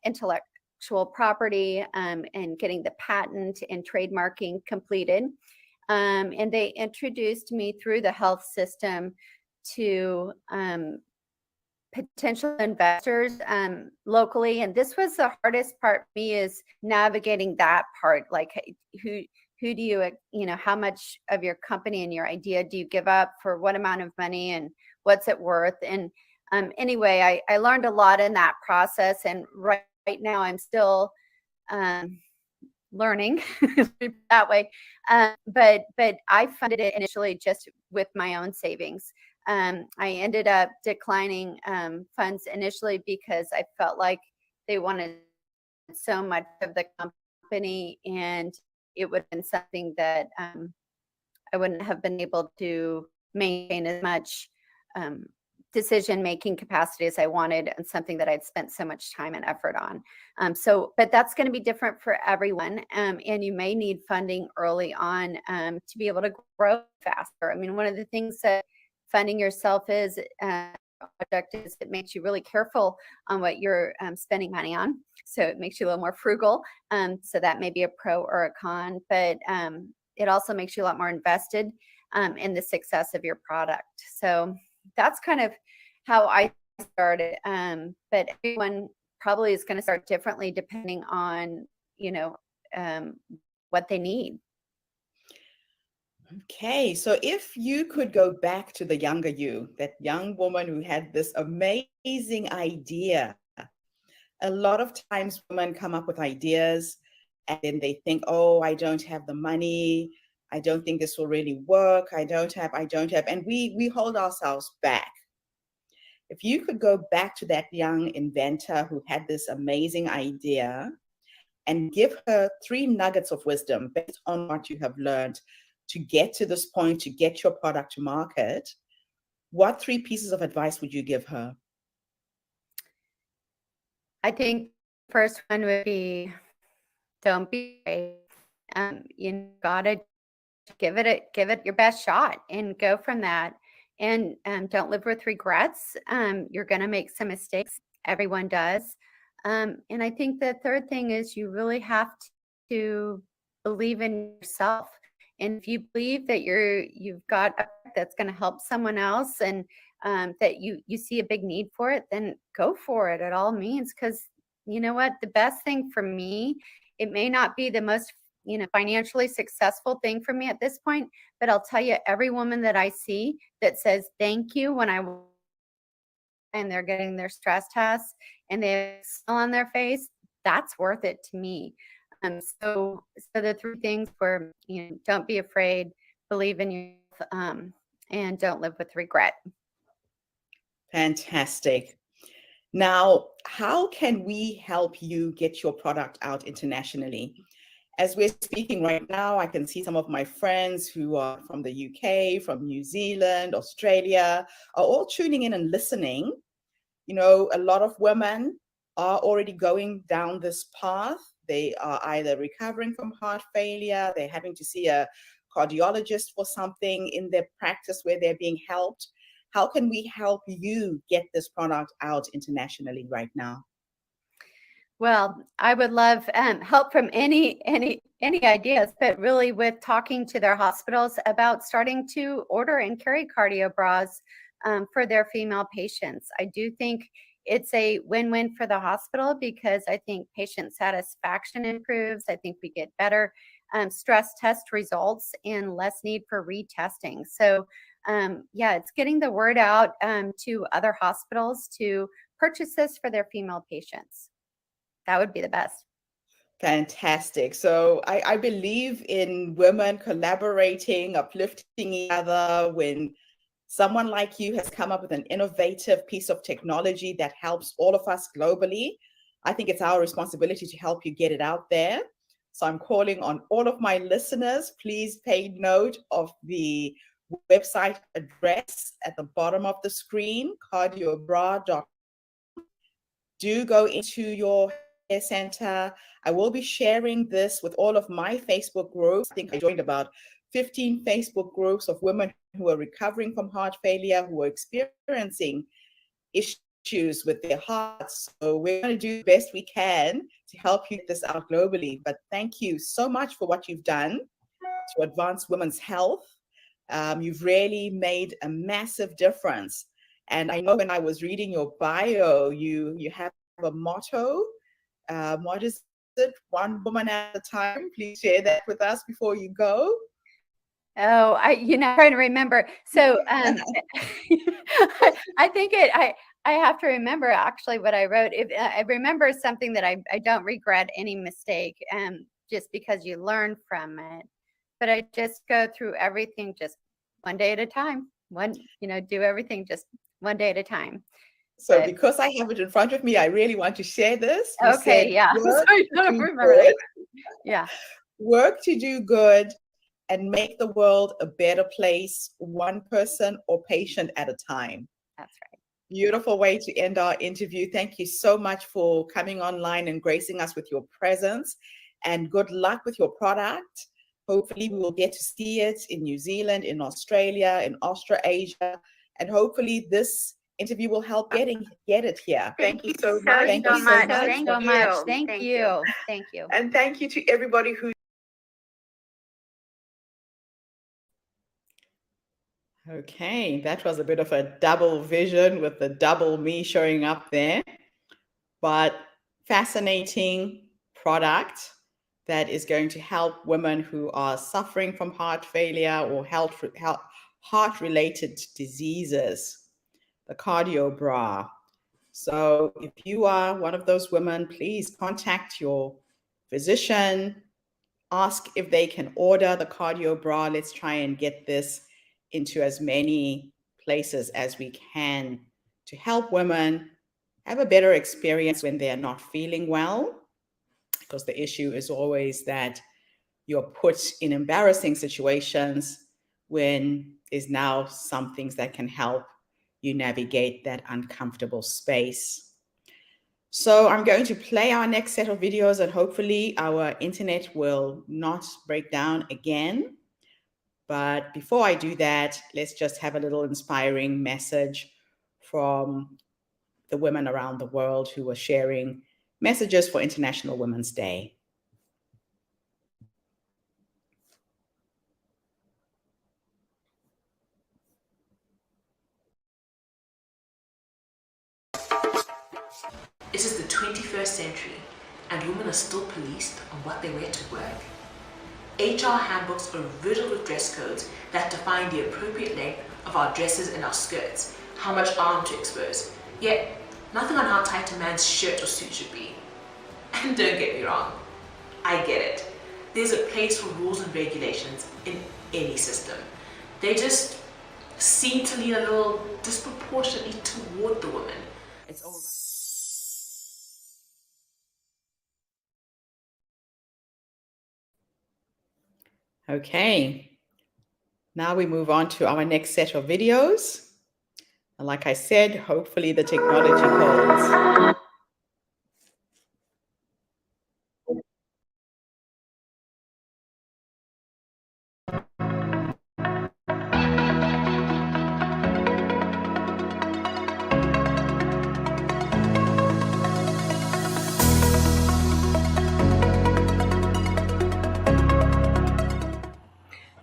intellectual property and getting the patent and trademarking completed. And they introduced me through the health system to potential investors locally. And this was the hardest part for me, is navigating that part. Like, who do you, how much of your company and your idea do you give up for what amount of money and what's it worth? And anyway, I learned a lot in that process. And right now I'm still learning that way. But I funded it initially just with my own savings. I ended up declining funds initially because I felt like they wanted so much of the company, and it would have been something that I wouldn't have been able to maintain as much decision-making capacity as I wanted, and something that I'd spent so much time and effort on. But that's going to be different for everyone. And you may need funding early on to be able to grow faster. I mean, one of the things that funding yourself is, project is, it makes you really careful on what you're spending money on. So it makes you a little more frugal. So that may be a pro or a con, but it also makes you a lot more invested in the success of your product. So that's kind of how I started. But everyone probably is going to start differently depending on, what they need. Okay, so if you could go back to the younger you, that young woman who had this amazing idea. A lot of times women come up with ideas and then they think, oh, I don't have the money. I don't think this will really work. I don't have, and we hold ourselves back. If you could go back to that young inventor who had this amazing idea and give her 3 nuggets of wisdom based on what you have learned to get to this point, to get your product to market, what 3 pieces of advice would you give her? I think first one would be, don't be afraid. You gotta give it your best shot and go from that. And don't live with regrets. You're gonna make some mistakes. Everyone does. And I think the third thing is you really have to believe in yourself. And if you believe that you've got a product that's going to help someone else, and that you see a big need for it, then go for it at all means. Because you know what, the best thing for me, it may not be the most financially successful thing for me at this point, but I'll tell you, every woman that I see that says thank you when and they're getting their stress tests and they have a smile on their face, that's worth it to me. So the 3 things were, don't be afraid, believe in yourself, and don't live with regret. Fantastic. Now, how can we help you get your product out internationally? As we're speaking right now, I can see some of my friends who are from the UK, from New Zealand, Australia, are all tuning in and listening. You know, a lot of women are already going down this path. They are either recovering from heart failure, they're having to see a cardiologist for something in their practice where they're being helped. How can we help you get this product out internationally right now? Well, I would love help from any ideas, but really with talking to their hospitals about starting to order and carry cardio bras for their female patients. I do think it's a win-win for the hospital because I think patient satisfaction improves. I think we get better stress test results and less need for retesting. So yeah, it's getting the word out to other hospitals to purchase this for their female patients. That would be the best. Fantastic. So I believe in women collaborating, uplifting each other. When someone like you has come up with an innovative piece of technology that helps all of us globally, I think it's our responsibility to help you get it out there. So I'm calling on all of my listeners, please pay note of the website address at the bottom of the screen, cardiobra.com. Do go into your hair center. I will be sharing this with all of my Facebook groups. I think I joined about 15 Facebook groups of women who are recovering from heart failure, who are experiencing issues with their hearts. So we're going to do the best we can to help you get this out globally. But thank you so much for what you've done to advance women's health. You've really made a massive difference. And I know when I was reading your bio, you have a motto. What is it? One woman at a time. Please share that with us before you go. Oh, trying to remember. So I think I have to remember actually what I wrote. If I remember something that I don't regret any mistake, just because you learn from it. But I just go through everything just one day at a time. Do everything just one day at a time. So because I have it in front of me, I really want to share this. You okay, said, yeah. Work So I don't remember that. Yeah. Work to do good and make the world a better place, one person or patient at a time. That's right. Beautiful way to end our interview. Thank you so much for coming online and gracing us with your presence, and good luck with your product. Hopefully we will get to see it in New Zealand, in Australia, in Australasia, and hopefully this interview will help get it here. Thank you so much. Thank you so much. Thank you. Thank you. And thank you to everybody who. Okay, that was a bit of a double vision with the double me showing up there, but fascinating product that is going to help women who are suffering from heart failure or heart-related diseases, the cardio bra. So if you are one of those women, please contact your physician, ask if they can order the cardio bra. Let's try and get this into as many places as we can to help women have a better experience when they're not feeling well, because the issue is always that you're put in embarrassing situations when there's now some things that can help you navigate that uncomfortable space. So I'm going to play our next set of videos, and hopefully our internet will not break down again. But before I do that, let's just have a little inspiring message from the women around the world who are sharing messages for International Women's Day. This is the 21st century, and women are still policed on what they wear to work. HR handbooks are riddled with dress codes that define the appropriate length of our dresses and our skirts, how much arm to expose, yet nothing on how tight a man's shirt or suit should be. And don't get me wrong, I get it. There's a place for rules and regulations in any system. They just seem to lean a little disproportionately toward the woman. It's all right. Okay, now we move on to our next set of videos. And like I said, hopefully the technology holds.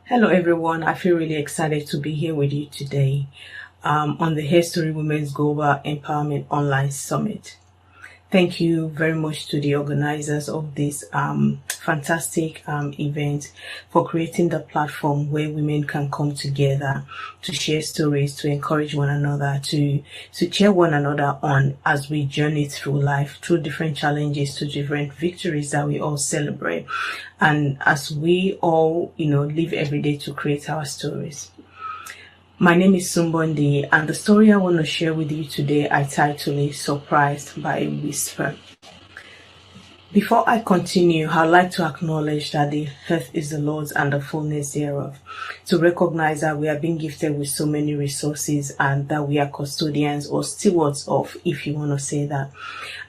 Hello everyone, I feel really excited to be here with you today on the Herstory Women's Global Empowerment Online Summit. Thank you very much to the organizers of this fantastic event for creating the platform where women can come together to share stories, to encourage one another, to cheer one another on as we journey through life, through different challenges, to different victories that we all celebrate. And as we all, live every day to create our stories. My name is Sumbondi, and the story I want to share with you today I titled it Surprised by a Whisper. Before I continue, I'd like to acknowledge that the earth is the Lord's and the fullness thereof, to recognize that we are being gifted with so many resources and that we are custodians or stewards of, if you want to say that.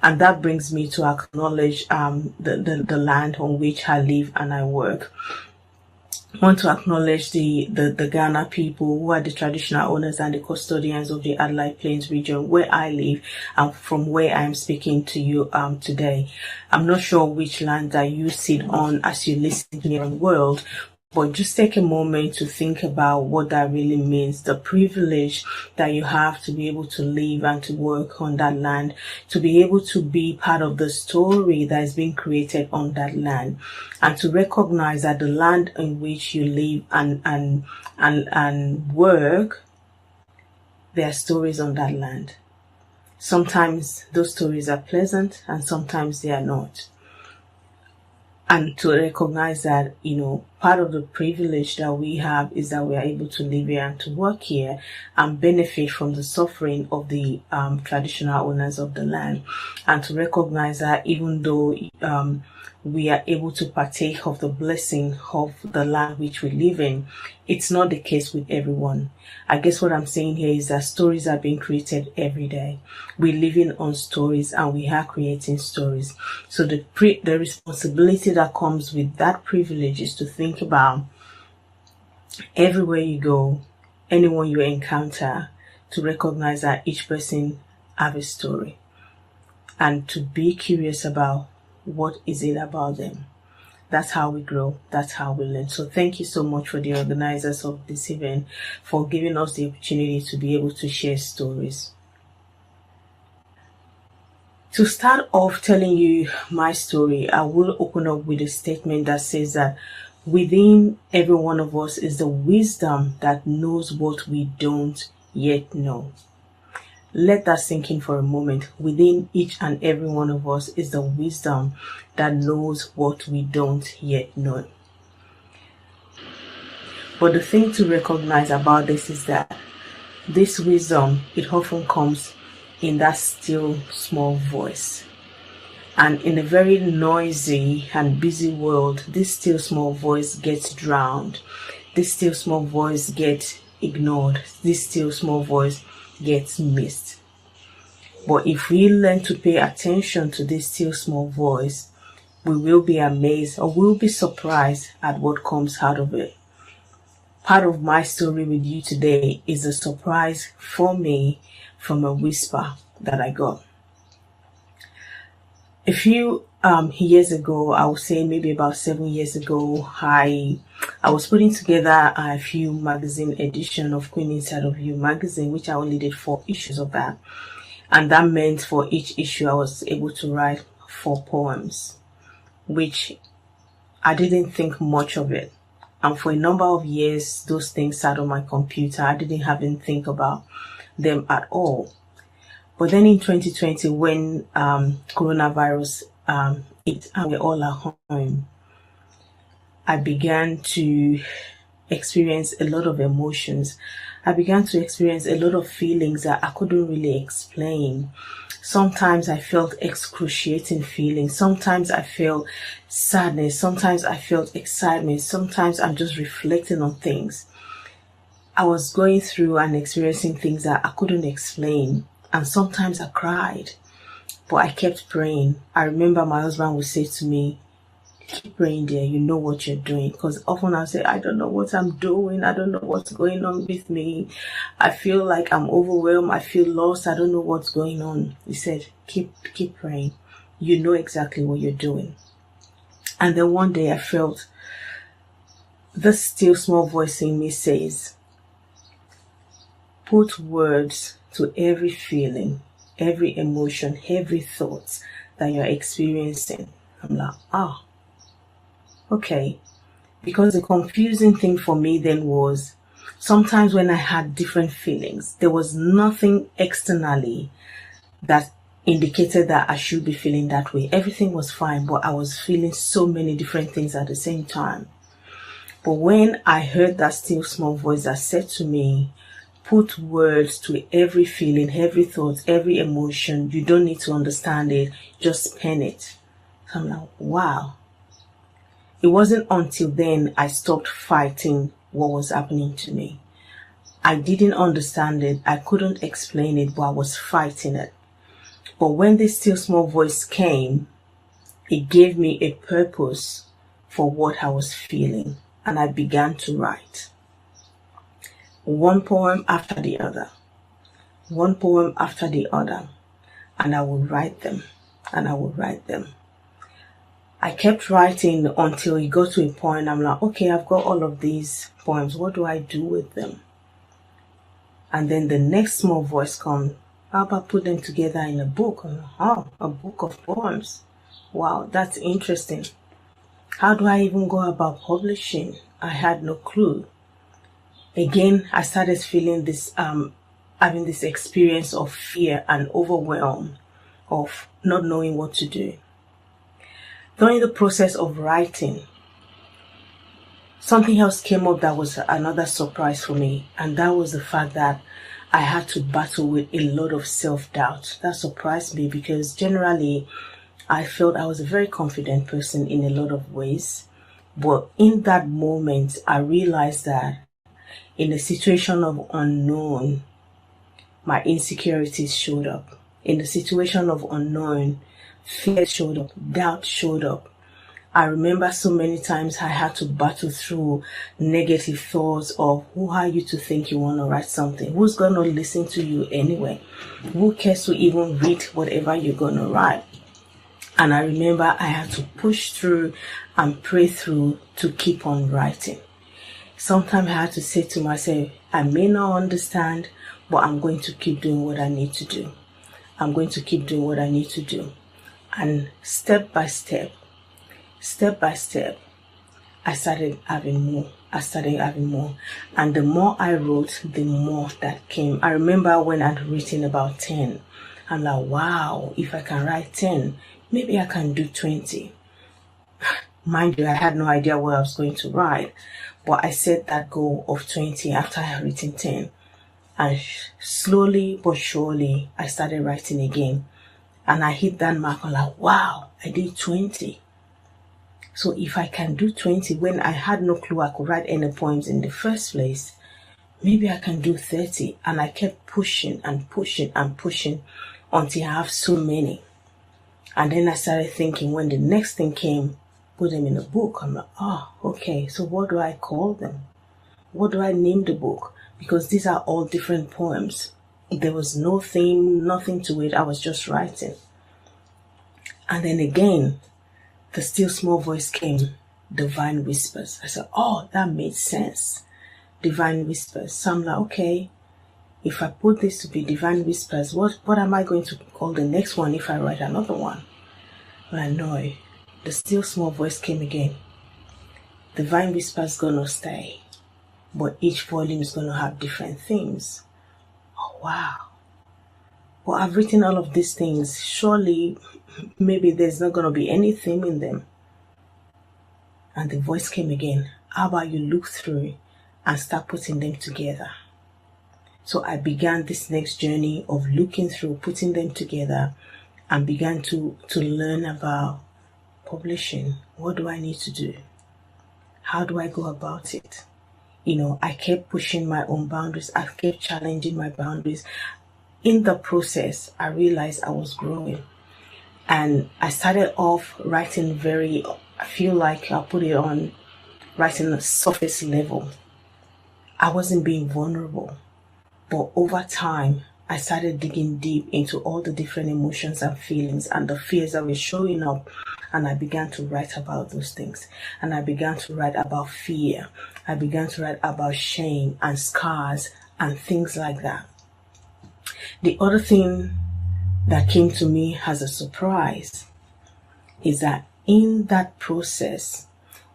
And that brings me to acknowledge the land on which I live and I work. I want to acknowledge the Ghana people who are the traditional owners and the custodians of the Adelaide Plains region where I live and from where I am speaking to you today. I'm not sure which land that you sit on as you listen here in the world, but just take a moment to think about what that really means, the privilege that you have to be able to live and to work on that land, to be able to be part of the story that is being created on that land, and to recognize that the land in which you live and work, there are stories on that land. Sometimes those stories are pleasant and sometimes they are not. And to recognize that, part of the privilege that we have is that we are able to live here and to work here and benefit from the suffering of the traditional owners of the land. And to recognize that even though we are able to partake of the blessing of the land which we live in, it's not the case with everyone. I guess what I'm saying here is that stories are being created every day. We're living on stories and we are creating stories. So the responsibility that comes with that privilege is to think about everywhere you go, anyone you encounter, to recognize that each person have a story and to be curious about what is it about them. That's how we grow. That's how we learn. So thank you so much for the organizers of this event for giving us the opportunity to be able to share stories. To start off telling you my story, I will open up with a statement that says that within every one of us is the wisdom that knows what we don't yet know. Let that sink in for a moment. Within each and every one of us is the wisdom that knows what we don't yet know. But the thing to recognize about this is that this wisdom, it often comes in that still small voice. And in a very noisy and busy world, this still small voice gets drowned. This still small voice gets ignored. This still small voice gets missed. But if we learn to pay attention to this still small voice, we will be amazed or we'll be surprised at what comes out of it. Part of my story with you today is a surprise for me from a whisper that I got. A few years ago, I would say maybe about 7 years ago, I was putting together a few magazine edition of Queen Inside of You magazine, which I only did 4 issues of that. And that meant for each issue, I was able to write 4 poems, which I didn't think much of it. And for a number of years, those things sat on my computer. I didn't even think about them at all. But then in 2020, when coronavirus hit and we're all at home, I began to experience a lot of emotions. I began to experience a lot of feelings that I couldn't really explain. Sometimes I felt excruciating feelings. Sometimes I felt sadness. Sometimes I felt excitement. Sometimes I'm just reflecting on things. I was going through and experiencing things that I couldn't explain. And sometimes I cried. But I kept praying. I remember my husband would say to me, keep praying there, you know what you're doing. Because often I'll say, I don't know what I'm doing. I don't know what's going on with me. I feel like I'm overwhelmed. I feel lost. I don't know what's going on. He said, keep praying. You know exactly what you're doing. And then one day I felt this still small voice in me says, put words to every feeling, every emotion, every thought that you're experiencing. I'm like, okay. Because the confusing thing for me then was sometimes when I had different feelings, there was nothing externally that indicated that I should be feeling that way. Everything was fine, but I was feeling so many different things at the same time. But when I heard that still small voice that said to me, put words to every feeling, every thought, every emotion, you don't need to understand it, just pen it. So I'm like, wow. It wasn't until then I stopped fighting what was happening to me. I didn't understand it. I couldn't explain it, but I was fighting it. But when this still small voice came, it gave me a purpose for what I was feeling. And I began to write. One poem after the other. One poem after the other. And I would write them. And I would write them. I kept writing until it got to a point I'm like, okay, I've got all of these poems. What do I do with them? And then the next small voice comes, how about put them together in a book? A book of poems. Wow, that's interesting. How do I even go about publishing? I had no clue. Again, I started feeling this, having this experience of fear and overwhelm of not knowing what to do. During the process of writing, something else came up that was another surprise for me, and that was the fact that I had to battle with a lot of self-doubt. That surprised me because generally I felt I was a very confident person in a lot of ways. But in that moment, I realized that in a situation of unknown, my insecurities showed up. In the situation of unknown, fear showed up, doubt showed up. I remember so many times I had to battle through negative thoughts of who are you to think you want to write something? Who's going to listen to you anyway? Who cares to even read whatever you're going to write? And I remember I had to push through and pray through to keep on writing. Sometimes I had to say to myself, I may not understand, but I'm going to keep doing what I need to do. I'm going to keep doing what I need to do. And step by step, I started having more. And the more I wrote, the more that came. I remember when I'd written about 10. I'm like, wow, if I can write 10, maybe I can do 20. Mind you, I had no idea what I was going to write. But I set that goal of 20 after I had written 10. And slowly but surely, I started writing again. And I hit that mark. I'm like, wow, I did 20. So if I can do 20 when I had no clue I could write any poems in the first place, maybe I can do 30. And I kept pushing and pushing and pushing until I have so many. And then I started thinking when the next thing came, put them in a book. I'm like, okay, so what do I call them? What do I name the book? Because these are all different poems. There was no theme, nothing to it. I was just writing. And then again, the still small voice came, Divine Whispers. I said, that made sense. Divine Whispers. So I'm like, okay, if I put this to be Divine Whispers, what am I going to call the next one if I write another one? But I know the still small voice came again. Divine Whispers gonna stay, but each volume is gonna have different themes. Oh, wow. Well, I've written all of these things. Surely, maybe there's not gonna be any theme in them. And the voice came again. How about you look through and start putting them together? So I began this next journey of looking through, putting them together, and began to learn about publishing. What do I need to do? How do I go about it? I kept pushing my own boundaries. I kept challenging my boundaries. In the process, I realized I was growing. And I started off writing I feel like I'll put it on writing a surface level. I wasn't being vulnerable. But over time, I started digging deep into all the different emotions and feelings and the fears that were showing up. And I began to write about those things. And I began to write about fear. I began to write about shame and scars and things like that. The other thing that came to me as a surprise is that in that process,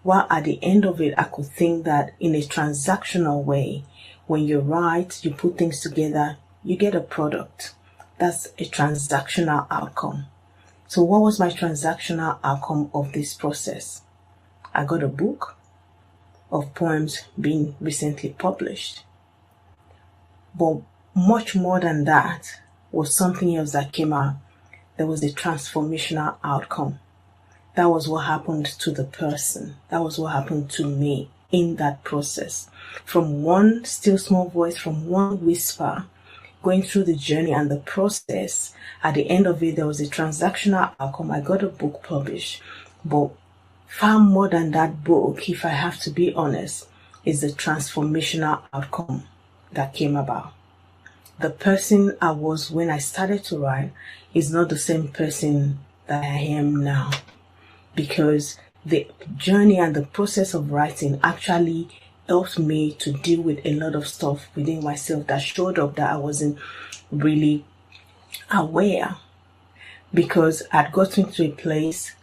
while at the end of it, I could think that in a transactional way, when you write, you put things together, you get a product. That's a transactional outcome. So what was my transactional outcome of this process? I got a book of poems being recently published. But much more than that was something else that came out. There was a transformational outcome. That was what happened to the person. That was what happened to me in that process. From one still small voice, from one whisper, going through the journey and the process, at the end of it, there was a transactional outcome. I got a book published. But far more than that book, if I have to be honest, is the transformational outcome that came about. The person I was when I started to write is not the same person that I am now, because the journey and the process of writing actually helped me to deal with a lot of stuff within myself that showed up that I wasn't really aware, because I'd gotten to a place,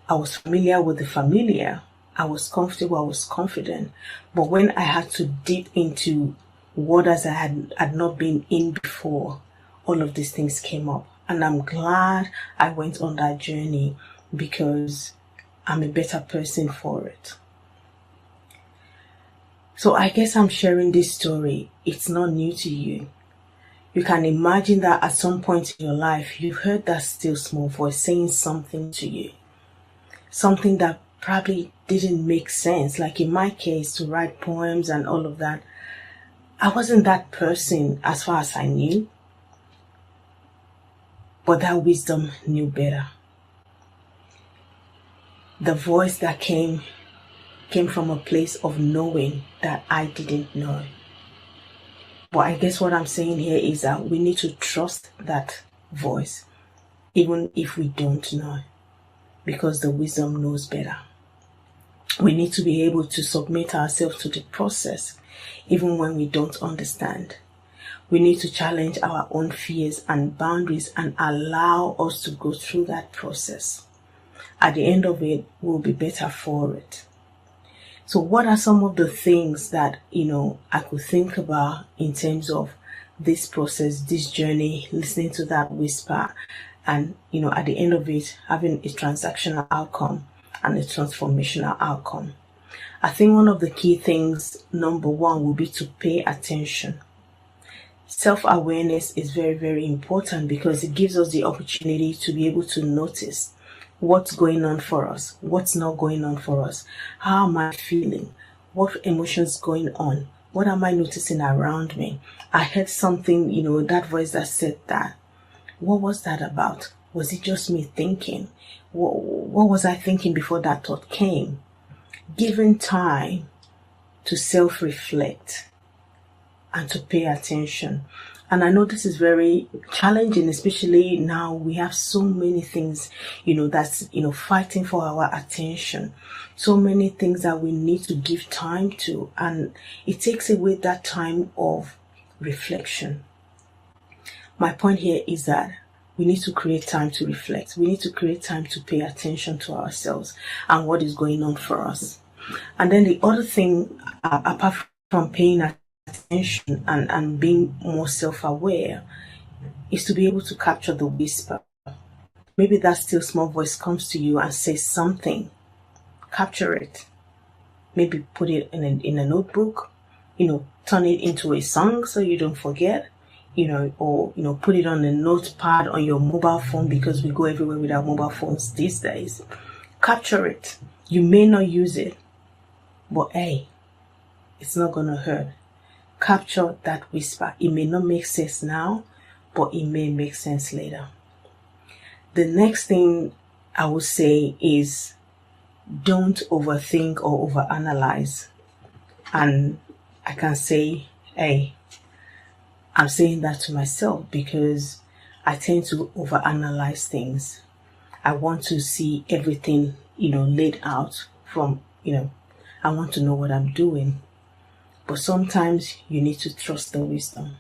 I was familiar with the familiar, I was comfortable, I was confident, but when I had to dip into waters I had not been in before, all of these things came up. And I'm glad I went on that journey, because I'm a better person for it. So I guess I'm sharing this story. It's not new to you. You can imagine that at some point in your life, you've heard that still small voice saying something to you. Something that probably didn't make sense. Like in my case, to write poems and all of that, I wasn't that person as far as I knew. But that wisdom knew better. The voice that came from a place of knowing that I didn't know. But I guess what I'm saying here is that we need to trust that voice, even if we don't know, because the wisdom knows better. We need to be able to submit ourselves to the process, even when we don't understand. We need to challenge our own fears and boundaries and allow us to go through that process. At the end of it, we'll be better for it. So what are some of the things that, I could think about in terms of this process, this journey, listening to that whisper, and, at the end of it, having a transactional outcome and a transformational outcome? I think one of the key things, number one, will be to pay attention. Self-awareness is very, very important, because it gives us the opportunity to be able to notice what's going on for us, what's not going on for us, how am I feeling, what emotions going on, what am I noticing around me. I heard something, that voice that said that. What was that about? Was it just me thinking? What was I thinking before that thought came? Giving time to self-reflect and to pay attention. And I know this is very challenging, especially now we have so many things, that's, fighting for our attention. So many things that we need to give time to. And it takes away that time of reflection. My point here is that we need to create time to reflect. We need to create time to pay attention to ourselves and what is going on for us. And then the other thing, apart from paying attention and being more self-aware, is to be able to capture the whisper. Maybe that still small voice comes to you and says something. Capture it. Maybe put it in a notebook, turn it into a song so you don't forget, or put it on a notepad on your mobile phone, because we go everywhere with our mobile phones these days. Capture it. You may not use it, but hey, it's not gonna hurt. Capture that whisper. It may not make sense now, but it may make sense later. The next thing I would say is, don't overthink or overanalyze. And I can say, hey, I'm saying that to myself because I tend to overanalyze things. I want to see everything, laid out from, I want to know what I'm doing. But sometimes you need to trust the wisdom.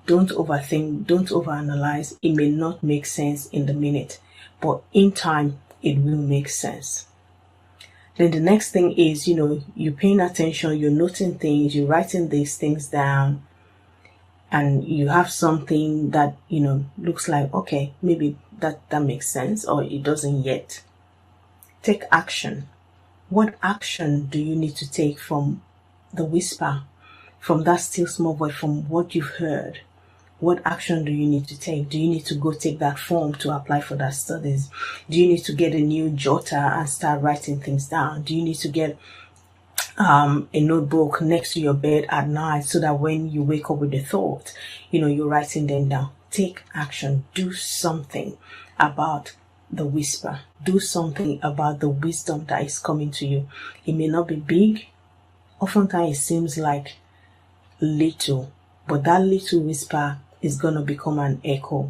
Don't overthink, don't overanalyze. It may not make sense in the minute, but in time, it will make sense. Then the next thing is, you're paying attention, you're noting things, you're writing these things down, and you have something that, looks like, okay, maybe that makes sense, or it doesn't yet. Take action. What action do you need to take from the whisper, from that still small voice, from what you've heard? What action do you need to take? Do you need to go take that form to apply for that studies? Do you need to get a new jotter and start writing things down? Do you need to get a notebook next to your bed at night so that when you wake up with a thought, you're writing them down? Take action. Do something about the whisper. Do something about the wisdom that is coming to you. It may not be big. Oftentimes it seems like little, but that little whisper is going to become an echo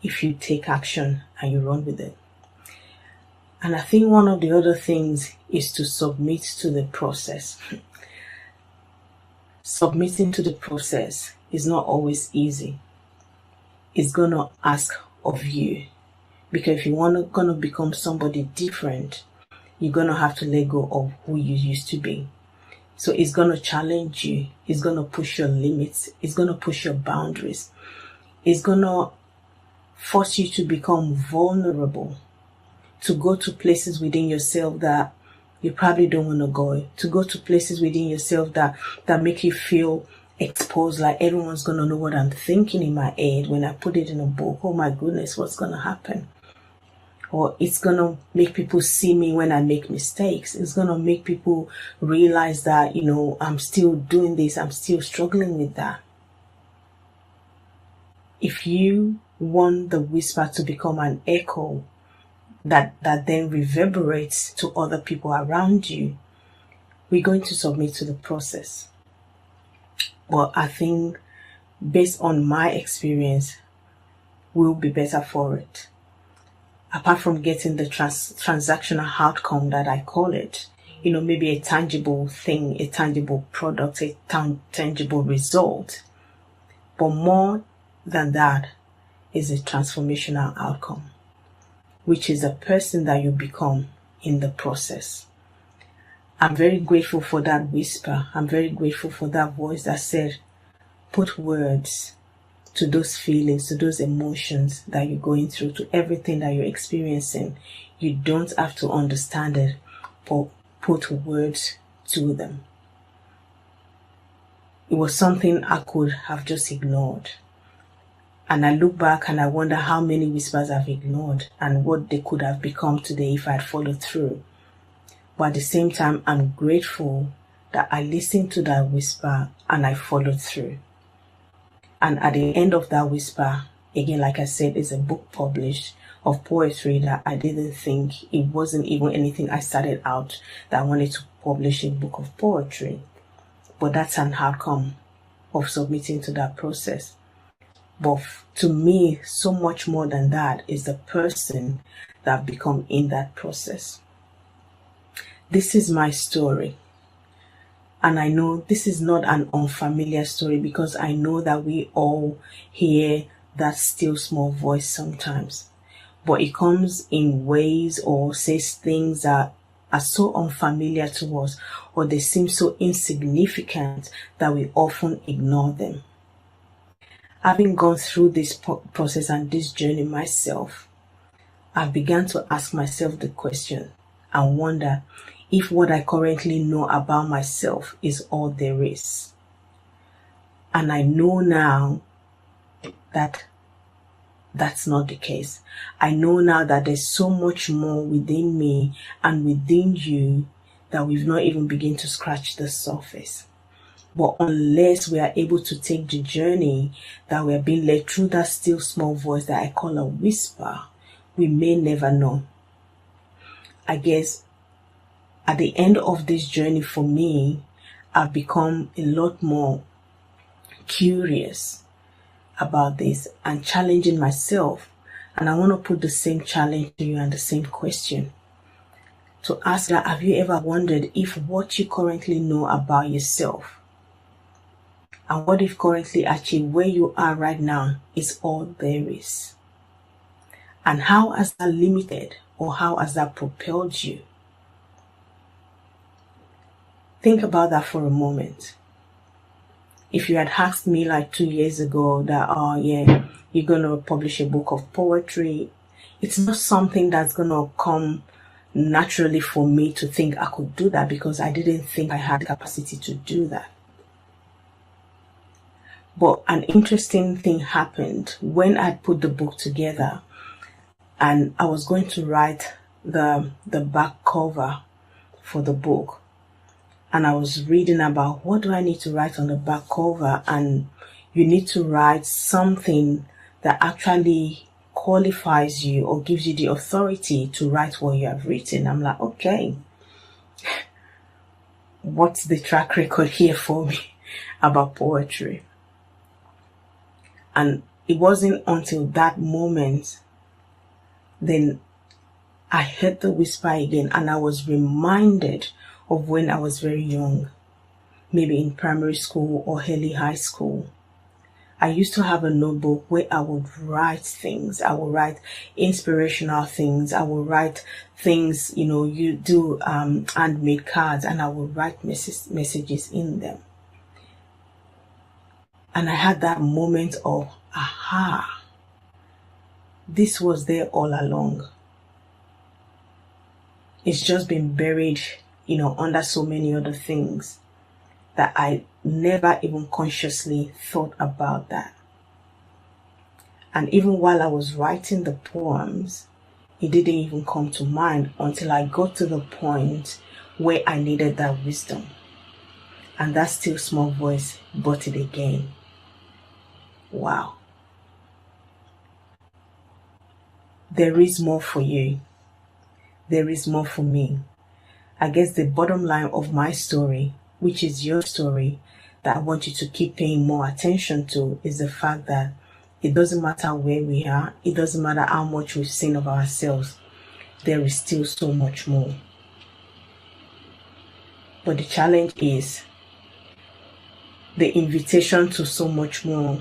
if you take action and you run with it. And I think one of the other things is to submit to the process. Submitting to the process is not always easy. It's going to ask of you, because if you want to become somebody different, you're going to have to let go of who you used to be. So it's going to challenge you. It's going to push your limits. It's going to push your boundaries. It's going to force you to become vulnerable, to go to places within yourself that you probably don't want to go to places within yourself that make you feel exposed, like everyone's going to know what I'm thinking in my head when I put it in a book. Oh my goodness, what's going to happen? Or it's going to make people see me when I make mistakes. It's going to make people realize that, I'm still doing this. I'm still struggling with that. If you want the whisper to become an echo that then reverberates to other people around you, we're going to submit to the process. But I think based on my experience, we'll be better for it. Apart from getting the transactional outcome that I call it, maybe a tangible thing, a tangible product, a tangible result. But more than that is a transformational outcome, which is a person that you become in the process. I'm very grateful for that whisper. I'm very grateful for that voice that said, put words to those feelings, to those emotions that you're going through, to everything that you're experiencing. You don't have to understand it, but put words to them. It was something I could have just ignored. And I look back and I wonder how many whispers I've ignored and what they could have become today if I'd followed through. But at the same time, I'm grateful that I listened to that whisper and I followed through. And at the end of that whisper, again, like I said, is a book published of poetry that I didn't think, it wasn't even anything I started out that I wanted to publish a book of poetry. But that's an outcome of submitting to that process. But to me, so much more than that is the person that I've become in that process. This is my story. And I know this is not an unfamiliar story, because I know that we all hear that still small voice sometimes. But it comes in ways or says things that are so unfamiliar to us, or they seem so insignificant that we often ignore them. Having gone through this process and this journey myself, I've begun to ask myself the question and wonder if what I currently know about myself is all there is. And I know now that that's not the case. I know now that there's so much more within me and within you that we've not even begun to scratch the surface. But unless we are able to take the journey that we are being led through that still small voice that I call a whisper, we may never know. I guess at the end of this journey for me, I've become a lot more curious about this and challenging myself. And I want to put the same challenge to you and the same question. To ask that, have you ever wondered if what you currently know about yourself and what you've currently achieved where you are right now is all there is? And how has that limited or how has that propelled you? Think about that for a moment. If you had asked me like 2 years ago that, oh yeah, you're going to publish a book of poetry, it's not something that's going to come naturally for me to think I could do that, because I didn't think I had the capacity to do that. But an interesting thing happened when I put the book together and I was going to write the back cover for the book. And I was reading about what do I need to write on the back cover, and you need to write something that actually qualifies you or gives you the authority to write what you have written. I'm like, okay, what's the track record here for me about poetry? And it wasn't until that moment then I heard the whisper again, and I was reminded of when I was very young, maybe in primary school or early high school. I used to have a notebook where I would write things. I would write inspirational things. I would write things, you do handmade cards, and I would write messages in them. And I had that moment of, aha, this was there all along. It's just been buried, under so many other things that I never even consciously thought about that. And even while I was writing the poems, it didn't even come to mind until I got to the point where I needed that wisdom. And that still small voice brought it again. Wow. There is more for you. There is more for me. I guess the bottom line of my story, which is your story, that I want you to keep paying more attention to, is the fact that it doesn't matter where we are, it doesn't matter how much we've seen of ourselves, there is still so much more. But the challenge is the invitation to so much more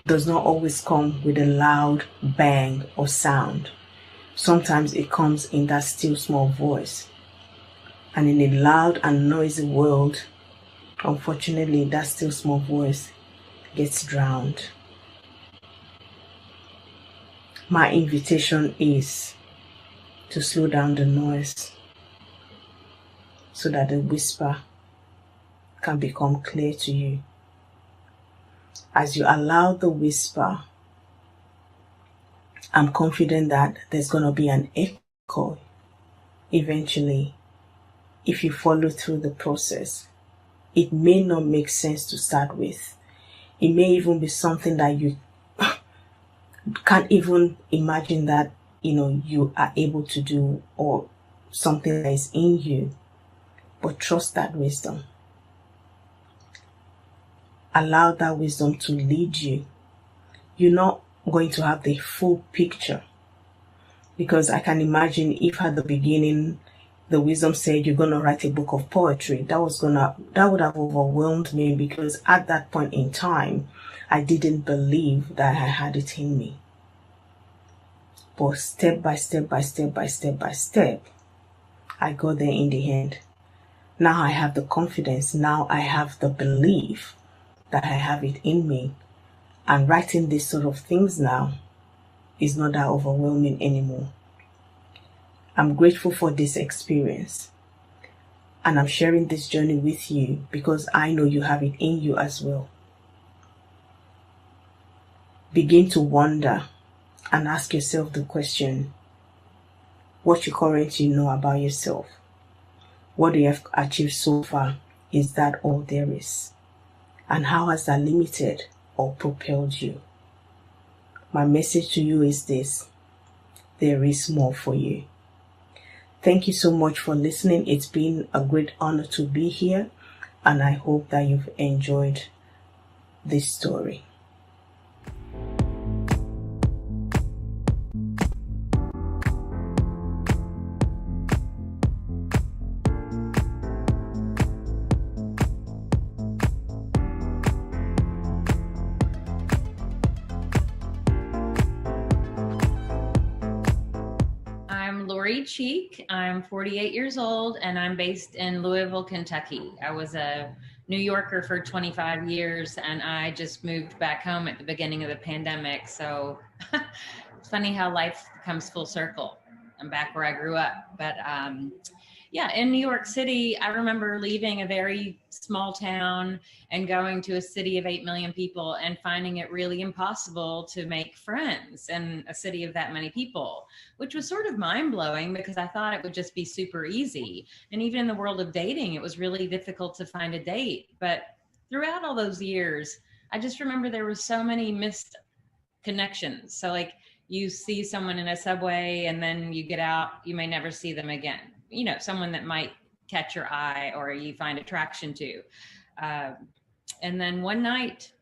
does not always come with a loud bang or sound. Sometimes it comes in that still small voice. And in a loud and noisy world, unfortunately, that still small voice gets drowned. My invitation is to slow down the noise so that the whisper can become clear to you. As you allow the whisper, I'm confident that there's going to be an echo eventually if you follow through the process. It may not make sense to start with. It may even be something that you can't even imagine that you are able to do, or something that is in you. But trust that wisdom. Allow that wisdom to lead you. You're not going to have the full picture, because I can imagine if at the beginning the wisdom said you're going to write a book of poetry, that would have overwhelmed me, because at that point in time I didn't believe that I had it in me. But step by step by step by step by step, I got there in the end. Now I have the confidence, now I have the belief that I have it in me. And writing these sort of things now is not that overwhelming anymore. I'm grateful for this experience. And I'm sharing this journey with you because I know you have it in you as well. Begin to wonder and ask yourself the question, what you currently know about yourself. What you have achieved so far, is that all there is? And how has that limited or propelled you? My message to you is this: there is more for you. Thank you so much for listening. It's been a great honor to be here, and I hope that you've enjoyed this story. Cheek. I'm 48 years old and I'm based in Louisville, Kentucky. I was a New Yorker for 25 years and I just moved back home at the beginning of the pandemic. So it's funny how life comes full circle. I'm back where I grew up. But yeah, in New York City, I remember leaving a very small town and going to a city of 8 million people and finding it really impossible to make friends in a city of that many people, which was sort of mind-blowing because I thought it would just be super easy. And even in the world of dating, it was really difficult to find a date. But throughout all those years, I just remember there were so many missed connections. So like you see someone in a subway and then you get out, you may never see them again. You know, someone that might catch your eye or you find attraction to. And then one night,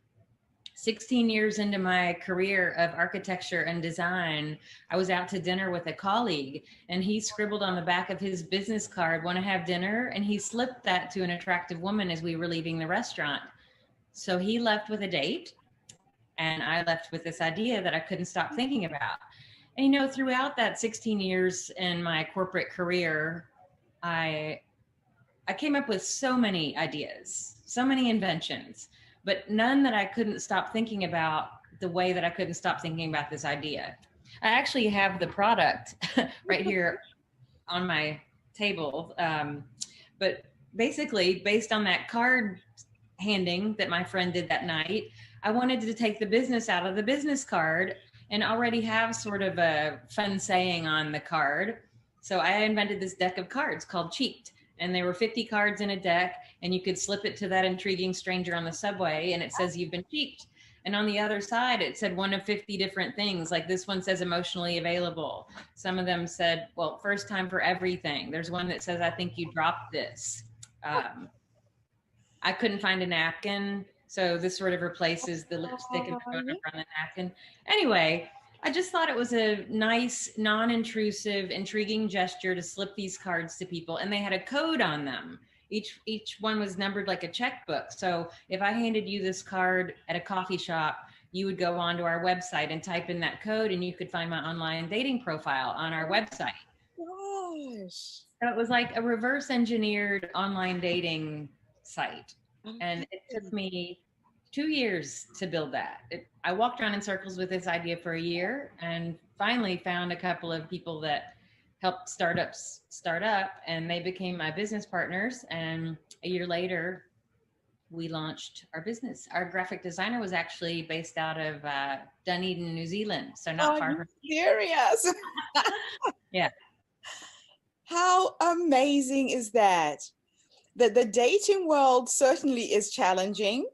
16 years into my career of architecture and design, I was out to dinner with a colleague and he scribbled on the back of his business card, "Want to have dinner?" And he slipped that to an attractive woman as we were leaving the restaurant. So he left with a date and I left with this idea that I couldn't stop thinking about. And, you know, throughout that 16 years in my corporate career, I came up with so many ideas, so many inventions, but none that I couldn't stop thinking about the way that I couldn't stop thinking about this idea. I actually have the product right here on my table. But basically, based on that card handing that my friend did that night, I wanted to take the business out of the business card and already have sort of a fun saying on the card. So I invented this deck of cards called Cheeked. And there were 50 cards in a deck and you could slip it to that intriguing stranger on the subway and it says you've been cheeked. And on the other side, it said one of 50 different things. Like this one says emotionally available. Some of them said, well, first time for everything. There's one that says, I think you dropped this. I couldn't find a napkin. So this sort of replaces the lipstick and the phone number on the napkin. Anyway, I just thought it was a nice, non-intrusive, intriguing gesture to slip these cards to people. And they had a code on them. Each one was numbered like a checkbook. So if I handed you this card at a coffee shop, you would go onto our website and type in that code and you could find my online dating profile on our website. Gosh. So it was like a reverse engineered online dating site. And it took me 2 years to build that. I walked around in circles with this idea for a year and finally found a couple of people that helped startups start up and they became my business partners. And a year later, we launched our business. Our graphic designer was actually based out of Dunedin, New Zealand. So not far from serious. Yeah. How amazing is that? The dating world certainly is challenging.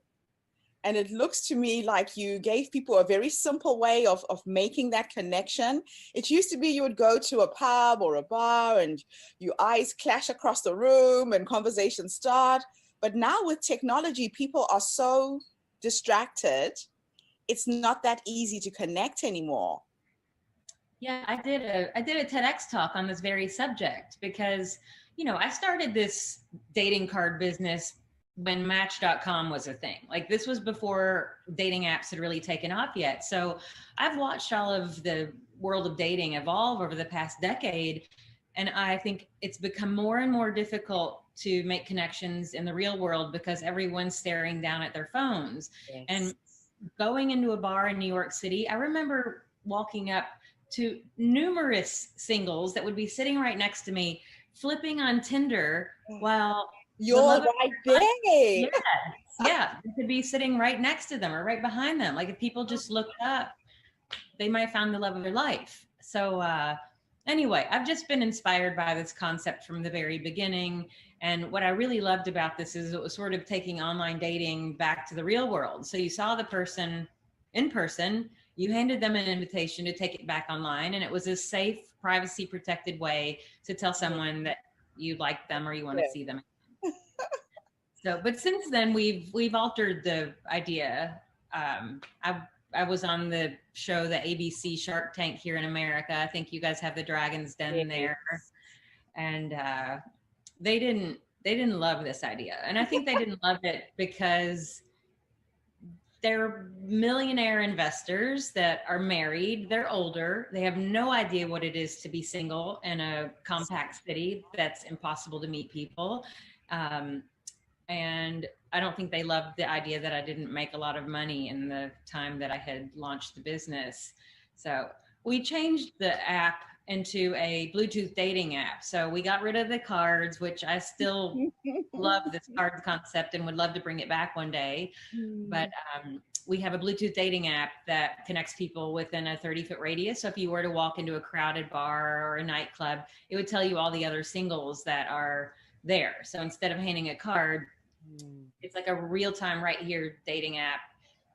And it looks to me like you gave people a very simple way of making that connection. It used to be you would go to a pub or a bar and your eyes clash across the room and conversations start. But now with technology, people are so distracted. It's not that easy to connect anymore. Yeah, I did a TEDx talk on this very subject because, you know, I started this dating card business when Match.com was a thing. Like this was before dating apps had really taken off yet. So I've watched all of the world of dating evolve over the past decade. And I think it's become more and more difficult to make connections in the real world because everyone's staring down at their phones. Yes. And going into a bar in New York City, I remember walking up to numerous singles that would be sitting right next to me flipping on Tinder while you're right there. Yeah, they could be sitting right next to them or right behind them. Like if people just looked up, they might have found the love of their life. So anyway, I've just been inspired by this concept from the very beginning. And what I really loved about this is it was sort of taking online dating back to the real world. So you saw the person in person, you handed them an invitation to take it back online, and it was a safe, privacy protected way to tell someone that you like them or you want to see them. So, but since then we've altered the idea. I was on the show, the ABC Shark Tank here in America. I think you guys have the Dragon's Den there, and they didn't love this idea, and I think they didn't love it because they're millionaire investors that are married. They're older. They have no idea what it is to be single in a compact city that's impossible to meet people. And I don't think they loved the idea that I didn't make a lot of money in the time that I had launched the business. So we changed the app into a Bluetooth dating app. So we got rid of the cards, which I still love this card concept and would love to bring it back one day. But we have a Bluetooth dating app that connects people within a 30-foot radius. So if you were to walk into a crowded bar or a nightclub, it would tell you all the other singles that are there. So instead of handing a card, it's like a real-time right here dating app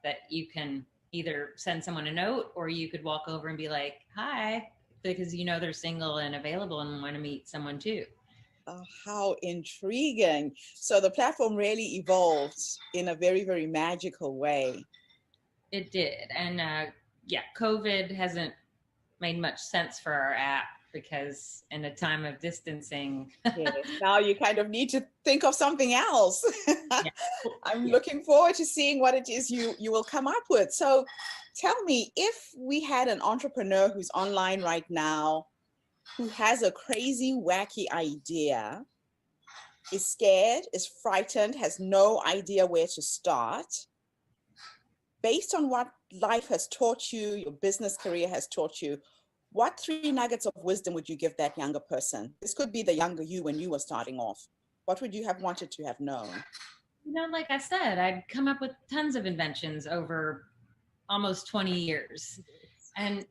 that you can either send someone a note or you could walk over and be like, hi, because you know they're single and available and want to meet someone too. Oh, how intriguing. So the platform really evolved in a very, very magical way. It did. And yeah, COVID hasn't made much sense for our app because in a time of distancing. Yes, now you kind of need to think of something else. I'm looking forward to seeing what it is you will come up with. So tell me, if we had an entrepreneur who's online right now, who has a crazy, wacky idea, is scared, is frightened, has no idea where to start, based on what life has taught you, your business career has taught you, what 3 nuggets of wisdom would you give that younger person? This could be the younger you when you were starting off. What would you have wanted to have known? You know, like I said, I'd come up with tons of inventions over almost 20 years. And,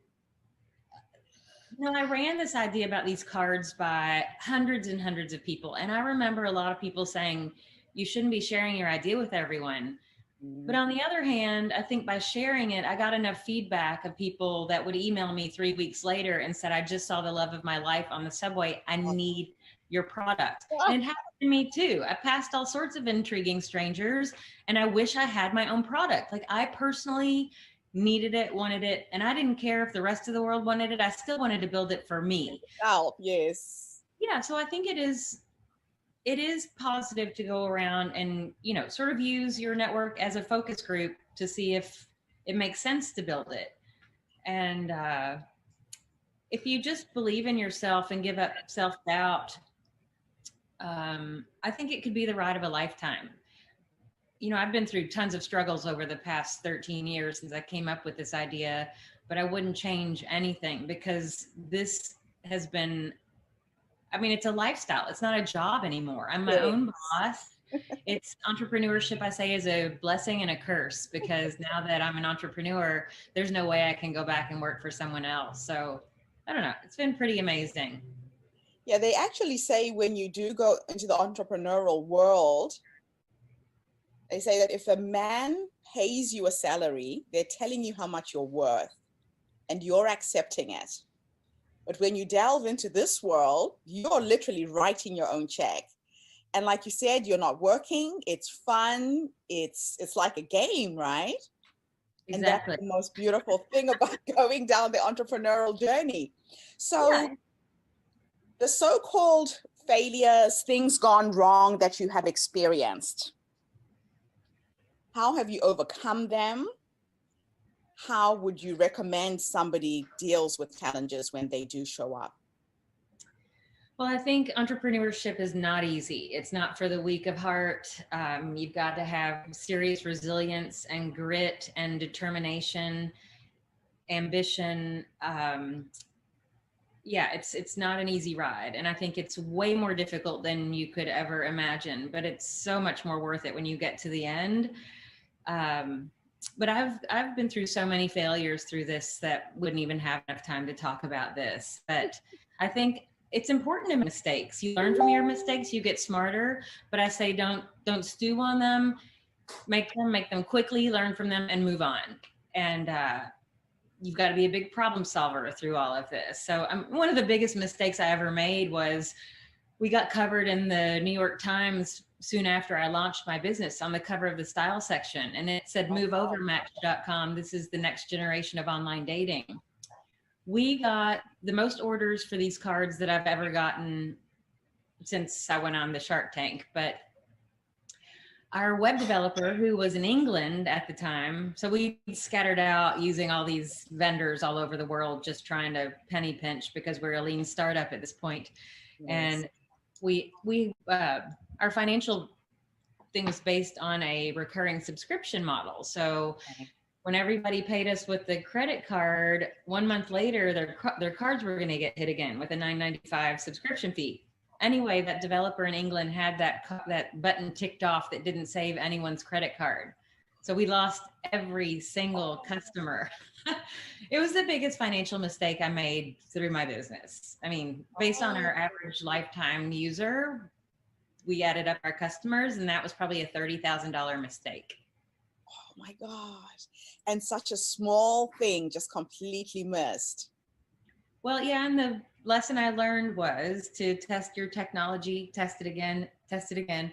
you know, I ran this idea about these cards by hundreds and hundreds of people. And I remember a lot of people saying, you shouldn't be sharing your idea with everyone. But on the other hand, I think by sharing it, I got enough feedback of people that would email me 3 weeks later and said, I just saw the love of my life on the subway. I need your product. And it happened to me too. I passed all sorts of intriguing strangers and I wish I had my own product. Like I personally needed it, wanted it, and I didn't care if the rest of the world wanted it. I still wanted to build it for me. Oh, yes. Yeah, so I think it is positive to go around and, you know, sort of use your network as a focus group to see if it makes sense to build it. And if you just believe in yourself and give up self-doubt, I think it could be the ride of a lifetime. You know, I've been through tons of struggles over the past 13 years since I came up with this idea, but I wouldn't change anything because this has been, I mean, it's a lifestyle. It's not a job anymore. I'm my own boss. It's entrepreneurship, I say, is a blessing and a curse because now that I'm an entrepreneur, there's no way I can go back and work for someone else. So I don't know. It's been pretty amazing. Yeah, they actually say when you do go into the entrepreneurial world, they say that if a man pays you a salary, they're telling you how much you're worth and you're accepting it. But when you delve into this world, you're literally writing your own check. And like you said, you're not working. It's fun. It's like a game, right? Exactly. And that's the most beautiful thing about going down the entrepreneurial journey. So the so-called failures, things gone wrong that you have experienced, how have you overcome them? How would you recommend somebody deals with challenges when they do show up? Well, I think entrepreneurship is not easy. It's not for the weak of heart. You've got to have serious resilience and grit and determination, ambition. yeah, it's not an easy ride, and I think it's way more difficult than you could ever imagine, but it's so much more worth it when you get to the end. But I've been through so many failures through this that wouldn't even have enough time to talk about this. But I think it's important to make mistakes. You learn from your mistakes, you get smarter. But I say don't stew on them. Make them quickly, learn from them, and move on. And you've got to be a big problem solver through all of this. So one of the biggest mistakes I ever made was we got covered in the New York Times soon after I launched my business on the cover of the style section. And it said, move over Match.com. This is the next generation of online dating. We got the most orders for these cards that I've ever gotten since I went on the Shark Tank. But our web developer, who was in England at the time, so we scattered out using all these vendors all over the world, just trying to penny pinch because we're a lean startup at this point. Yes. And our financial thing was based on a recurring subscription model. So when everybody paid us with the credit card, 1 month later, their cards were going to get hit again with a $9.95 subscription fee. Anyway, that developer in England had that button ticked off that didn't save anyone's credit card. So we lost every single customer. It was the biggest financial mistake I made through my business. I mean, based on our average lifetime user, we added up our customers, and that was probably a $30,000 mistake. Oh my gosh. And such a small thing just completely missed. Well, yeah, and the lesson I learned was to test your technology, test it again, test it again.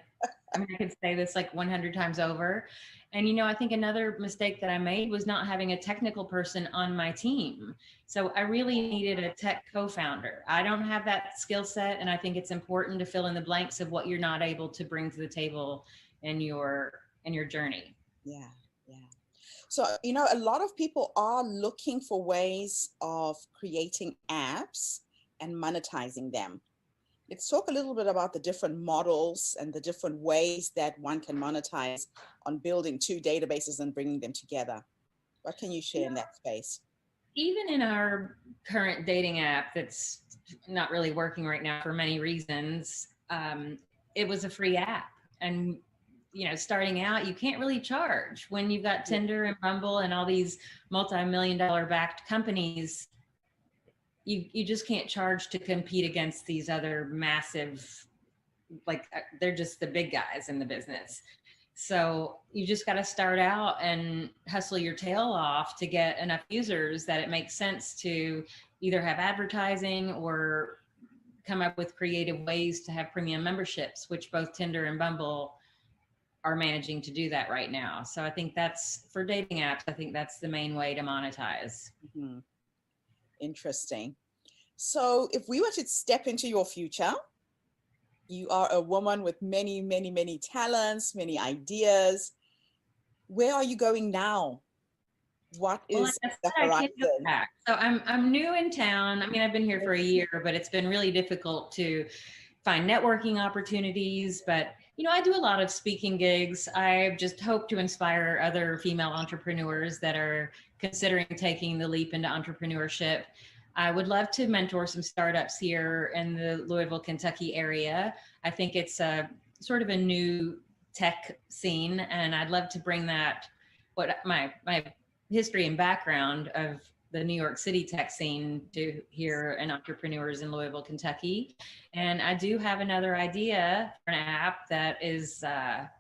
I mean, I could say this like 100 times over. And, you know, I think another mistake that I made was not having a technical person on my team. So I really needed a tech co-founder. I don't have that skill set. And I think it's important to fill in the blanks of what you're not able to bring to the table in your journey. Yeah, yeah. So, you know, a lot of people are looking for ways of creating apps and monetizing them. Let's talk a little bit about the different models and the different ways that one can monetize on building two databases and bringing them together. What can you share in that space? Even in our current dating app that's not really working right now for many reasons, it was a free app. And you know, starting out, you can't really charge when you've got Tinder and Bumble and all these multi-million-dollar backed companies. You just can't charge to compete against these other massive, like they're just the big guys in the business. So you just got to start out and hustle your tail off to get enough users that it makes sense to either have advertising or come up with creative ways to have premium memberships, which both Tinder and Bumble are managing to do that right now. So I think that's, for dating apps, I think that's the main way to monetize. Mm-hmm. Interesting. So if we were to step into your future, you are a woman with many, many, many talents, many ideas. Where are you going now? What is the horizon? So I'm new in town. I mean, I've been here for a year, but it's been really difficult to find networking opportunities. But, you know, I do a lot of speaking gigs. I just hope to inspire other female entrepreneurs that are considering taking the leap into entrepreneurship. I would love to mentor some startups here in the Louisville, Kentucky area. I think it's a sort of a new tech scene, and I'd love to bring that, what my history and background of the New York City tech scene to here and entrepreneurs in Louisville, Kentucky. And I do have another idea for an app that is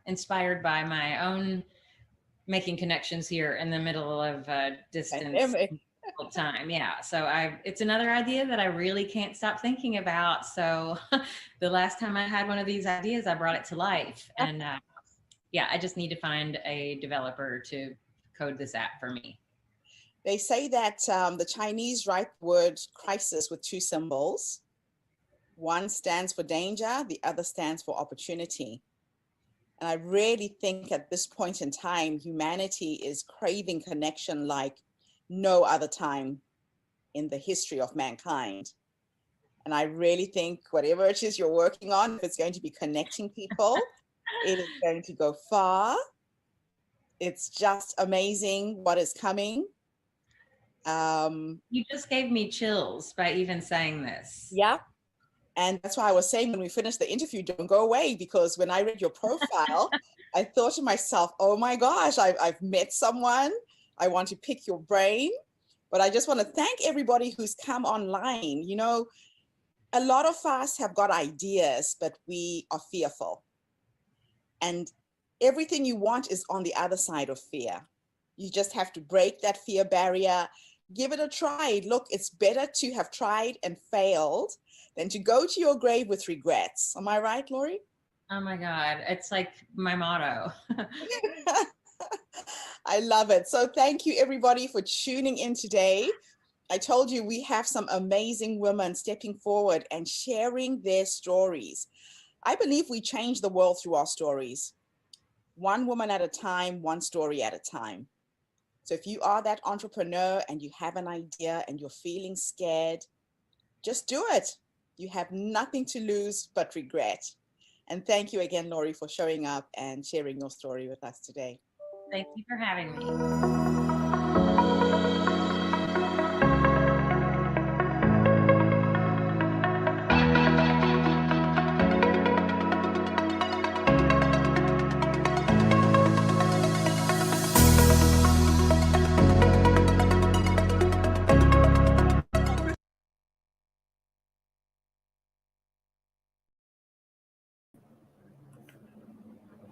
inspired by my own making connections here in the middle of distance time. Yeah. So it's another idea that I really can't stop thinking about. So the last time I had one of these ideas, I brought it to life. And yeah, I just need to find a developer to code this app for me. They say that the Chinese write the word crisis with two symbols. One stands for danger, the other stands for opportunity. And I really think at this point in time, humanity is craving connection like no other time in the history of mankind. And I really think whatever it is you're working on, if it's going to be connecting people, it is going to go far. It's just amazing what is coming. You just gave me chills by even saying this. Yeah. And that's why I was saying when we finished the interview, don't go away, because when I read your profile, I thought to myself, oh my gosh, I've met someone. I want to pick your brain. But I just want to thank everybody who's come online. You know, a lot of us have got ideas, but we are fearful. And everything you want is on the other side of fear. You just have to break that fear barrier. Give it a try. Look, it's better to have tried and failed than to go to your grave with regrets. Am I right, Lori? Oh my God, it's like my motto. I love it. So thank you everybody for tuning in today. I told you we have some amazing women stepping forward and sharing their stories. I believe we change the world through our stories. One woman at a time, one story at a time. So if you are that entrepreneur and you have an idea and you're feeling scared, just do it. You have nothing to lose but regret. And thank you again, Lori, for showing up and sharing your story with us today. Thank you for having me.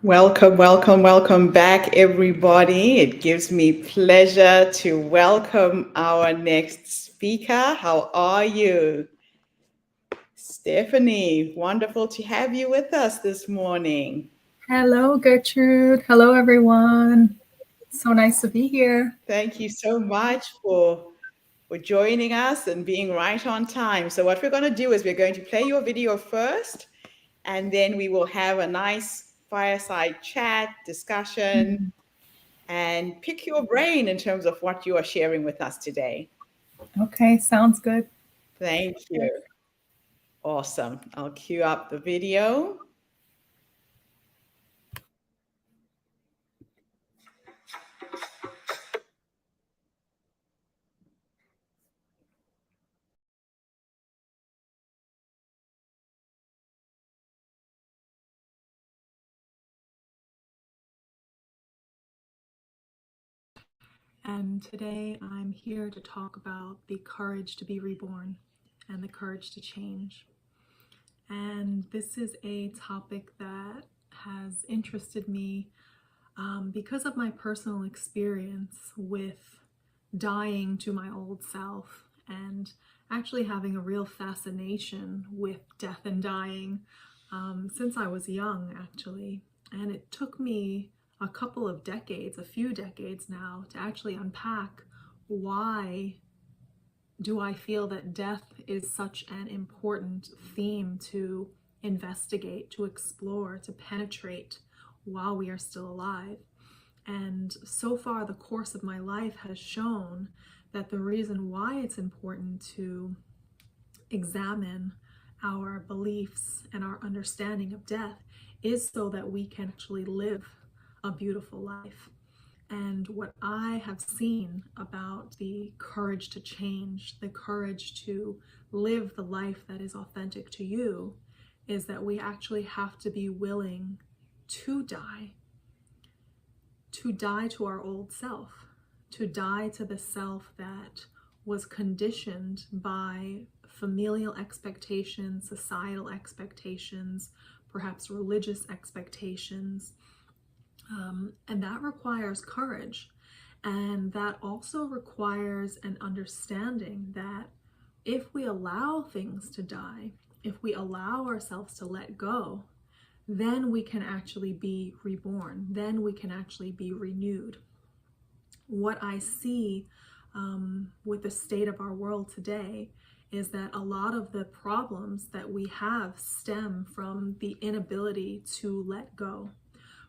Welcome, welcome, welcome back, everybody. It gives me pleasure to welcome our next speaker. How are you? Stephanie, wonderful to have you with us this morning. Hello, Gertrude. Hello, everyone. So nice to be here. Thank you so much for joining us and being right on time. So what we're going to do is we're going to play your video first, and then we will have a nice fireside chat, discussion, and pick your brain in terms of what you are sharing with us today. Okay, sounds good. Thank you. Awesome. I'll cue up the video. And today I'm here to talk about the courage to be reborn and the courage to change. And this is a topic that has interested me because of my personal experience with dying to my old self and actually having a real fascination with death and dying since I was young, actually. And it took me a couple of decades, a few decades now, to actually unpack why do I feel that death is such an important theme to investigate, to explore, to penetrate while we are still alive. And so far, the course of my life has shown that the reason why it's important to examine our beliefs and our understanding of death is so that we can actually live a beautiful life. And what I have seen about the courage to change, the courage to live the life that is authentic to you, is that we actually have to be willing to die to our old self, to die to the self that was conditioned by familial expectations, societal expectations, perhaps religious expectations. And that requires courage. And that also requires an understanding that if we allow things to die, if we allow ourselves to let go, then we can actually be reborn. Then we can actually be renewed. What I see with the state of our world today is that a lot of the problems that we have stem from the inability to let go,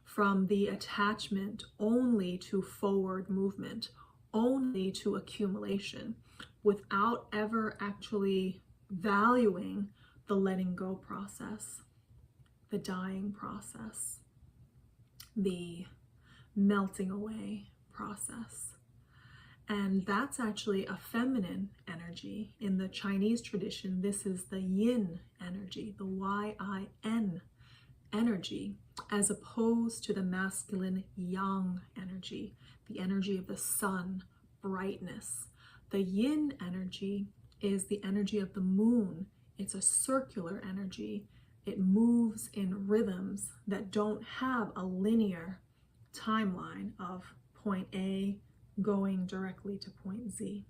from the attachment only to forward movement, only to accumulation, without ever actually valuing the letting go process, the dying process, the melting away process. And that's actually a feminine energy. In the Chinese tradition, this is the yin energy, the Y-I-N energy, as opposed to the masculine yang energy, the energy of the sun, brightness. The yin energy is the energy of the moon. It's a circular energy. It moves in rhythms that don't have a linear timeline of point A going directly to point Z.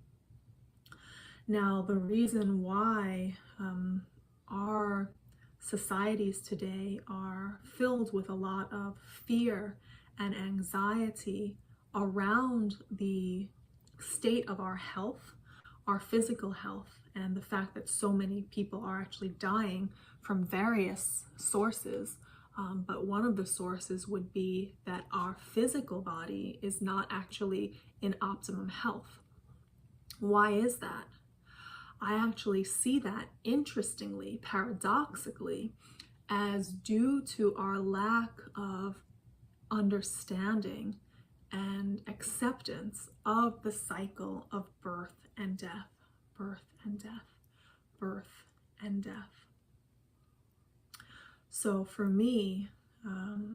Now, the reason why our societies today are filled with a lot of fear and anxiety around the state of our health, our physical health, and the fact that so many people are actually dying from various sources. But one of the sources would be that our physical body is not actually in optimum health. Why is that? I actually see that, interestingly, paradoxically, as due to our lack of understanding and acceptance of the cycle of birth and death, birth and death, birth and death. So for me,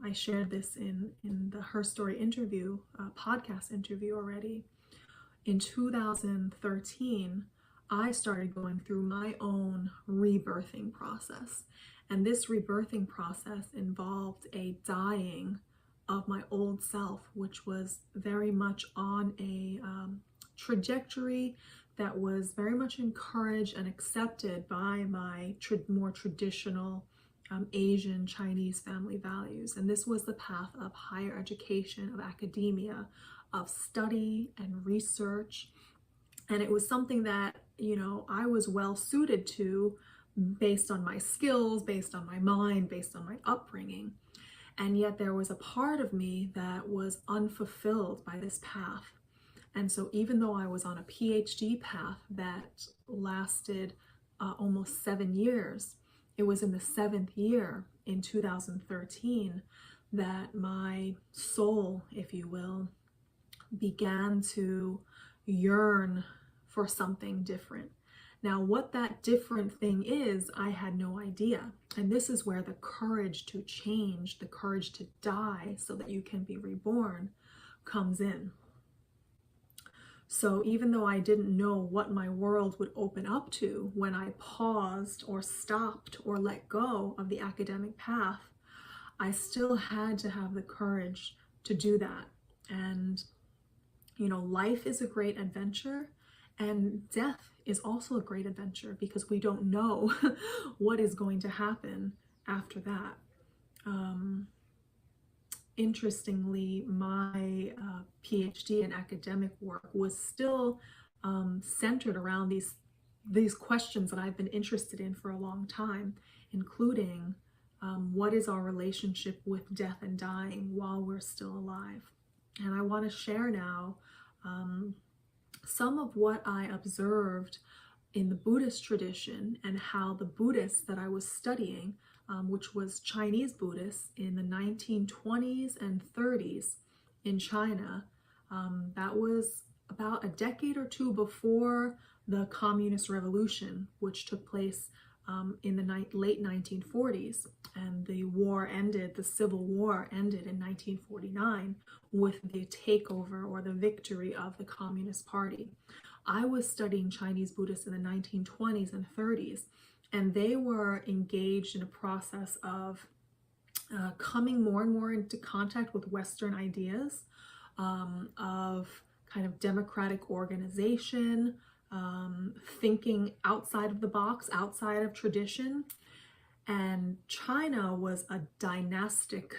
I shared this in the Herstory interview, podcast interview already. In 2013, I started going through my own rebirthing process. And this rebirthing process involved a dying of my old self, which was very much on a trajectory that was very much encouraged and accepted by my more traditional Asian Chinese family values. And this was the path of higher education, of academia, of study and research. And it was something that, I was well suited to based on my skills, based on my mind, based on my upbringing. And yet there was a part of me that was unfulfilled by this path. And so even though I was on a PhD path that lasted almost 7 years, it was in the 7th year, in 2013, that my soul, if you will, began to yearn for something different. Now, what that different thing is, I had no idea. And this is where the courage to change, the courage to die so that you can be reborn, comes in. So even though I didn't know what my world would open up to when I paused or stopped or let go of the academic path, I still had to have the courage to do that. And, life is a great adventure, and death is also a great adventure because we don't know what is going to happen after that. Interestingly, my PhD and academic work was still centered around these questions that I've been interested in for a long time, including what is our relationship with death and dying while we're still alive. And I want to share now some of what I observed in the Buddhist tradition and how the Buddhists that I was studying, which was Chinese Buddhists in the 1920s and 30s in China, that was about a decade or two before the Communist Revolution, which took place in the late 1940s. And the war ended, the Civil War ended in 1949 with the takeover or the victory of the Communist Party. I was studying Chinese Buddhists in the 1920s and 30s, and they were engaged in a process of coming more and more into contact with Western ideas, of kind of democratic organization, thinking outside of the box, outside of tradition. And China was a dynastic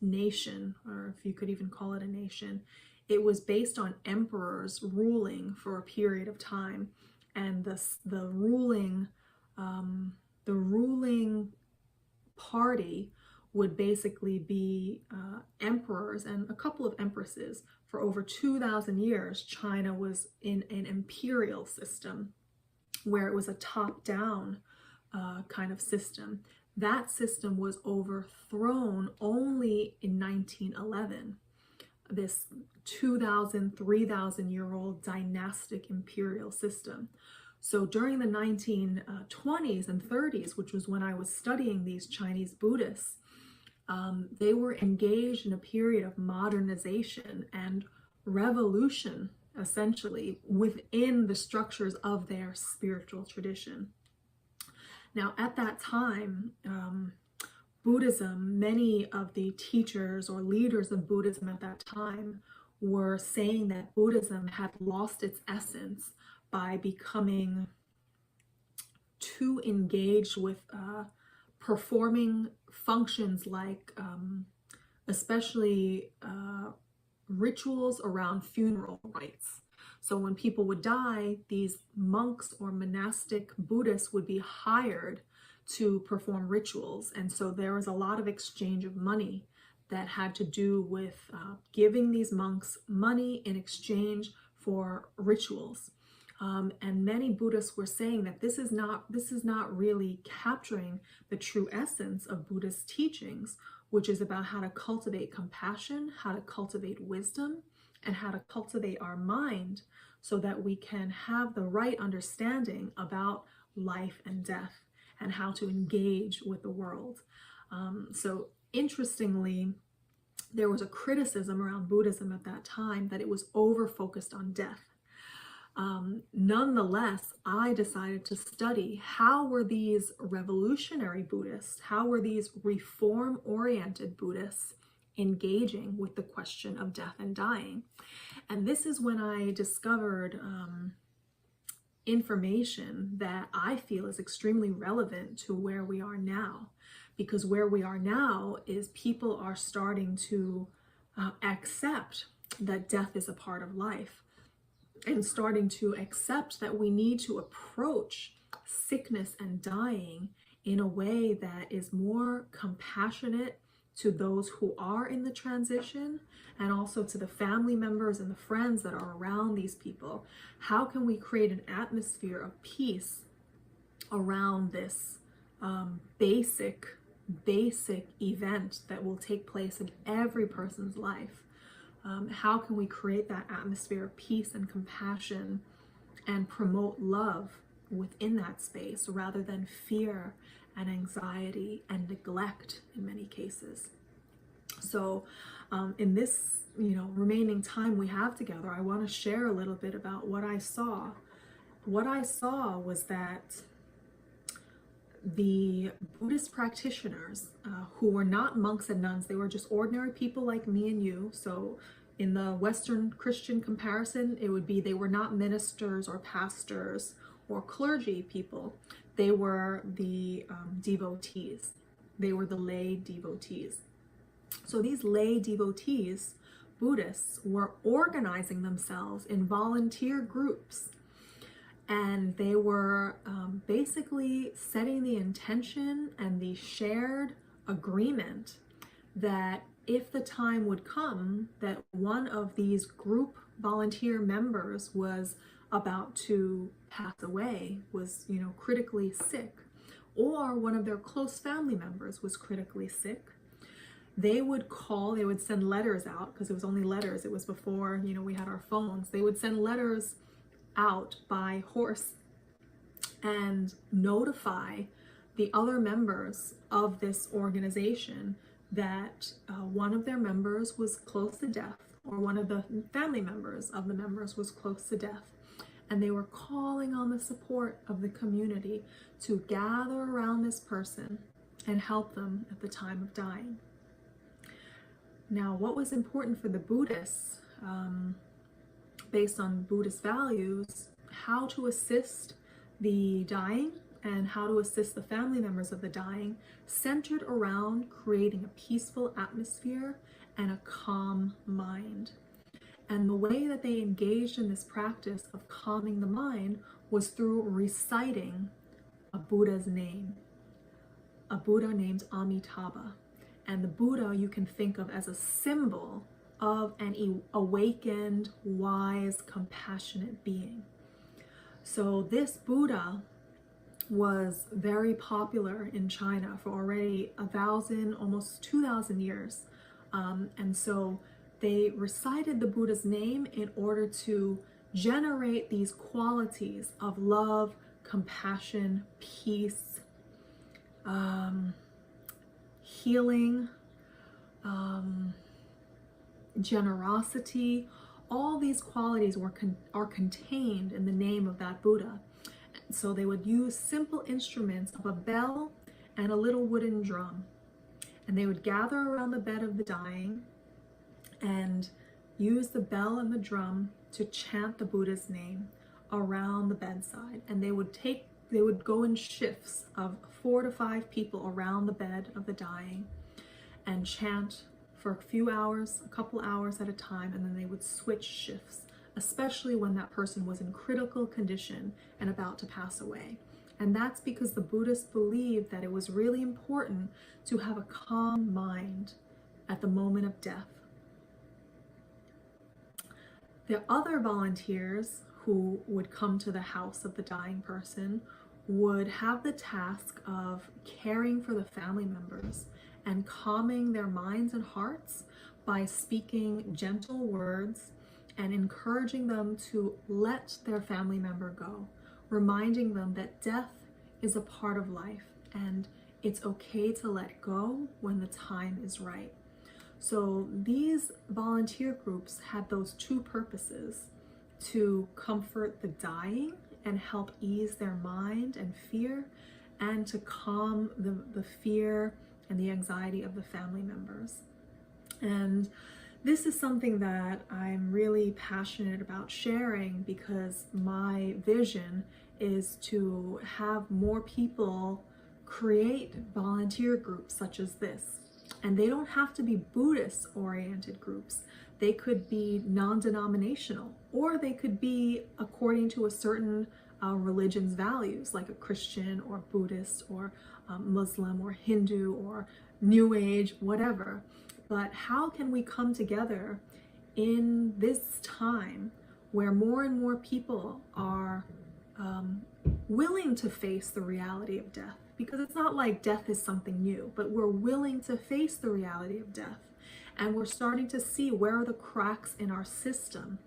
nation, or if you could even call it a nation. It was based on emperors ruling for a period of time, and the ruling party would basically be emperors and a couple of empresses. For over 2,000 years, China was in an imperial system where it was a top-down kind of system. That system was overthrown only in 1911. this 2,000, 3,000-year-old dynastic imperial system. So during the 1920s and 30s, which was when I was studying these Chinese Buddhists, they were engaged in a period of modernization and revolution, essentially, within the structures of their spiritual tradition. Now, at that time, Buddhism, many of the teachers or leaders of Buddhism at that time were saying that Buddhism had lost its essence by becoming too engaged with performing functions like especially rituals around funeral rites. So when people would die, these monks or monastic Buddhists would be hired to perform rituals. And so there was a lot of exchange of money that had to do with giving these monks money in exchange for rituals. And many Buddhists were saying that this is not really capturing the true essence of Buddhist teachings, which is about how to cultivate compassion, how to cultivate wisdom, and how to cultivate our mind so that we can have the right understanding about life and death and how to engage with the world. So interestingly, there was a criticism around Buddhism at that time that it was over-focused on death. Nonetheless, I decided to study how were these revolutionary Buddhists, how were these reform-oriented Buddhists engaging with the question of death and dying. And this is when I discovered information that I feel is extremely relevant to where we are now. Because where we are now is people are starting to accept that death is a part of life, and starting to accept that we need to approach sickness and dying in a way that is more compassionate to those who are in the transition, and also to the family members and the friends that are around these people. How can we create an atmosphere of peace around this basic event that will take place in every person's life? How can we create that atmosphere of peace and compassion and promote love within that space rather than fear and anxiety and neglect in many cases? So in this remaining time we have together, I want to share a little bit about what I saw. What I saw was that the Buddhist practitioners who were not monks and nuns, they were just ordinary people like me and you. So in the Western Christian comparison, it would be they were not ministers or pastors or clergy people. They were the devotees. They were the lay devotees. So these lay devotees, Buddhists, were organizing themselves in volunteer groups. And they were basically setting the intention and the shared agreement that if the time would come that one of these group volunteer members was about to pass away, was critically sick, or one of their close family members was critically sick, they would send letters out, because it was only letters, it was before we had our phones. They would send letters out by horse and notify the other members of this organization that one of their members was close to death, or one of the family members of the members was close to death. And they were calling on the support of the community to gather around this person and help them at the time of dying. Now, what was important for the Buddhists, based on Buddhist values, how to assist the dying and how to assist the family members of the dying, centered around creating a peaceful atmosphere and a calm mind. And the way that they engaged in this practice of calming the mind was through reciting a Buddha's name, a Buddha named Amitabha. And the Buddha you can think of as a symbol of an awakened, wise, compassionate being. So this Buddha was very popular in China for already 1,000, almost 2,000 years. And so they recited the Buddha's name in order to generate these qualities of love, compassion, peace, healing, generosity. All these qualities are contained in the name of that Buddha. So they would use simple instruments of a bell and a little wooden drum. And they would gather around the bed of the dying and use the bell and the drum to chant the Buddha's name around the bedside. And they would go in shifts of 4 to 5 people around the bed of the dying and chant for a few hours, a couple hours at a time, and then they would switch shifts, especially when that person was in critical condition and about to pass away. And that's because the Buddhists believed that it was really important to have a calm mind at the moment of death. The other volunteers who would come to the house of the dying person would have the task of caring for the family members and calming their minds and hearts by speaking gentle words and encouraging them to let their family member go, reminding them that death is a part of life and it's okay to let go when the time is right. So these volunteer groups had those 2 purposes: to comfort the dying and help ease their mind and fear, and to calm the fear and the anxiety of the family members. And this is something that I'm really passionate about sharing, because my vision is to have more people create volunteer groups such as this. And they don't have to be Buddhist oriented groups. They could be non-denominational, or they could be according to a certain religion's values, like a Christian or Buddhist or Muslim or Hindu or New Age, whatever. But how can we come together in this time where more and more people are willing to face the reality of death? Because it's not like death is something new, but we're willing to face the reality of death. And we're starting to see where are the cracks in our system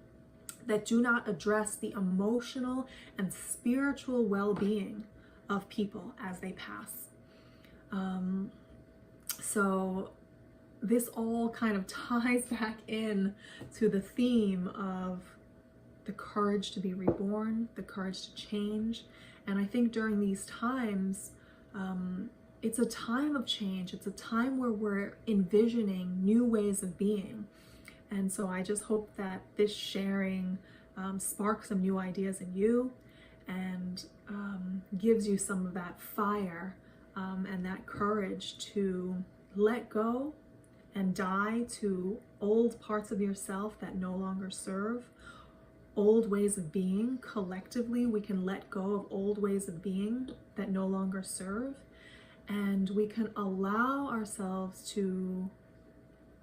that do not address the emotional and spiritual well-being of people as they pass. So this all kind of ties back in to the theme of the courage to be reborn, the courage to change. And I think during these times, it's a time of change. It's a time where we're envisioning new ways of being. And so I just hope that this sharing sparks some new ideas in you and gives you some of that fire and that courage to let go and die to old parts of yourself that no longer serve, old ways of being. Collectively, we can let go of old ways of being that no longer serve, and we can allow ourselves to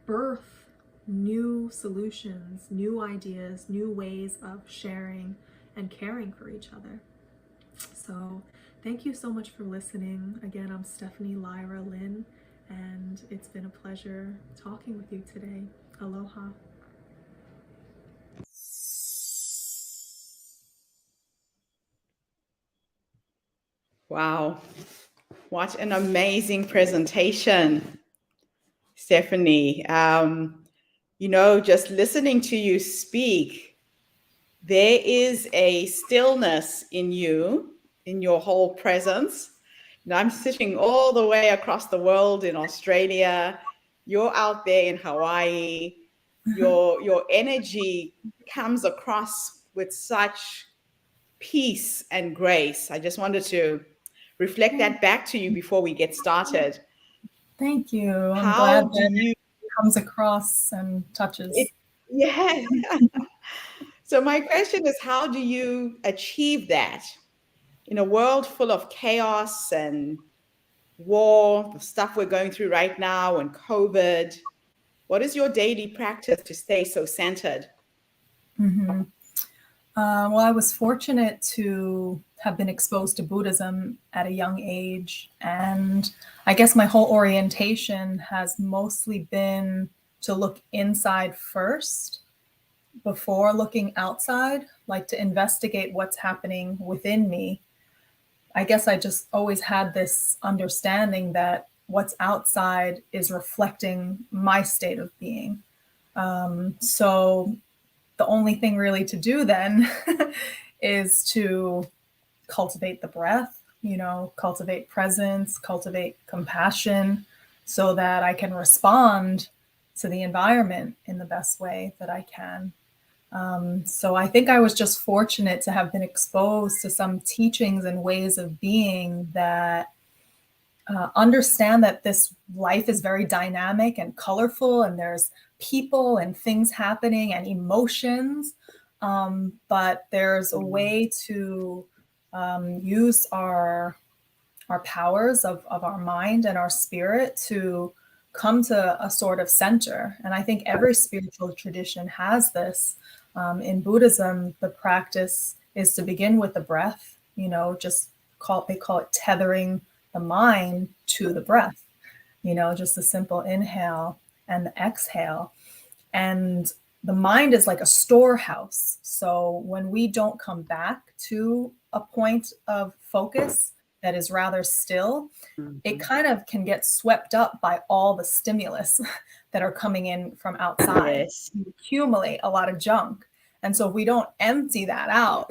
birth new solutions, new ideas, new ways of sharing and caring for each other. So thank you so much for listening. Again, I'm Stephanie Lyra Lynn, and it's been a pleasure talking with you today. Aloha. Wow, what an amazing presentation, Stephanie. You know, just listening to you speak, there is a stillness in you, in your whole presence. And I'm sitting all the way across the world in Australia. You're out there in Hawaii. Your energy comes across with such peace and grace. I just wanted to reflect that back to you before we get started. Thank you. I'm How glad do that you it comes across and touches. Yeah. So my question is, how do you achieve that in a world full of chaos and war, the stuff we're going through right now, and COVID? What is your daily practice to stay so centered? Mm-hmm. Well, I was fortunate to have been exposed to Buddhism at a young age. And I guess my whole orientation has mostly been to look inside first before looking outside, like to investigate what's happening within me. I guess I just always had this understanding that what's outside is reflecting my state of being. So the only thing really to do then is to cultivate the breath, cultivate presence, cultivate compassion, so that I can respond to the environment in the best way that I can. So I think I was just fortunate to have been exposed to some teachings and ways of being that understand that this life is very dynamic and colorful, and there's people and things happening and emotions. But there's a way to use our powers of our mind and our spirit to come to a sort of center. And I think every spiritual tradition has this. In Buddhism, the practice is to begin with the breath, they call it tethering the mind to the breath, just a simple inhale and the exhale. And the mind is like a storehouse. So when we don't come back to a point of focus that is rather still, it kind of can get swept up by all the stimulus that are coming in from outside. Yes. You accumulate a lot of junk. And so if we don't empty that out,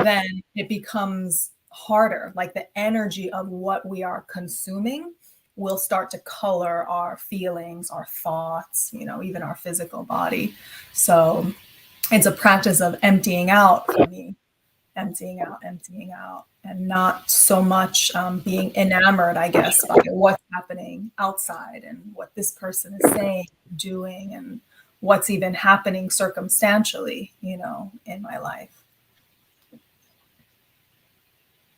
then it becomes harder. Like the energy of what we are consuming will start to color our feelings, our thoughts, even our physical body. So it's a practice of emptying out for me, emptying out, and not so much being enamored, I guess, by what's happening outside and what this person is saying, doing, and what's even happening circumstantially, in my life.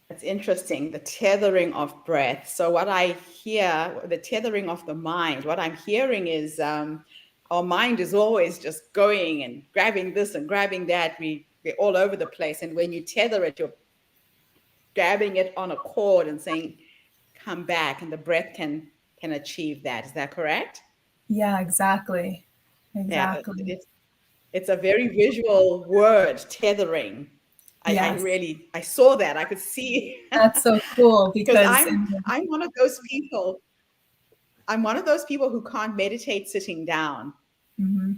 It's interesting, the tethering of breath. So what I hear, the tethering of the mind, what I'm hearing is our mind is always just going and grabbing this and grabbing that. We're all over the place. And when you tether it, you're grabbing it on a cord and saying, come back, and the breath can achieve that. Is that correct? Yeah, exactly. Yeah, it's a very visual word, tethering. Yes. I saw that. I could see. That's so cool because I'm one of those people. I'm one of those people who can't meditate sitting down. Mm-hmm.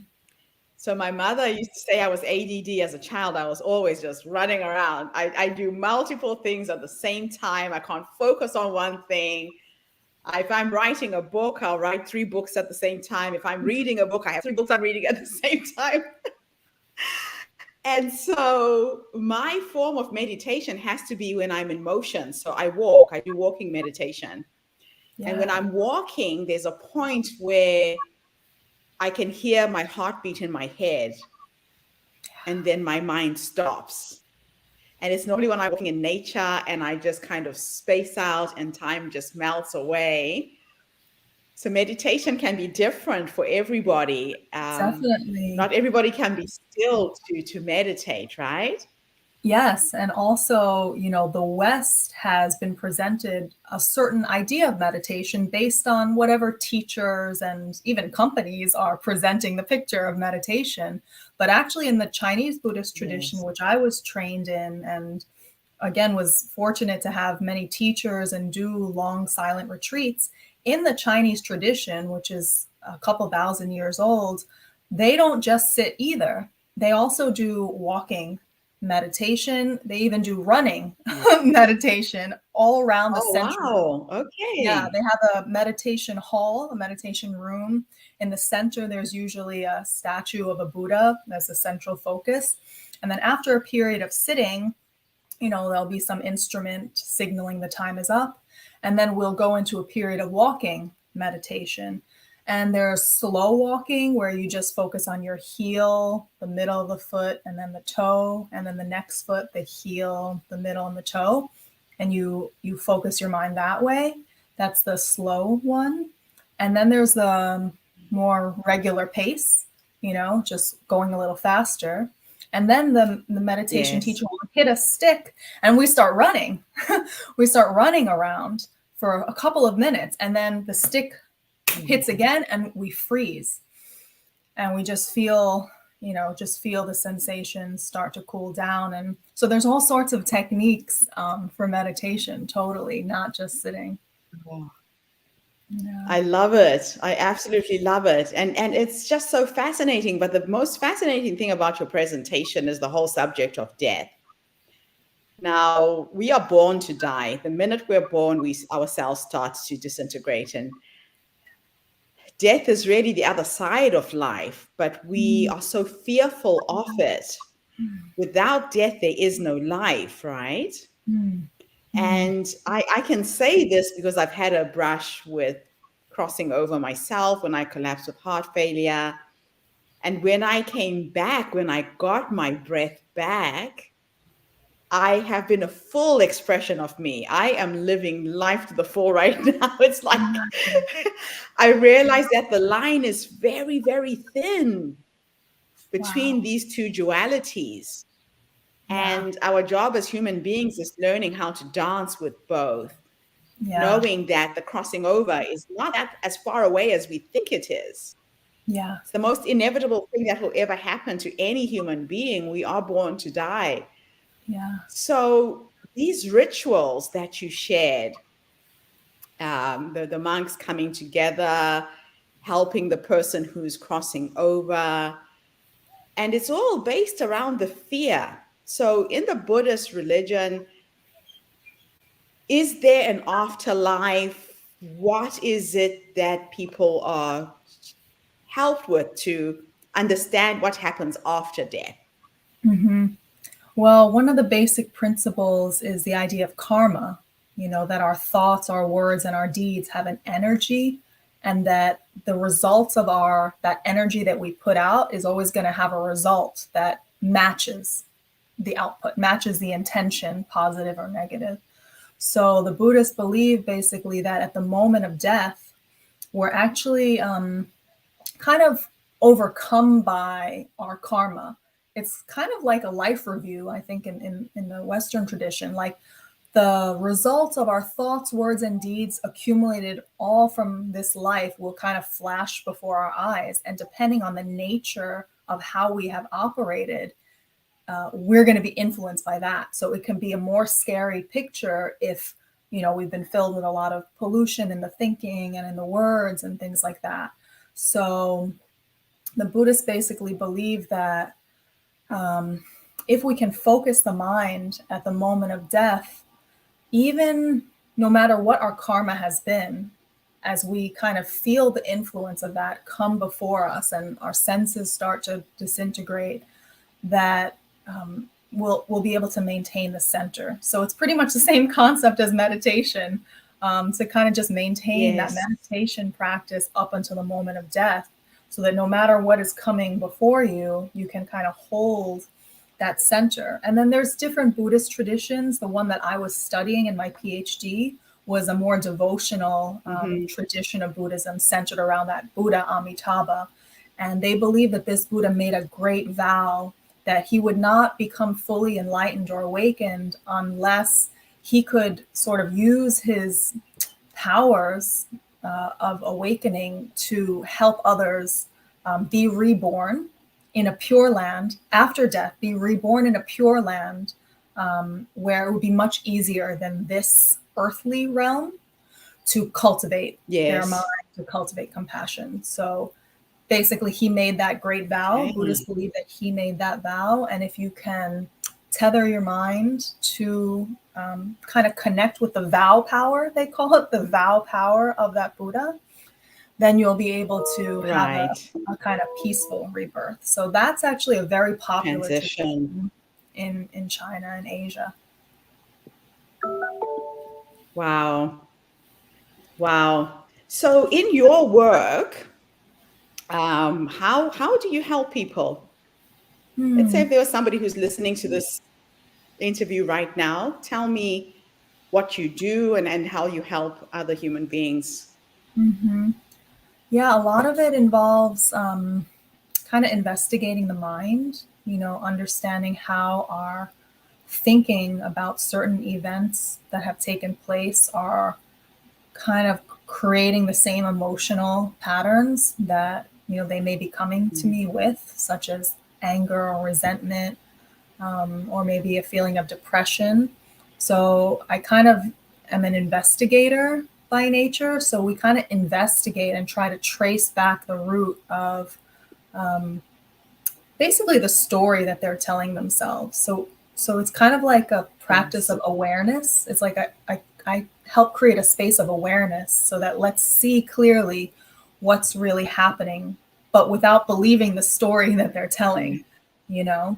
So my mother used to say I was ADD as a child. I was always just running around. I do multiple things at the same time. I can't focus on one thing. If I'm writing a book, I'll write 3 books at the same time. If I'm reading a book, I have 3 books I'm reading at the same time. And so my form of meditation has to be when I'm in motion. So I walk, I do walking meditation. Yeah. And when I'm walking, there's a point where I can hear my heartbeat in my head, and then my mind stops. And it's normally when I'm walking in nature and I just kind of space out and time just melts away. So meditation can be different for everybody. Definitely. Not everybody can be still to meditate, right? Yes. And also, the West has been presented a certain idea of meditation based on whatever teachers and even companies are presenting the picture of meditation. But actually in the Chinese Buddhist tradition, which I was trained in, and again, was fortunate to have many teachers and do long silent retreats, in the Chinese tradition, which is a couple thousand years old, they don't just sit either. They also do walking meditation. They even do running meditation all around the center. Wow. Okay. Yeah, they have a meditation hall, a meditation room. In the center, there's usually a statue of a Buddha as a central focus. And then after a period of sitting, there'll be some instrument signaling the time is up. And then we'll go into a period of walking meditation. And there's slow walking where you just focus on your heel, the middle of the foot, and then the toe, and then the next foot, the heel, the middle, and the toe. And you focus your mind that way. That's the slow one. And then there's the more regular pace, just going a little faster. And then the meditation teacher will hit a stick and we start running. We start running around for a couple of minutes, and then the stick hits again and we freeze. and we just feel, just feel the sensations start to cool down. And so there's all sorts of techniques for meditation, totally, not just sitting. Yeah. I love it. I absolutely love it. And it's just so fascinating. But the most fascinating thing about your presentation is the whole subject of death. Now, we are born to die. The minute we're born, our cells start to disintegrate. And death is really the other side of life, but we are so fearful of it. Without death, there is no life, right? And I can say this because I've had a brush with crossing over myself when I collapsed with heart failure. And when I came back, when I got my breath back, I have been a full expression of me. I am living life to the full right now. It's like I realize that the line is very, very thin between these two dualities. And our job as human beings is learning how to dance with both, knowing that the crossing over is not that as far away as we think it is. Yeah. It's the most inevitable thing that will ever happen to any human being. We are born to die. Yeah. So these rituals that you shared, the monks coming together, helping the person who's crossing over, and it's all based around the fear. So in the Buddhist religion, is there an afterlife? What is it that people are helped with to understand what happens after death? Mm-hmm. Well, one of the basic principles is the idea of karma, that our thoughts, our words, and our deeds have an energy, and that the results of that energy that we put out is always going to have a result that matches the output, matches the intention, positive or negative. So the Buddhists believe basically that at the moment of death, we're actually kind of overcome by our karma. It's kind of like a life review, I think, in the Western tradition. Like the results of our thoughts, words, and deeds accumulated all from this life will kind of flash before our eyes. And depending on the nature of how we have operated, we're going to be influenced by that. So it can be a more scary picture if, we've been filled with a lot of pollution in the thinking and in the words and things like that. So the Buddhists basically believe that if we can focus the mind at the moment of death, even no matter what our karma has been, as we kind of feel the influence of that come before us and our senses start to disintegrate, that we'll be able to maintain the center. So it's pretty much the same concept as meditation, to kind of just maintain that meditation practice up until the moment of death, so that no matter what is coming before you, you can kind of hold that center. And then there's different Buddhist traditions. The one that I was studying in my PhD was a more devotional tradition of Buddhism centered around that Buddha Amitabha. And they believe that this Buddha made a great vow that he would not become fully enlightened or awakened unless he could sort of use his powers of awakening to help others be reborn in a pure land after death, be reborn in a pure land where it would be much easier than this earthly realm to cultivate their mind, to cultivate compassion. So basically, he made that great vow. Okay. Buddhists believe that he made that vow. And if you can tether your mind to kind of connect with the vow power, they call it the vow power of that Buddha, then you'll be able to have a kind of peaceful rebirth. So that's actually a very popular tradition in China and Asia. Wow. Wow. So in your work, how do you help people? Let's say if there was somebody who's listening to this interview right now, tell me what you do and how you help other human beings. Mm-hmm. Yeah, a lot of it involves kind of investigating the mind, understanding how our thinking about certain events that have taken place are kind of creating the same emotional patterns that they may be coming to me with, such as anger or resentment, or maybe a feeling of depression. So I kind of am an investigator by nature. So we kind of investigate and try to trace back the root of basically the story that they're telling themselves. So it's kind of like a practice of awareness. It's like I help create a space of awareness so that let's see clearly what's really happening, but without believing the story that they're telling, you know?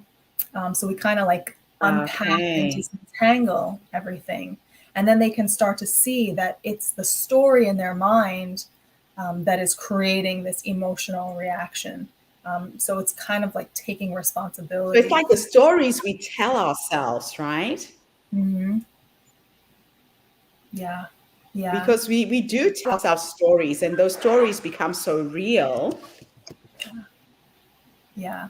So we kind of like unpack and disentangle everything. And then they can start to see that it's the story in their mind that is creating this emotional reaction. So it's kind of like taking responsibility. So it's like the stories we tell ourselves, right? Mm-hmm. Yeah. Yeah. Because we do tell ourselves stories, and those stories become so real. Yeah.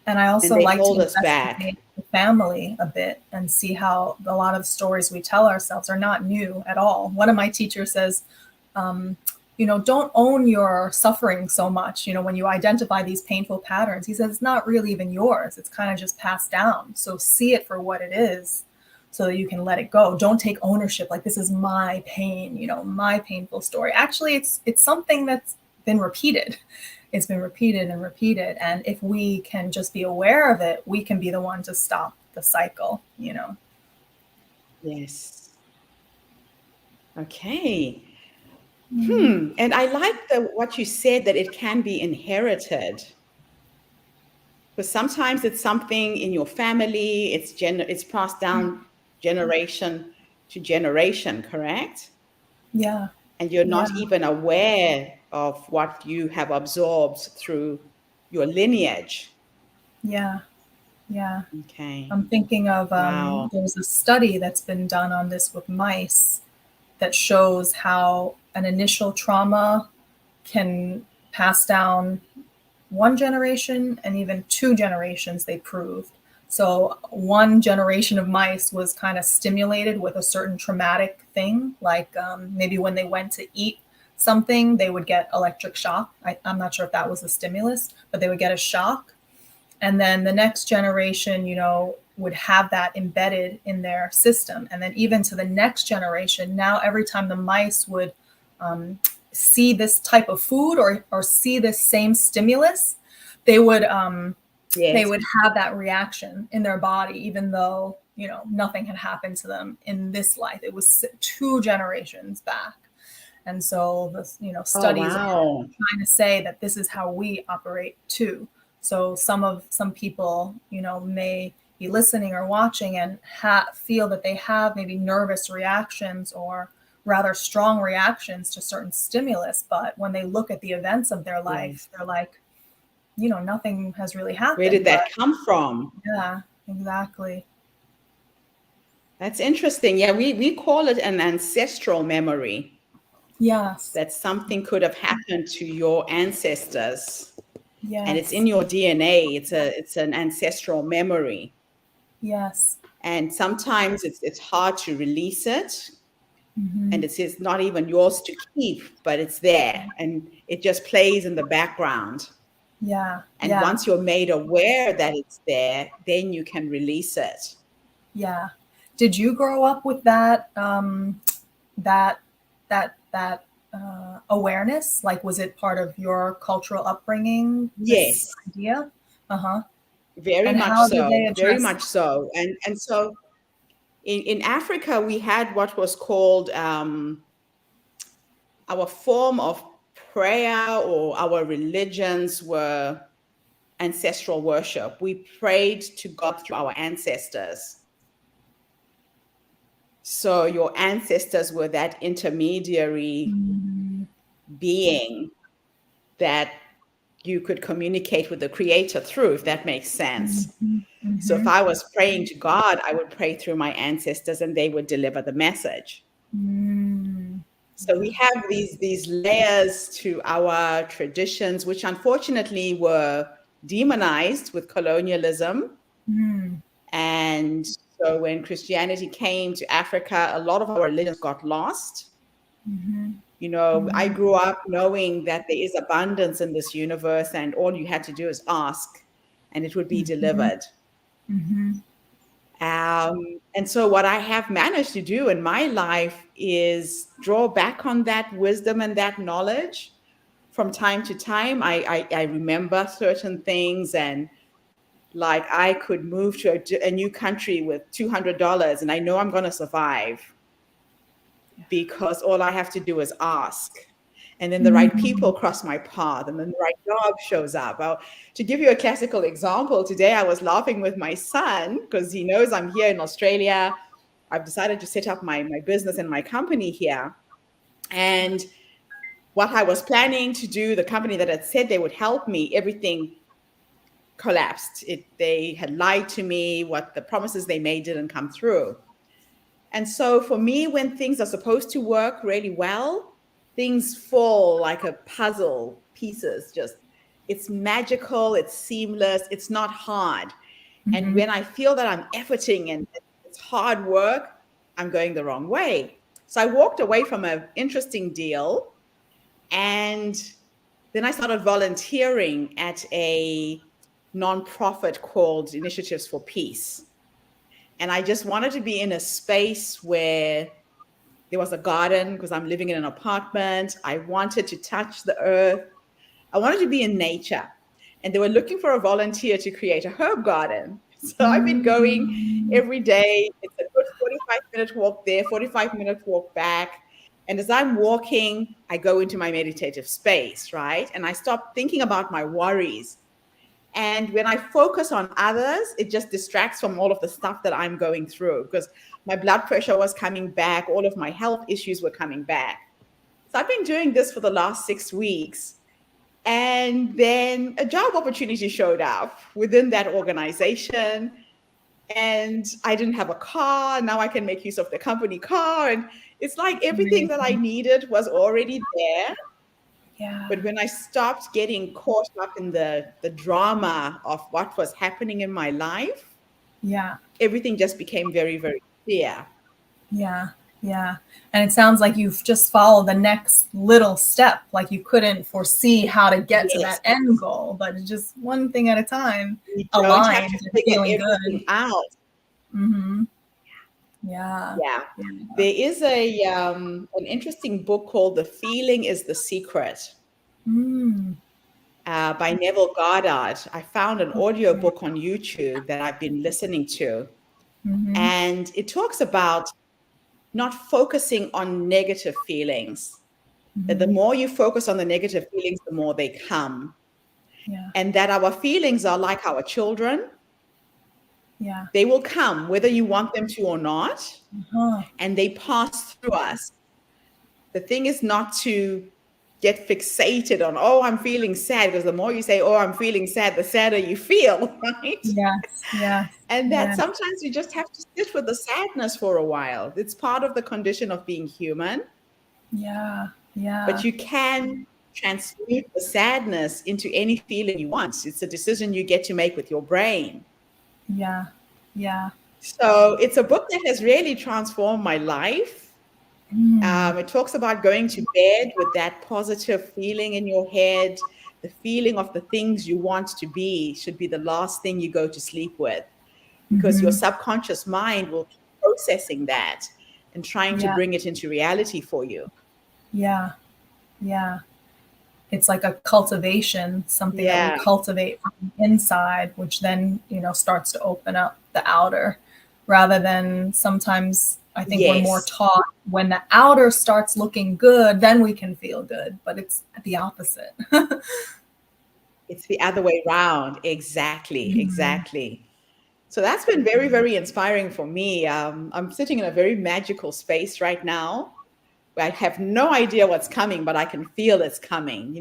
And I also they like to hold us back. investigate the family a bit and see how a lot of stories we tell ourselves are not new at all. One of my teachers says, don't own your suffering so much. When you identify these painful patterns, he says it's not really even yours. It's kind of just passed down. So see it for what it is so that you can let it go. Don't take ownership. Like, this is my pain, my painful story. Actually, it's something that's been repeated. It's been repeated and repeated. And if we can just be aware of it, we can be the one to stop the cycle, Yes. Okay. And I like what you said, that it can be inherited. Because sometimes it's something in your family, it's passed down generation to generation, correct? Yeah. And you're not even aware of what you have absorbed through your lineage. Yeah. Yeah. Okay. I'm thinking of Wow. there's a study that's been done on this with mice that shows how an initial trauma can pass down one generation and even two generations, they proved. So one generation of mice was kind of stimulated with a certain traumatic thing, like maybe when they went to eat something, they would get electric shock. I'm not sure if that was a stimulus, but they would get a shock. And then the next generation, would have that embedded in their system. And then even to the next generation, now every time the mice would see this type of food or see this same stimulus, they would have that reaction in their body, even though nothing had happened to them in this life. It was two generations back. And so the studies are trying to say that this is how we operate too. So some people may be listening or watching and feel that they have maybe nervous reactions or rather strong reactions to certain stimulus, but when they look at the events of their life, they're like, nothing has really happened. Where did that come from? Yeah, exactly. That's interesting. Yeah, we call it an ancestral memory. Yes. That something could have happened to your ancestors. Yes. And it's in your DNA. It's an ancestral memory. Yes. And sometimes it's hard to release it. Mm-hmm. And it's not even yours to keep, but it's there. And it just plays in the background. Yeah. And once you're made aware that it's there, then you can release it. Yeah. Did you grow up with that awareness? Like, was it part of your cultural upbringing? Yes. This idea? Uh-huh. Very much so. Very much so. And so in Africa, we had what was called our form of prayer, or our religions were ancestral worship. We prayed to God through our ancestors. So your ancestors were that intermediary being that you could communicate with the creator through, if that makes sense. Mm-hmm. So if I was praying to God, I would pray through my ancestors and they would deliver the message. So we have these layers to our traditions, which unfortunately were demonized with colonialism. And so when Christianity came to Africa, a lot of our religions got lost. You know, I grew up knowing that there is abundance in this universe, and all you had to do is ask, and it would be delivered. And so, what I have managed to do in my life is draw back on that wisdom and that knowledge from time to time. I remember certain things, and like I could move to a new country with $200, and I know I'm going to survive because all I have to do is ask. And then the right people cross my path, and then the right job shows up. To give you a classical example, today I was laughing with my son because he knows I'm here in Australia. I've decided to set up my business and my company here. And what I was planning to do, the company that had said they would help me, everything collapsed. They had lied to me. What the promises they made didn't come through. And so for me, when things are supposed to work really well, things fall like a puzzle pieces. Just, it's magical, it's seamless, it's not hard. And when I feel that I'm efforting and it's hard work, I'm going the wrong way. So I walked away from an interesting deal, and then I started volunteering at a nonprofit called Initiatives for Peace. And I just wanted to be in a space where there was a garden because I'm living in an apartment. I wanted to touch the earth. I wanted to be in nature. And they were looking for a volunteer to create a herb garden. So I've been going every day. It's a good 45-minute walk there, 45-minute walk back. And as I'm walking, I go into my meditative space, right? And I stop thinking about my worries. And when I focus on others, it just distracts from all of the stuff that I'm going through because my blood pressure was coming back. All of my health issues were coming back. So I've been doing this for the last 6 weeks. And then a job opportunity showed up within that organization. And I didn't have a car. Now I can make use of the company car. And it's like everything that I needed was already there. Yeah. But when I stopped getting caught up in the drama of what was happening in my life, everything just became very, very clear. Yeah. And it sounds like you've just followed the next little step. Like you couldn't foresee how to get to that end goal, but it's just one thing at a time, You don't have aligned to and figure feeling everything good. out. Yeah. There is an interesting book called The Feeling is the Secret by Neville Goddard. I found an audio book on YouTube that I've been listening to. And it talks about not focusing on negative feelings. That the more you focus on the negative feelings, the more they come. And that our feelings are like our children. They will come whether you want them to or not. And they pass through us. The thing is not to get fixated on, oh, I'm feeling sad, because the more you say, oh, I'm feeling sad, the sadder you feel, right? Yeah. And that sometimes you just have to sit with the sadness for a while. It's part of the condition of being human. Yeah. But you can transmute the sadness into any feeling you want. It's a decision you get to make with your brain. Yeah. So it's a book that has really transformed my life. It talks about going to bed with that positive feeling in your head. The feeling of the things you want to be should be the last thing you go to sleep with, because your subconscious mind will keep processing that and trying to bring it into reality for you. Yeah. It's like a cultivation, something that we cultivate from the inside, which then, starts to open up the outer, rather than sometimes I think we're more taught when the outer starts looking good, then we can feel good, but it's the opposite. It's the other way around. Exactly. So that's been very, very inspiring for me. I'm sitting in a very magical space right now. I have no idea what's coming, but I can feel it's coming,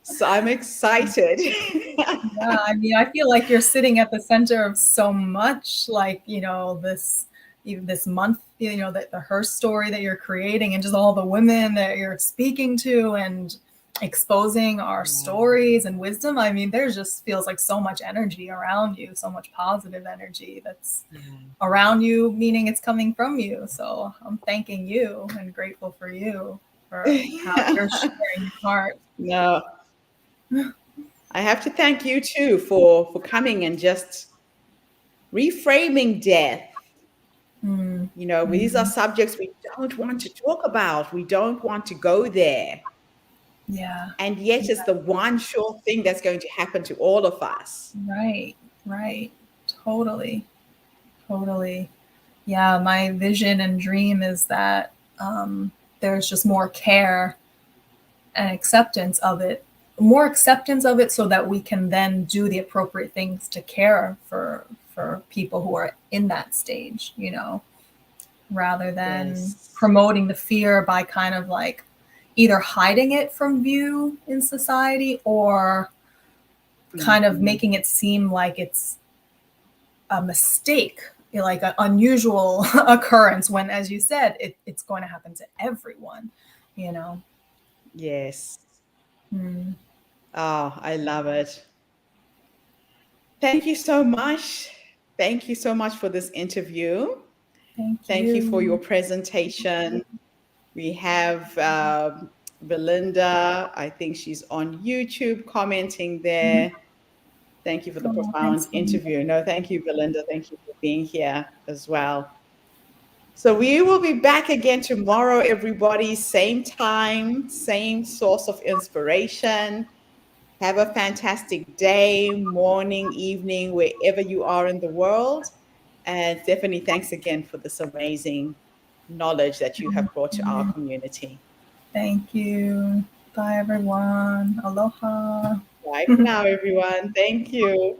So I'm excited. Yeah, I mean, I feel like you're sitting at the center of so much, like, this month, the Herstory that you're creating, and just all the women that you're speaking to. And exposing our stories and wisdom. I mean, there just feels like so much energy around you, so much positive energy that's around you, meaning it's coming from you. So I'm thanking you and grateful for you for how you're sharing your heart. No, I have to thank you too for coming and just reframing death. You know, these are subjects we don't want to talk about. We don't want to go there. Yeah. And yet it's the one sure thing that's going to happen to all of us. Right. Totally. Yeah, my vision and dream is that there's just more care and acceptance of it, so that we can then do the appropriate things to care for people who are in that stage, you know, rather than promoting the fear by kind of like either hiding it from view in society or kind of making it seem like it's a mistake, like an unusual occurrence, when, as you said, it's going to happen to everyone, you know. Yes. Oh, I love it. Thank you so much. Thank you so much for this interview. Thank you for your presentation. We have Belinda, I think she's on YouTube commenting there. Thank you for the profound interview. No, thank you, Belinda. Thank you for being here as well. So we will be back again tomorrow, everybody. Same time, same source of inspiration. Have a fantastic day, morning, evening, wherever you are in the world. And Stephanie, thanks again for this amazing knowledge that you have brought to our community. Thank you. Bye, everyone. Aloha. Bye for now, everyone. Thank you.